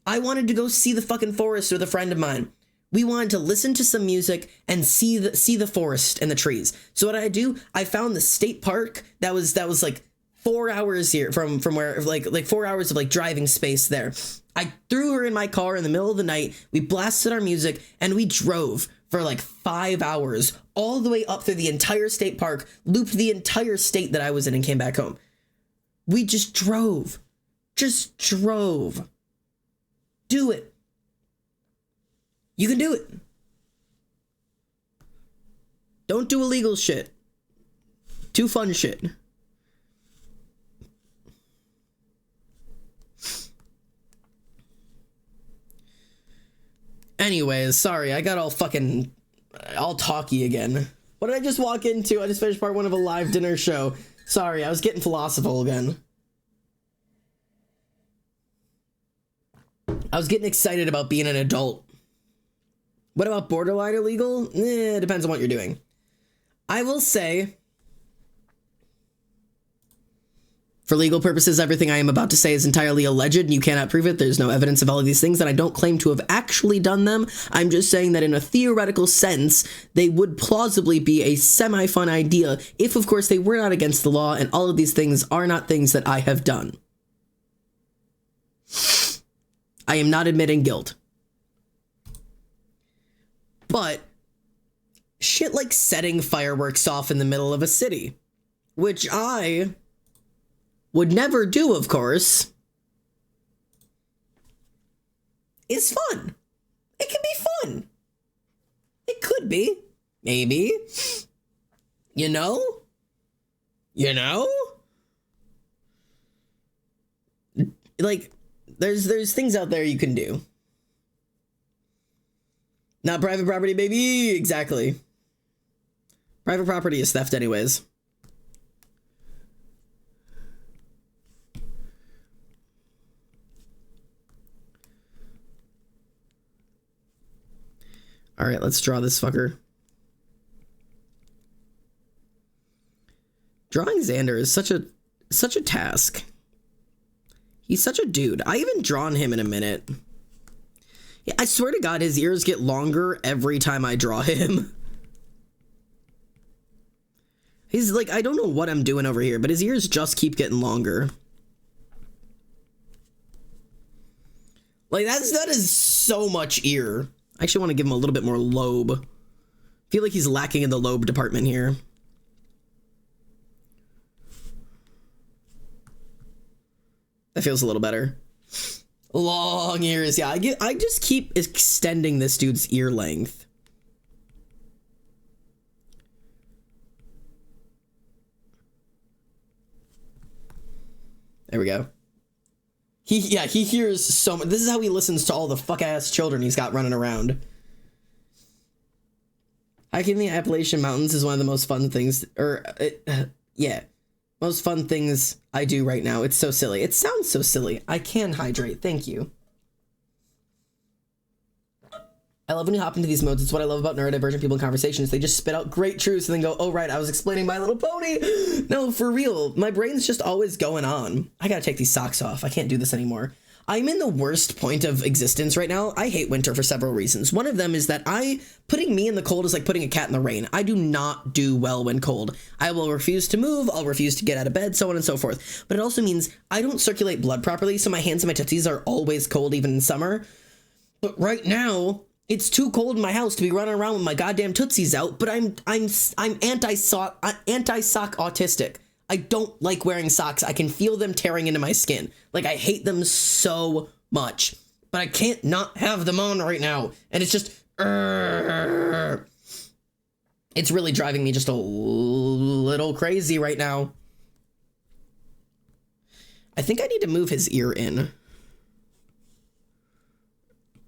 S1: I wanted to go see the fucking forest with a friend of mine. We wanted to listen to some music and see the forest and the trees. So what did I do? I found the state park that was like 4 hours here from where, like 4 hours of like driving space there. I threw her in my car in the middle of the night. We blasted our music and we drove for like 5 hours all the way up through the entire state park, looped the entire state that I was in, and came back home. We just drove. Just drove. Do it. You can do it. Don't do illegal shit. Do fun shit. Anyways, sorry, I got all talky again. What did I just walk into? I just finished part 1 of a live dinner show. Sorry, I was getting philosophical again. I was getting excited about being an adult. What about borderline illegal? It depends on what you're doing. I will say, for legal purposes, everything I am about to say is entirely alleged and you cannot prove it. There's no evidence of all of these things, and I don't claim to have actually done them. I'm just saying that in a theoretical sense, they would plausibly be a semi-fun idea if, of course, they were not against the law, and all of these things are not things that I have done. I am not admitting guilt. But shit like setting fireworks off in the middle of a city, which I would never do, of course, is fun. It can be fun. It could be. Maybe. You know? Like, there's things out there you can do. Not private property, baby. Exactly. Private property is theft anyways. All right, let's draw this fucker. Drawing Xander is such a task. He's such a dude. I haven't drawn him in a minute. Yeah, I swear to God, his ears get longer every time I draw him. He's like, I don't know what I'm doing over here, but his ears just keep getting longer. Like, that is so much ear. I actually want to give him a little bit more lobe. I feel like he's lacking in the lobe department here. That feels a little better. Long ears. Yeah, I just keep extending this dude's ear length. There we go. He hears so much. This is how he listens to all the fuck-ass children he's got running around. Hiking the Appalachian Mountains is one of the most fun things, most fun things I do right now. It's so silly. It sounds so silly. I can hydrate. Thank you. I love when you hop into these modes. It's what I love about neurodivergent people in conversations. They just spit out great truths and then go, oh, right, I was explaining My Little Pony. No, for real. My brain's just always going on. I gotta take these socks off. I can't do this anymore. I'm in the worst point of existence right now. I hate winter for several reasons. One of them is that putting me in the cold is like putting a cat in the rain. I do not do well when cold. I will refuse to move. I'll refuse to get out of bed, so on and so forth. But it also means I don't circulate blood properly, so my hands and my tootsies are always cold, even in summer. But right now, it's too cold in my house to be running around with my goddamn tootsies out, but I'm anti-sock autistic. I don't like wearing socks. I can feel them tearing into my skin. Like, I hate them so much, but I can't not have them on right now. And it's just, it's really driving me just a little crazy right now. I think I need to move his ear in.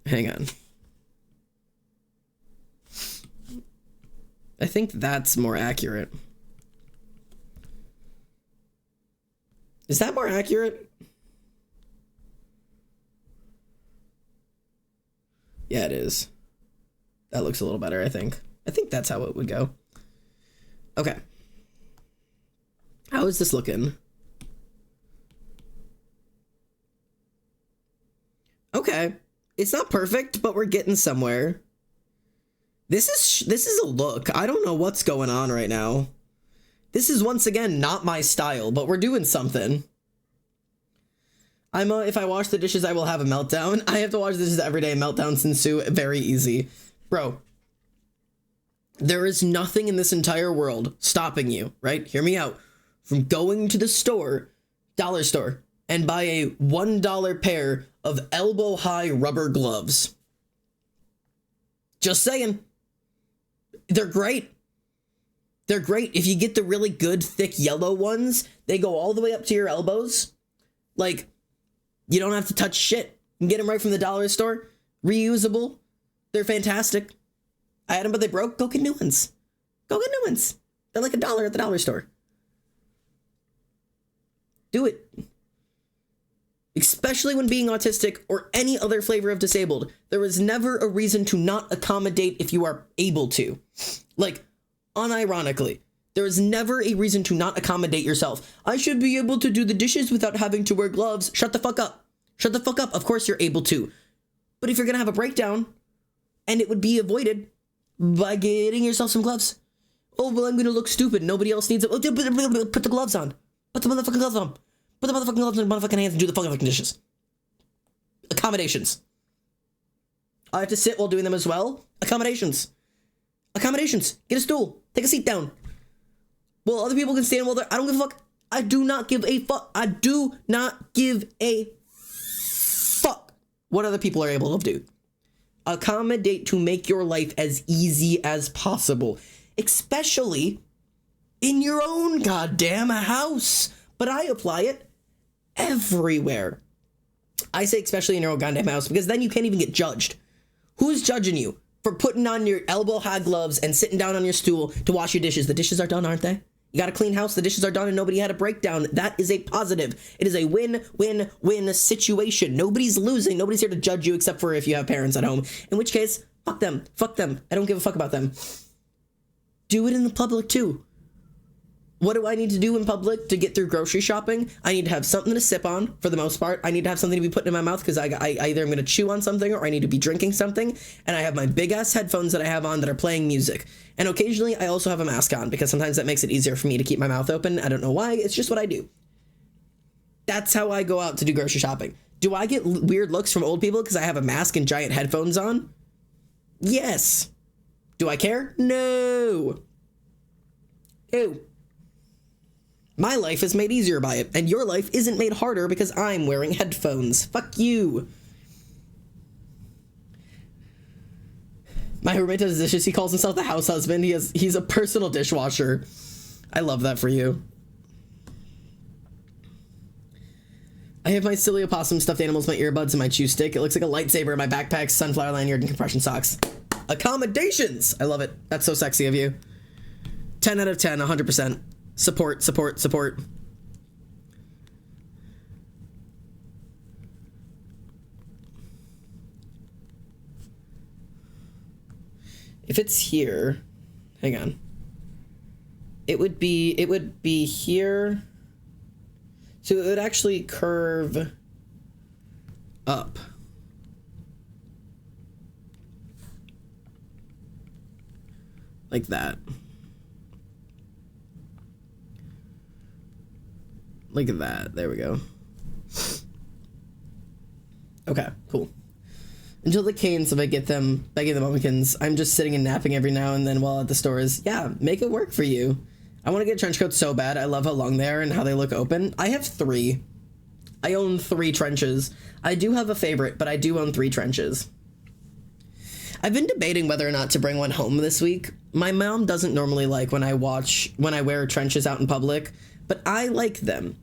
S1: Hang on. I think that's more accurate. Is that more accurate? Yeah, it is. That looks a little better, I think. I think that's how it would go. Okay. How is this looking? Okay. It's not perfect, but we're getting somewhere. This is a look. I don't know what's going on right now. This is once again not my style, but we're doing something. If I wash the dishes, I will have a meltdown. I have to wash the dishes every day. Meltdowns ensue. Very easy. Bro, there is nothing in this entire world stopping you, right? Hear me out. From going to the store, dollar store, and buy a $1 pair of elbow-high rubber gloves. Just saying. They're great. They're great. If you get the really good, thick yellow ones, they go all the way up to your elbows. Like, you don't have to touch shit. You can get them right from the dollar store. Reusable. They're fantastic. I had them, but they broke. Go get new ones. Go get new ones. They're like $1 at the dollar store. Do it. Especially when being autistic or any other flavor of disabled, there is never a reason to not accommodate if you are able to. Like, unironically, there is never a reason to not accommodate yourself. I should be able to do the dishes without having to wear gloves. Shut the fuck up. Shut the fuck up. Of course you're able to. But if you're going to have a breakdown, and it would be avoided by getting yourself some gloves. Oh, well, I'm going to look stupid. Nobody else needs it. Oh, put the gloves on. Put the motherfucking gloves on. Put the motherfucking gloves in the motherfucking hands and do the fucking dishes. Accommodations. I have to sit while doing them as well. Accommodations. Accommodations. Get a stool. Take a seat down. Well, other people can stand while they're... I don't give a fuck. I do not give a fuck. I do not give a fuck what other people are able to do. Accommodate to make your life as easy as possible. Especially in your own goddamn house. But I apply it everywhere. I say especially in your own goddamn house because then you can't even get judged. Who's judging you for putting on your elbow-high gloves and sitting down on your stool to wash your dishes? The dishes are done, aren't they? You got a clean house, the dishes are done, and nobody had a breakdown. That is a positive. It is a win-win-win situation. Nobody's losing. Nobody's here to judge you except for if you have parents at home. In which case, fuck them. Fuck them. I don't give a fuck about them. Do it in the public, too. What do I need to do in public to get through grocery shopping? I need to have something to sip on, for the most part. I need to have something to be putting in my mouth because I either I'm going to chew on something or I need to be drinking something. And I have my big-ass headphones that I have on that are playing music. And occasionally, I also have a mask on because sometimes that makes it easier for me to keep my mouth open. I don't know why. It's just what I do. That's how I go out to do grocery shopping. Do I get weird looks from old people because I have a mask and giant headphones on? Yes. Do I care? No. Ew. My life is made easier by it, and your life isn't made harder because I'm wearing headphones. Fuck you. My roommate does dishes. He calls himself the house husband. He's a personal dishwasher. I love that for you. I have my silly opossum stuffed animals, my earbuds, and my chew stick. It looks like a lightsaber in my backpack, sunflower lanyard, and compression socks. Accommodations! I love it. That's so sexy of you. 10 out of 10, 100%. Support, support, support. If it's here, hang on. It would be here. So it would actually curve up. Like that. Look at that. There we go. Okay, cool. Until the canes, if I get them, begging the Mummikins, I'm just sitting and napping every now and then while at the stores. Yeah, make it work for you. I want to get trench coats so bad. I love how long they are and how they look open. I have 3. I own 3 trenches. I do have a favorite, but I do own 3 trenches. I've been debating whether or not to bring one home this week. My mom doesn't normally like when I wear trenches out in public, but I like them.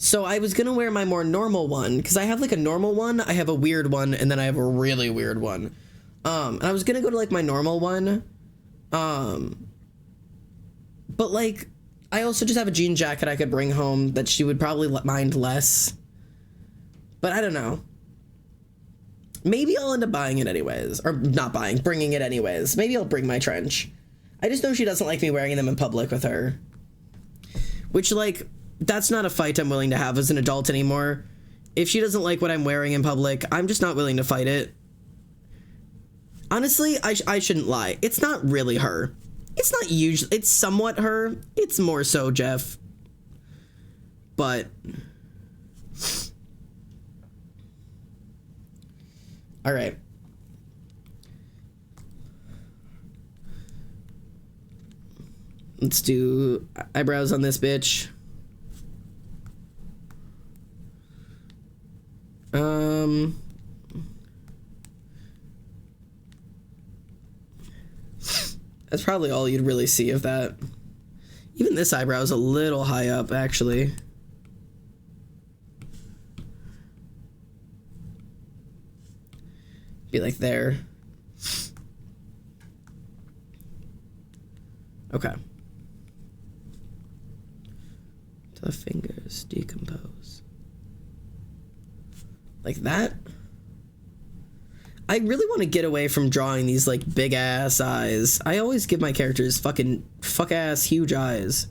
S1: So I was gonna wear my more normal one, because I have like a normal one, I have a weird one, and then I have a really weird one. And I was gonna go to like my normal one. But like, I also just have a jean jacket I could bring home that she would probably mind less. But I don't know. Maybe I'll end up buying it anyways. Or not buying, bringing it anyways. Maybe I'll bring my trench. I just know she doesn't like me wearing them in public with her. Which, like, that's not a fight I'm willing to have as an adult anymore. If she doesn't like what I'm wearing in public, I'm just not willing to fight it. Honestly, I shouldn't lie. It's not really her. It's not usually, it's somewhat her. It's more so Jeff. But all right. Let's do eyebrows on this bitch. That's probably all you'd really see of that. Even this eyebrow is a little high up, actually. Be like there. Okay. The fingers decompose. Like that. I really want to get away from drawing these like big ass eyes. I always give my characters fucking fuck ass huge eyes.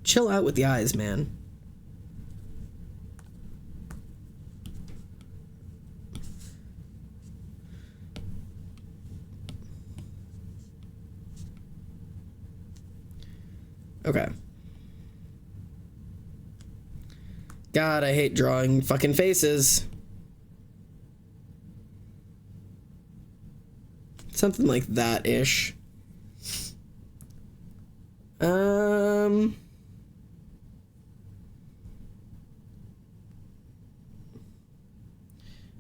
S1: Chill out with the eyes, man. Okay. God, I hate drawing fucking faces. Something like that-ish.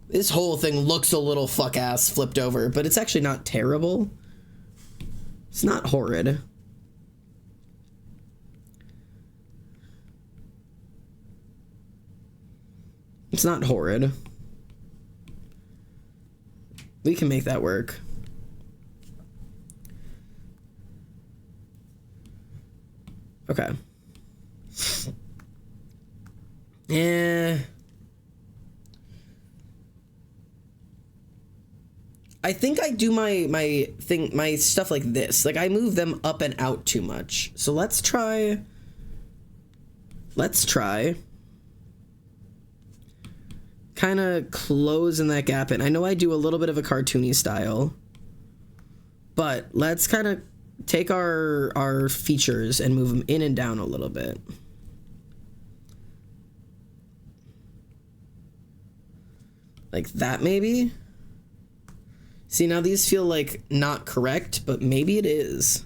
S1: This whole thing looks a little fuck-ass flipped over, but it's actually not terrible. It's not horrid. It's not horrid. We can make that work. Okay. Yeah. I think I do my stuff like this. Like I move them up and out too much. So let's try kind of closing that gap in. I know I do a little bit of a cartoony style, but let's kind of take our features and move them in and down a little bit. Like that, maybe? See, now these feel like not correct, but maybe it is.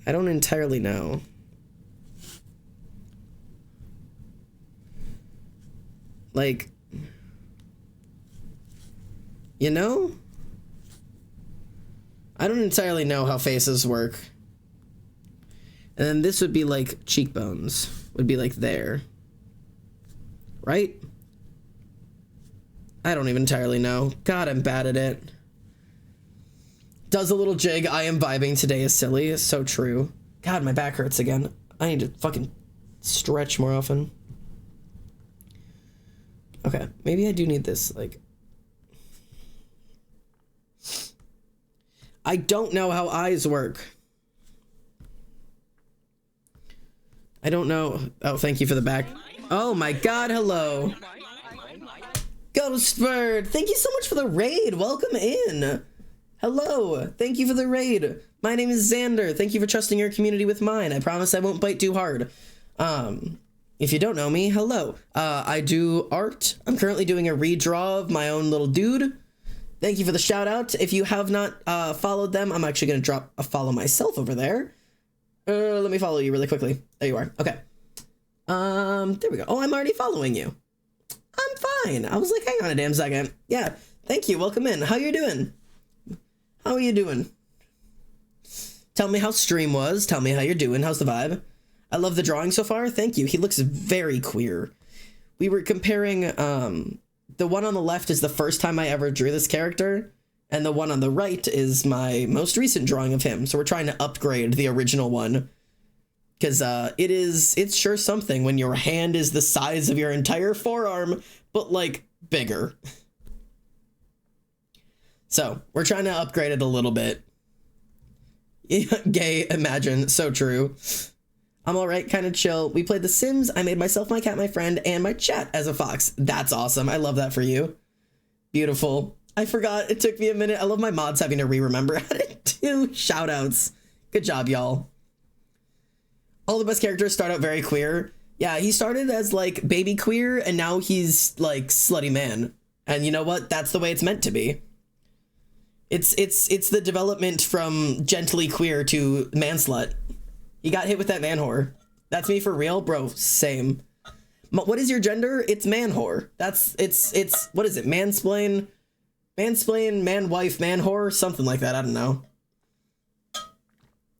S1: I don't entirely know. Like, you know? I don't entirely know how faces work. And then this would be like cheekbones. Would be like there. Right? I don't even entirely know. God, I'm bad at it. Does a little jig. I am vibing today is silly. It's so true. God, my back hurts again. I need to fucking stretch more often. Okay, maybe I do need this, like... I don't know how eyes work. I don't know. Oh, thank you for the back. Oh my god, hello. Ghostbird, thank you so much for the raid. Welcome in. Hello, thank you for the raid. My name is Xander. Thank you for trusting your community with mine. I promise I won't bite too hard. If you don't know me, hello. I do art. I'm currently doing a redraw of my own little dude. Thank you for the shout out. If you have not followed them, I'm actually going to drop a follow myself over there. Let me follow you really quickly. There you are. Okay. There we go. Oh, I'm already following you. I'm fine. I was like, hang on a damn second. Yeah. Thank you. Welcome in. How you doing? How are you doing? Tell me how stream was. Tell me how you're doing. How's the vibe? I love the drawing so far. Thank you. He looks very queer. We were comparing, the one on the left is the first time I ever drew this character, and the one on the right is my most recent drawing of him. So we're trying to upgrade the original one, because it's sure something when your hand is the size of your entire forearm, but like bigger. So we're trying to upgrade it a little bit. Gay, imagine, so true. I'm alright, kind of chill. We played The Sims. I made myself, my cat, my friend, and my chat as a fox. That's awesome. I love that for you. Beautiful. I forgot. It took me a minute. I love my mods having to re-remember how to do shout-outs. Good job, y'all. All the best characters start out very queer. Yeah, he started as, like, baby queer, and now he's, like, slutty man. And you know what? That's the way it's meant to be. It's the development from gently queer to man slut. You got hit with that man whore. That's me for real, bro. Same. What is your gender? It's man whore. It's what is it? Mansplain, man wife, man whore, something like that. I don't know.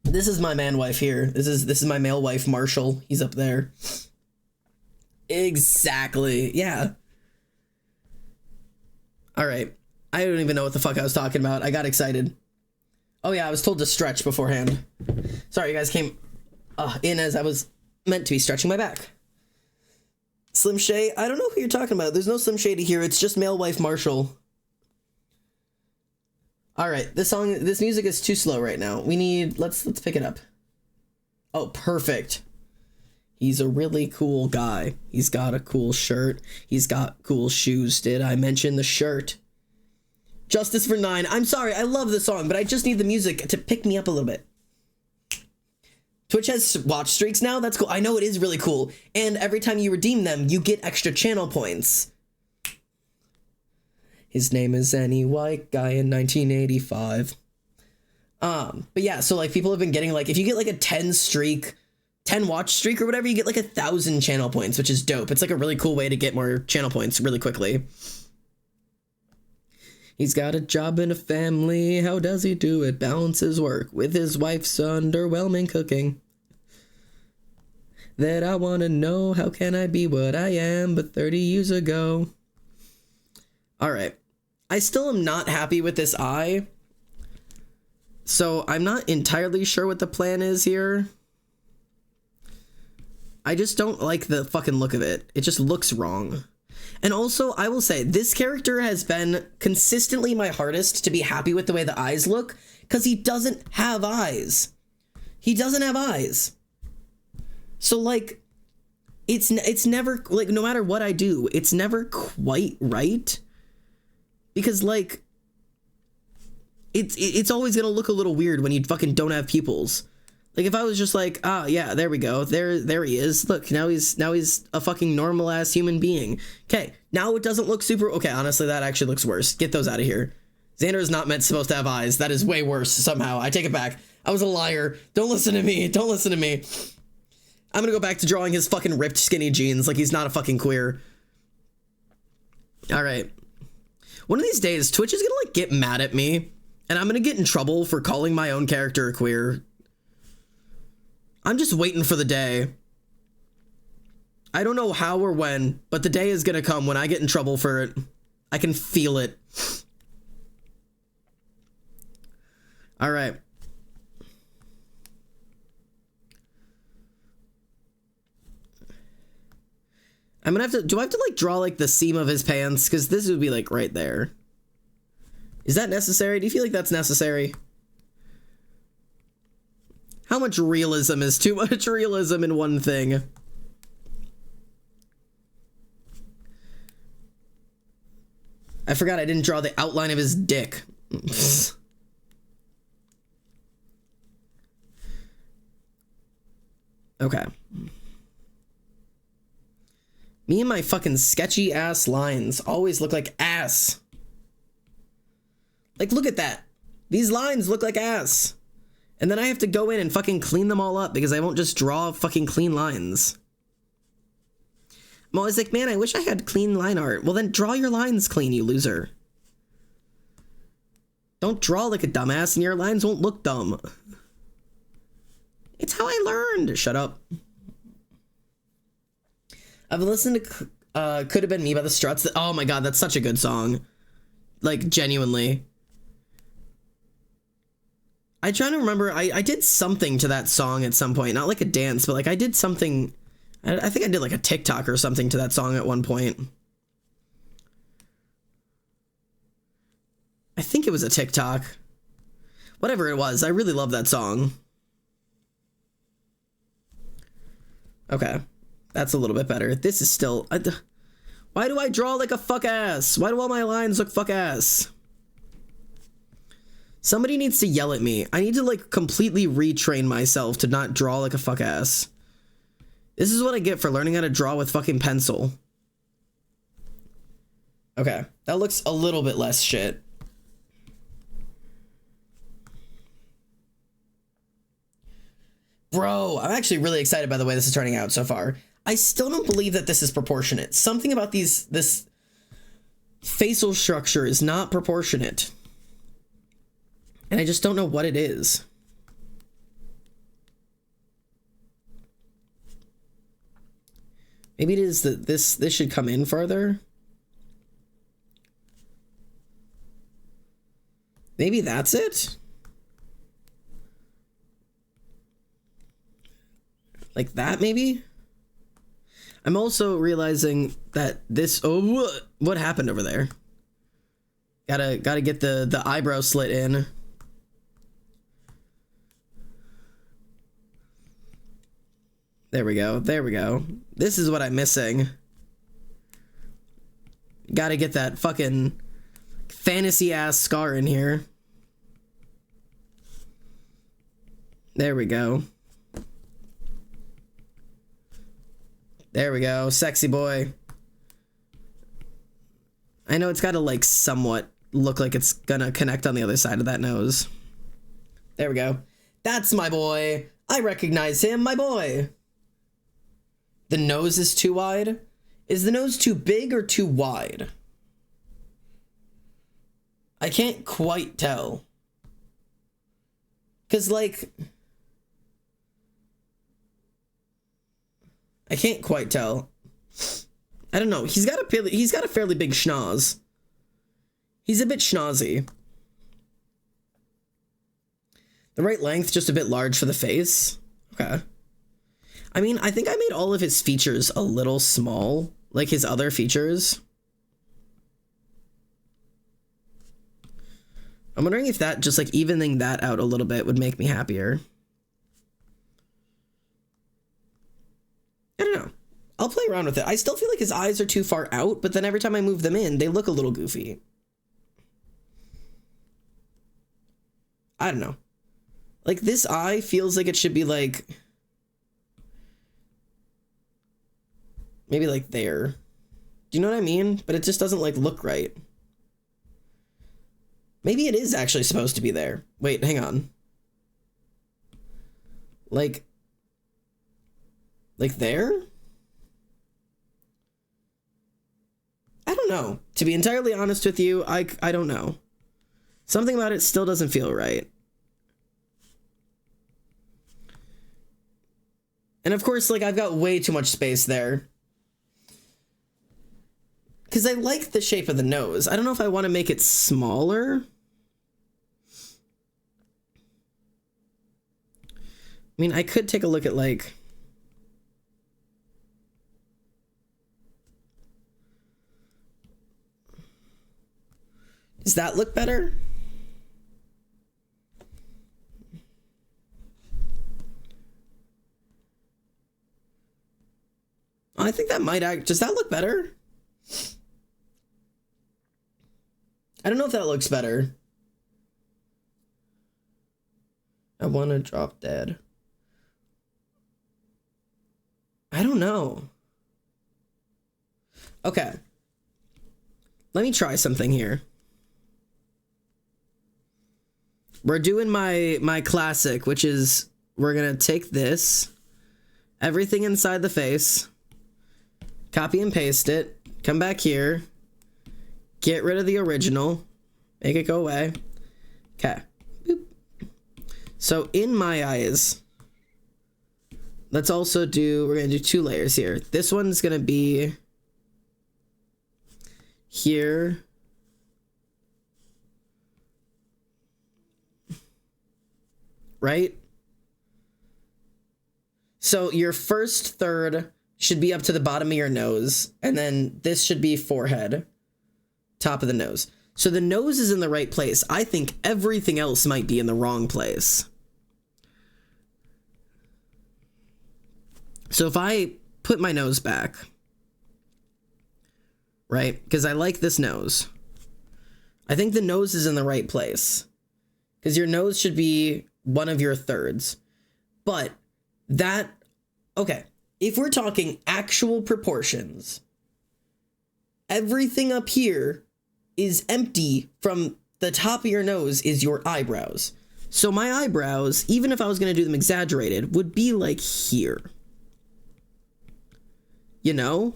S1: This is my man wife here. This is my male wife, Marshall. He's up there. Exactly. Yeah. All right. I don't even know what the fuck I was talking about. I got excited. Oh yeah, I was told to stretch beforehand. Sorry, you guys came in as I was meant to be stretching my back. Slim Shay, I don't know who you're talking about. There's no Slim Shady here. It's just male wife Marshall. All right, this music is too slow right now. We need, let's pick it up. Oh, perfect. He's a really cool guy. He's got a cool shirt. He's got cool shoes. Did I mention the shirt? Justice for 9. I'm sorry, I love the song, but I just need the music to pick me up a little bit. Twitch has watch streaks now? That's cool. I know, it is really cool. And every time you redeem them, you get extra channel points. His name is Any White Guy in 1985. But yeah, so like people have been getting like, if you get like a 10 watch streak or whatever, you get like 1,000 channel points, which is dope. It's like a really cool way to get more channel points really quickly. He's got a job and a family. How does he do it? Balances work with his wife's underwhelming cooking. That I want to know, how can I be what I am but 30 years ago? All right. I still am not happy with this eye. So I'm not entirely sure what the plan is here. I just don't like the fucking look of it. It just looks wrong. And also, I will say, this character has been consistently my hardest to be happy with the way the eyes look, because he doesn't have eyes. He doesn't have eyes. So, like, it's never, like, no matter what I do, it's never quite right. Because, like, it's always gonna look a little weird when you fucking don't have pupils. Like, if I was just like, ah, yeah, there we go. There he is. Look, now he's a fucking normal ass human being. Okay, now it doesn't look super. Okay, honestly, that actually looks worse. Get those out of here. Xander is not supposed to have eyes. That is way worse somehow. I take it back. I was a liar. Don't listen to me. Don't listen to me. I'm gonna go back to drawing his fucking ripped skinny jeans like he's not a fucking queer. All right. One of these days, Twitch is gonna like get mad at me, and I'm gonna get in trouble for calling my own character a queer. I'm just waiting for the day. I don't know how or when, but the day is gonna come when I get in trouble for it. I can feel it. All right. I'm gonna have to, do I have to like draw like the seam of his pants? Because this would be like right there. Is that necessary? Do you feel like that's necessary? How much realism is too much realism in one thing? I forgot I didn't draw the outline of his dick. Okay. Me and my fucking sketchy ass lines always look like ass. Like, look at that. These lines look like ass. And then I have to go in and fucking clean them all up because I won't just draw fucking clean lines. I'm always like, man, I wish I had clean line art. Well, then draw your lines clean, you loser. Don't draw like a dumbass and your lines won't look dumb. It's how I learned. Shut up. I've listened to Could Have Been Me by the Struts. Oh my god, that's such a good song. Like, genuinely. I try to remember, I did something to that song at some point. Not like a dance, but like I did something. I think I did like a TikTok or something to that song at one point. I think it was a TikTok. Whatever it was, I really love that song. Okay. That's a little bit better. This is still... why do I draw like a fuck ass? Why do all my lines look fuck ass? Somebody needs to yell at me. I need to like completely retrain myself to not draw like a fuck ass. This is what I get for learning how to draw with fucking pencil. Okay. That looks a little bit less shit. Bro, I'm actually really excited by the way this is turning out so far. I still don't believe that this is proportionate. Something about this facial structure is not proportionate. And I just don't know what it is. Maybe it is that this should come in farther. Maybe that's it? Like that, maybe? I'm also realizing that this... Oh, what happened over there? Gotta get the eyebrow slit in. There we go. There we go. This is what I'm missing. Gotta get that fucking fantasy-ass scar in here. There we go. There we go. Sexy boy. I know it's gotta, like, somewhat look like it's gonna connect on the other side of that nose. There we go. That's my boy. I recognize him, my boy. The nose is too wide. Is the nose too big or too wide? I can't quite tell. 'Cause, like... I can't quite tell. I don't know. He's got a fairly big schnoz. He's a bit schnozzy. The right length, just a bit large for the face. Okay. I mean, I think I made all of his features a little small, like his other features. I'm wondering if that, just like evening that out a little bit would make me happier. I don't know. I'll play around with it. I still feel like his eyes are too far out, but then every time I move them in, they look a little goofy. I don't know. Like, this eye feels like it should be, like... maybe, like, there. Do you know what I mean? But it just doesn't, like, look right. Maybe it is actually supposed to be there. Wait, hang on. Like there? I don't know. To be entirely honest with you, I don't know. Something about it still doesn't feel right. And of course, like, I've got way too much space there. Because I like the shape of the nose. I don't know if I want to make it smaller. I mean, I could take a look at, like... does that look better? I think that might act... does that look better? I don't know if that looks better. I want to drop dead. I don't know. Okay. Let me try something here. We're doing my classic, which is we're going to take this, everything inside the face, copy and paste it, come back here, get rid of the original, make it go away. Okay. Boop. So in my eyes, let's also do, we're going to do 2 layers here. This one's going to be here. Right? So your first third should be up to the bottom of your nose, and then this should be forehead, top of the nose. So the nose is in the right place. I think everything else might be in the wrong place. So if I put my nose back, right? Because I like this nose. I think the nose is in the right place. Because your nose should be one of your thirds. But that, okay, if we're talking actual proportions, everything up here is empty from the top of your nose is your eyebrows. So my eyebrows, even if I was going to do them exaggerated, would be like here. You know?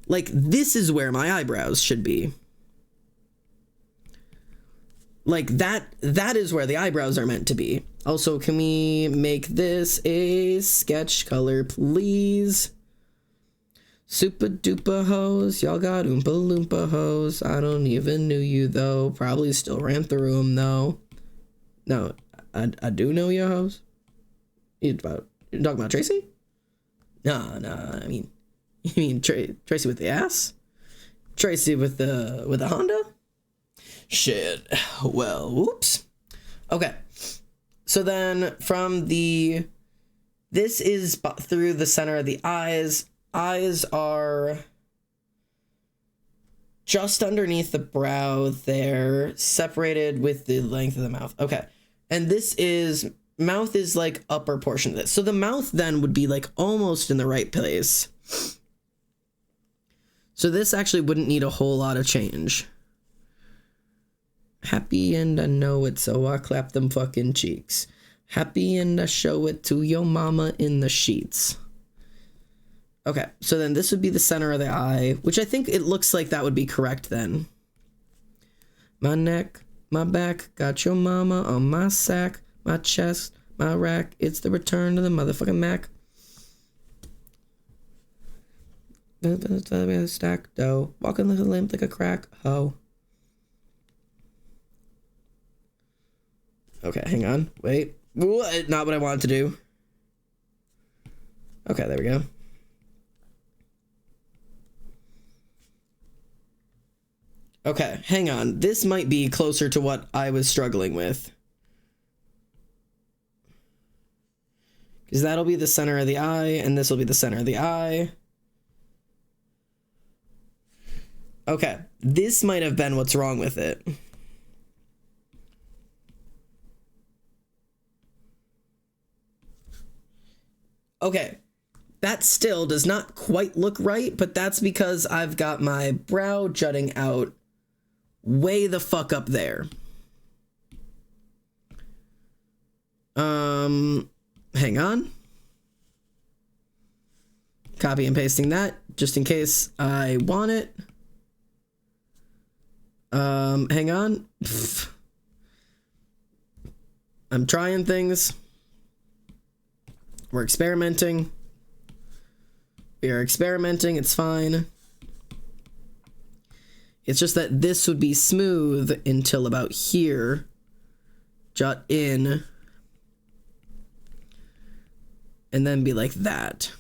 S1: Like, this is where my eyebrows should be. Like, that is where the eyebrows are meant to be. Also, can we make this a sketch color, please? Super duper hoes, y'all got oompa loompa hoes. I don't even knew you, though. Probably still ran through them, though. No, I do know your hoes. You're talking about Tracy? No, I mean, you mean Tracy with the ass? Tracy with the Honda? Shit. Well, whoops. Okay. So then from this is through the center of the eyes. Eyes are just underneath the brow there, separated with the length of the mouth. Okay. And mouth is like upper portion of this. So the mouth then would be like almost in the right place. So this actually wouldn't need a whole lot of change. Happy and I know it, so I clap them fucking cheeks. Happy and I show it to your mama in the sheets. Okay, so then this would be the center of the eye, which I think it looks like that would be correct then. My neck, my back, got your mama on my sack, my chest, my rack. It's the return of the motherfucking Mac. Stack dough, walking like a limp like a crack hoe. Okay, hang on. Wait. What? Not what I wanted to do. Okay, there we go. Okay, hang on. This might be closer to what I was struggling with. Because that'll be the center of the eye, and this will be the center of the eye. Okay, this might have been what's wrong with it. Okay, that still does not quite look right, but that's because I've got my brow jutting out way the fuck up there. Hang on. Copy and pasting that, just in case I want it. Hang on. Pfft. I'm trying things. We're experimenting. We are experimenting, it's fine. It's just that this would be smooth until about here. Jut in. And then be like that.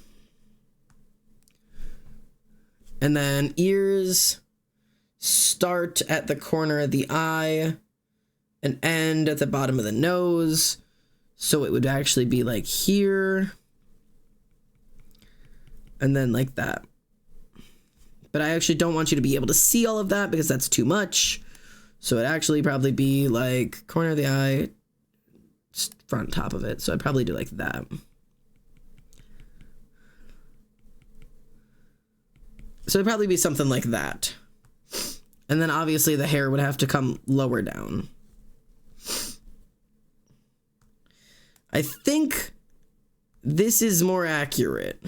S1: And then ears start at the corner of the eye and end at the bottom of the nose. So it would actually be like here. And then like that. But I actually don't want you to be able to see all of that because that's too much. So it'd actually probably be like corner of the eye, front top of it. So I'd probably do like that. So it'd probably be something like that. And then obviously the hair would have to come lower down. I think this is more accurate.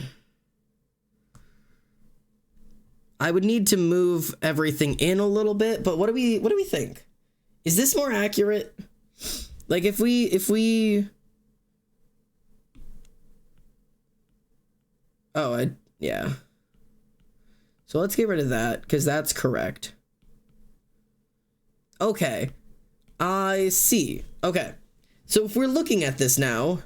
S1: I would need to move everything in a little bit, but what do we think? Is this more accurate? Like if we Oh, yeah. So let's get rid of that, because that's correct. Okay. I see. Okay. So if we're looking at this now,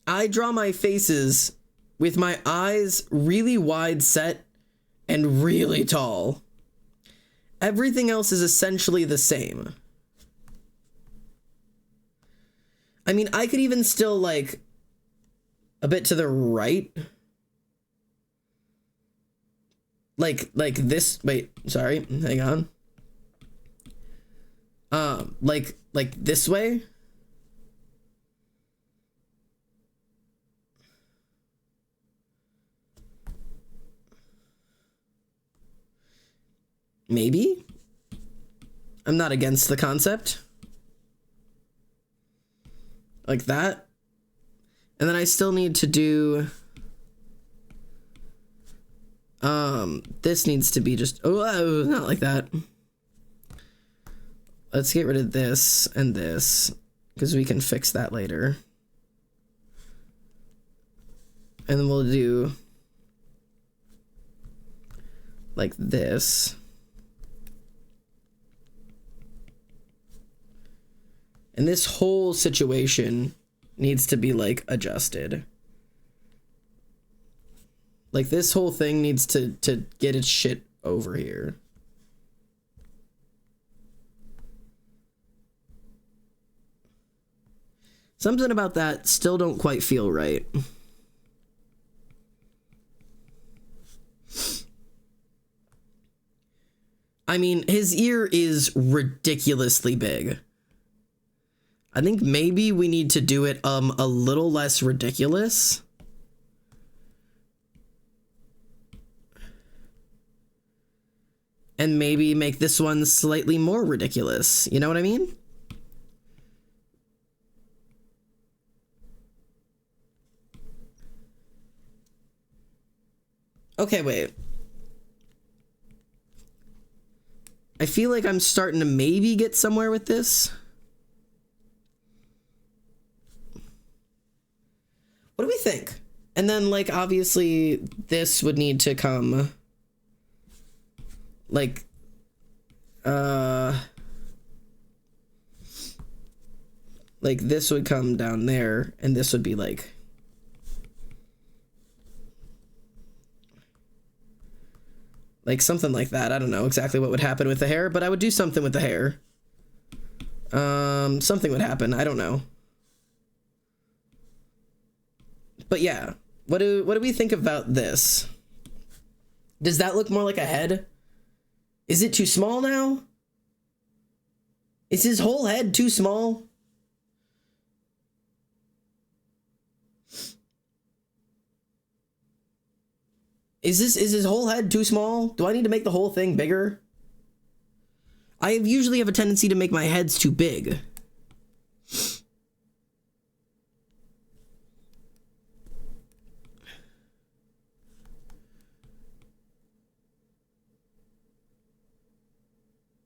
S1: I draw my faces with my eyes really wide set and really tall. Everything else is essentially the same. I mean, I could even still, like, a bit to the right. Like this, wait, sorry, hang on. Like this way. Maybe? I'm not against the concept. Like that. And then I still need to do... this needs to be just... Oh, not like that. Let's get rid of this and this, because we can fix that later. And then we'll do... like this. And this whole situation needs to be, like, adjusted. Like, this whole thing needs to get its shit over here. Something about that still don't quite feel right. I mean, his ear is ridiculously big. I think maybe we need to do it a little less ridiculous. And maybe make this one slightly more ridiculous. You know what I mean? Okay, wait. I feel like I'm starting to maybe get somewhere with this. What do we think? And then, like, obviously, this would need to come... like, like, this would come down there, and this would be, like... like, something like that. I don't know exactly what would happen with the hair, but I would do something with the hair. Something would happen. I don't know. But yeah, what do we think about this? Does that look more like a head? Is it too small now? Is his whole head too small? Is his whole head too small? Do I need to make the whole thing bigger? I usually have a tendency to make my heads too big.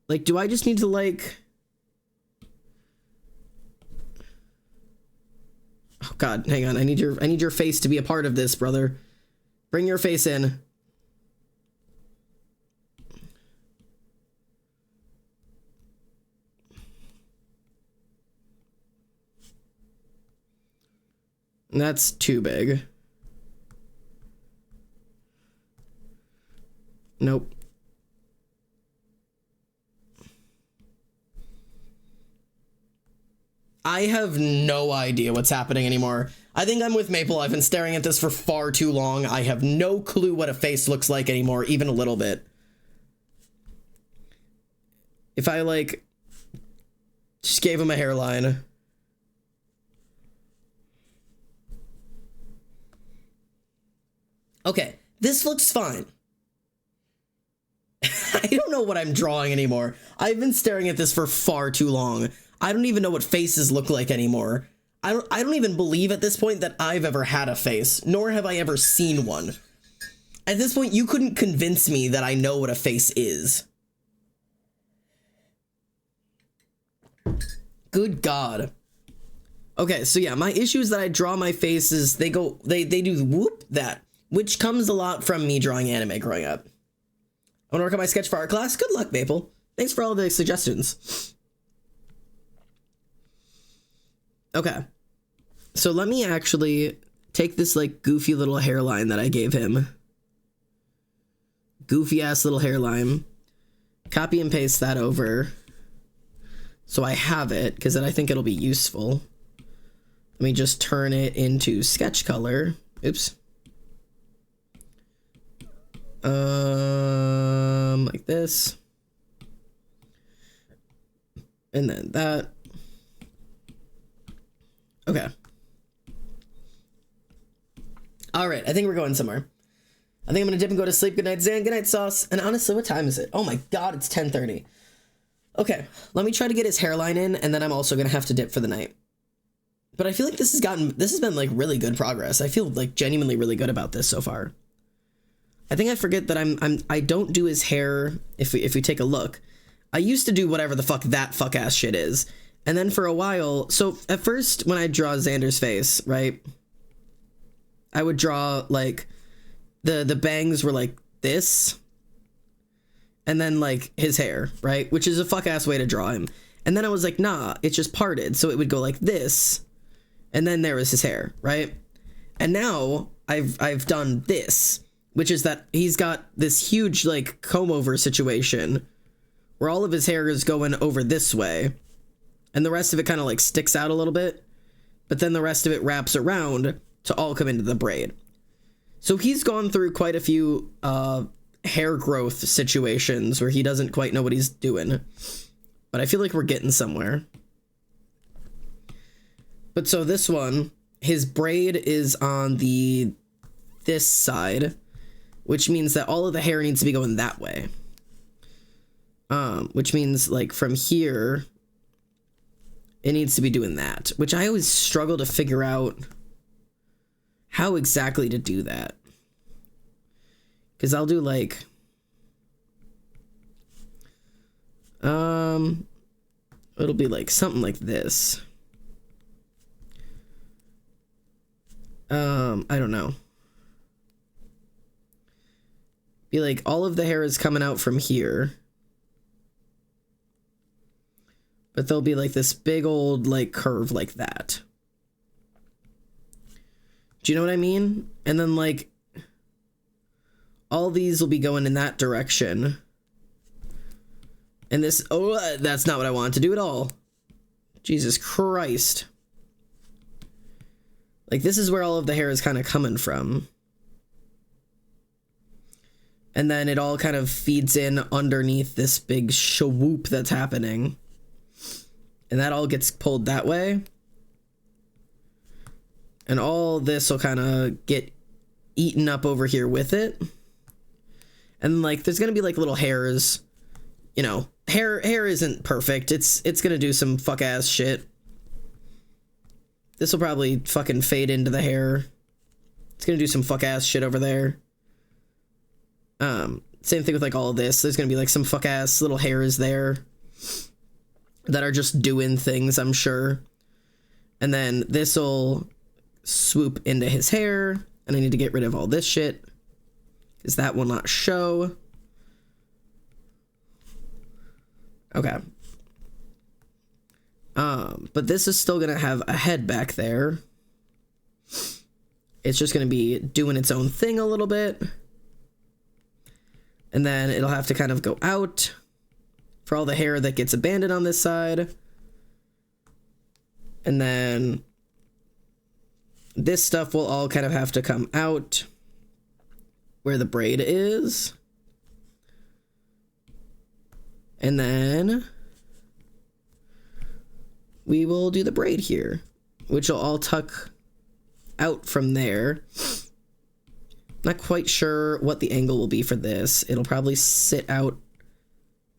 S1: Like, do I just need to, like... oh god, hang on. I need your face to be a part of this, brother. Bring your face in. That's too big. Nope. I have no idea what's happening anymore. I think I'm with Maple. I've been staring at this for far too long. I have no clue what a face looks like anymore, even a little bit. If I, like, just gave him a hairline. Okay, this looks fine. I don't know what I'm drawing anymore. I've been staring at this for far too long. I don't even know what faces look like anymore. I don't even believe at this point that I've ever had a face, nor have I ever seen one. At this point, you couldn't convince me that I know what a face is. Good God. Okay, so yeah, my issue is that I draw my faces, they do whoop that, which comes a lot from me drawing anime growing up. I want to work on my sketch for art class. Good luck, Maple. Thanks for all the suggestions. Okay. So let me actually take this like goofy little hairline that I gave him. Goofy ass little hairline. Copy and paste that over. So I have it, because then I think it'll be useful. Let me just turn it into sketch color. Oops. Like this. And then that. Okay. All right, I think we're going somewhere. I think I'm gonna dip and go to sleep. Good night, Zan. Good night, Sauce. And honestly, what time is it? Oh my God, it's 10:30. Okay, let me try to get his hairline in, and then I'm also gonna have to dip for the night. But I feel like this has been like really good progress. I feel like genuinely really good about this so far. I think I forget that I don't do his hair. If we take a look, I used to do whatever the fuck that fuck ass shit is. And then for a while, so at first when I draw Xander's face, right, I would draw like the bangs were like this, and then like his hair, right, which is a fuck ass way to draw him. And then I was like, nah, it's just parted, so it would go like this, and then there was his hair, right? And now I've done this, which is that he's got this huge like comb over situation where all of his hair is going over this way, and the rest of it kind of like sticks out a little bit, but then the rest of it wraps around to all come into the braid. So he's gone through quite a few hair growth situations where he doesn't quite know what he's doing, but I feel like we're getting somewhere. But so this one, his braid is on this side, which means that all of the hair needs to be going that way. Which means like from here, it needs to be doing that, which I always struggle to figure out how exactly to do that. Because I'll do like, it'll be like something like this. I don't know. Be like all of the hair is coming out from here, but there'll be like this big old like curve like that. Do you know what I mean? And then like all these will be going in that direction. And this, oh, that's not what I wanted to do at all. Jesus Christ. Like this is where all of the hair is kind of coming from. And then it all kind of feeds in underneath this big swoop that's happening. And that all gets pulled that way. And all this will kind of get eaten up over here with it. And like there's going to be like little hairs. You know, hair isn't perfect. It's going to do some fuck ass shit. This will probably fucking fade into the hair. It's going to do some fuck ass shit over there. Same thing with like all of this. There's going to be like some fuck ass little hairs there that are just doing things, I'm sure. And then this will swoop into his hair, and I need to get rid of all this shit because that will not show. Okay. But this is still gonna have a head back there. It's just gonna be doing its own thing a little bit, and then it'll have to kind of go out for all the hair that gets abandoned on this side. And then this stuff will all kind of have to come out where the braid is. And then we will do the braid here, which will all tuck out from there. Not quite sure what the angle will be for this. It'll probably sit out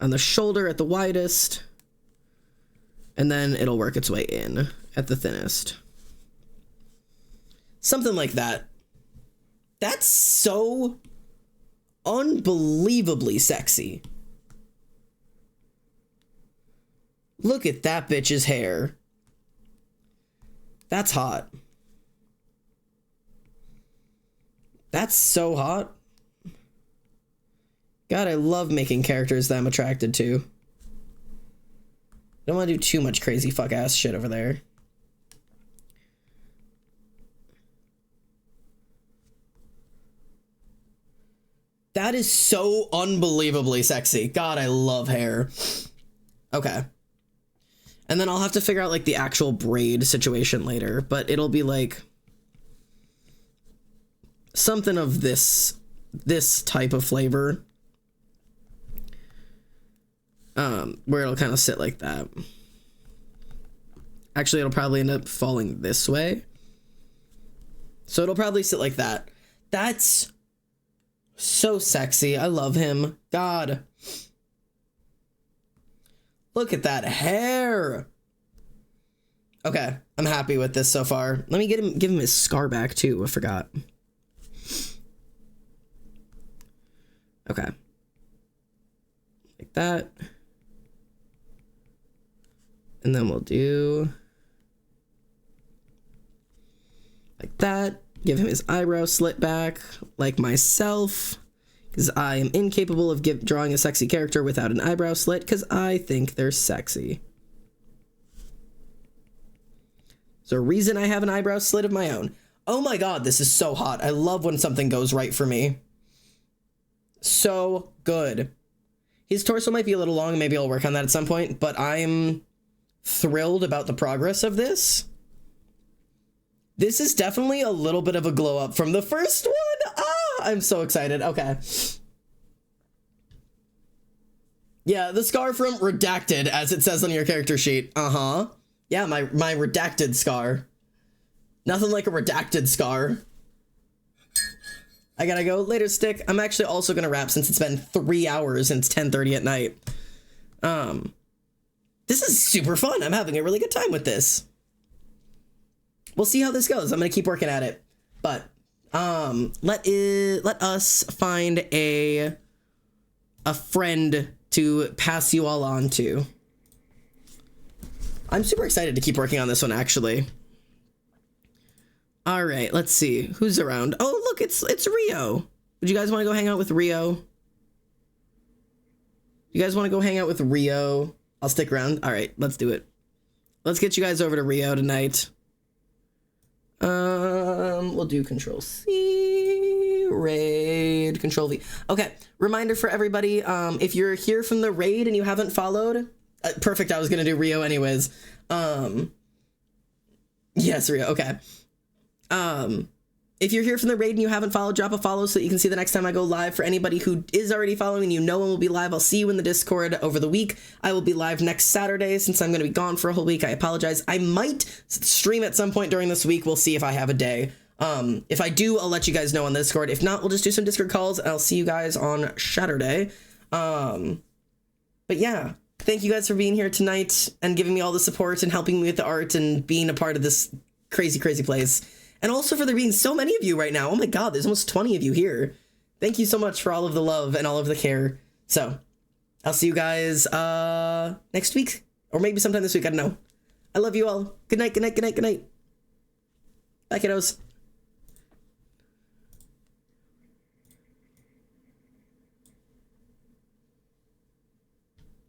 S1: on the shoulder at the widest, and then it'll work its way in at the thinnest. Something like that. That's so unbelievably sexy. Look at that bitch's hair. That's hot. That's so hot. God, I love making characters that I'm attracted to. Don't want to do too much crazy fuck ass shit over there. That is so unbelievably sexy. God, I love hair. Okay. And then I'll have to figure out like the actual braid situation later, but it'll be like something of this type of flavor. Where it'll kind of sit like that. Actually, it'll probably end up falling this way. So it'll probably sit like that. That's so sexy. I love him. God. Look at that hair. Okay, I'm happy with this so far. Let me give him his scar back too. I forgot. Okay. Like that. And then we'll do like that. Give him his eyebrow slit back, like myself, because I am incapable of drawing a sexy character without an eyebrow slit, because I think they're sexy. There's a reason I have an eyebrow slit of my own. Oh my god, this is so hot. I love when something goes right for me. So good. His torso might be a little long, maybe I'll work on that at some point, but I'm thrilled about the progress of this. This is definitely a little bit of a glow up from the first one. Ah, I'm so excited. Okay. Yeah, the scar from redacted, as it says on your character sheet. Uh-huh. Yeah, my redacted scar. Nothing like a redacted scar. I gotta go. Later, Stick. I'm actually also gonna wrap since it's been 3 hours and it's 10:30 at night. This is super fun. I'm having a really good time with this. We'll see how this goes. I'm gonna keep working at it. But let us find a friend to pass you all on to. I'm super excited to keep working on this one, actually. All right, let's see who's around. Oh, look, it's Rio. Would you guys want to go hang out with Rio? You guys want to go hang out with Rio? I'll stick around. All right, let's do it. Let's get you guys over to Rio tonight. We'll do Control C, raid, Control V. Okay, reminder for everybody, if you're here from the raid and you haven't followed, perfect, I was gonna do Rio anyways. Yes, Rio, okay. If you're here from the raid and you haven't followed, drop a follow so that you can see the next time I go live. For anybody who is already following, you know when we'll be live. I'll see you in the Discord over the week. I will be live next Saturday since I'm going to be gone for a whole week. I apologize. I might stream at some point during this week. We'll see if I have a day. If I do, I'll let you guys know on the Discord. If not, we'll just do some Discord calls and I'll see you guys on Saturday. But yeah, thank you guys for being here tonight and giving me all the support and helping me with the art and being a part of this crazy, crazy place. And also for there being so many of you right now. Oh my god, there's almost 20 of you here. Thank you so much for all of the love and all of the care. So, I'll see you guys next week. Or maybe sometime this week, I don't know. I love you all. Good night, good night, good night, good night. Bye, kiddos.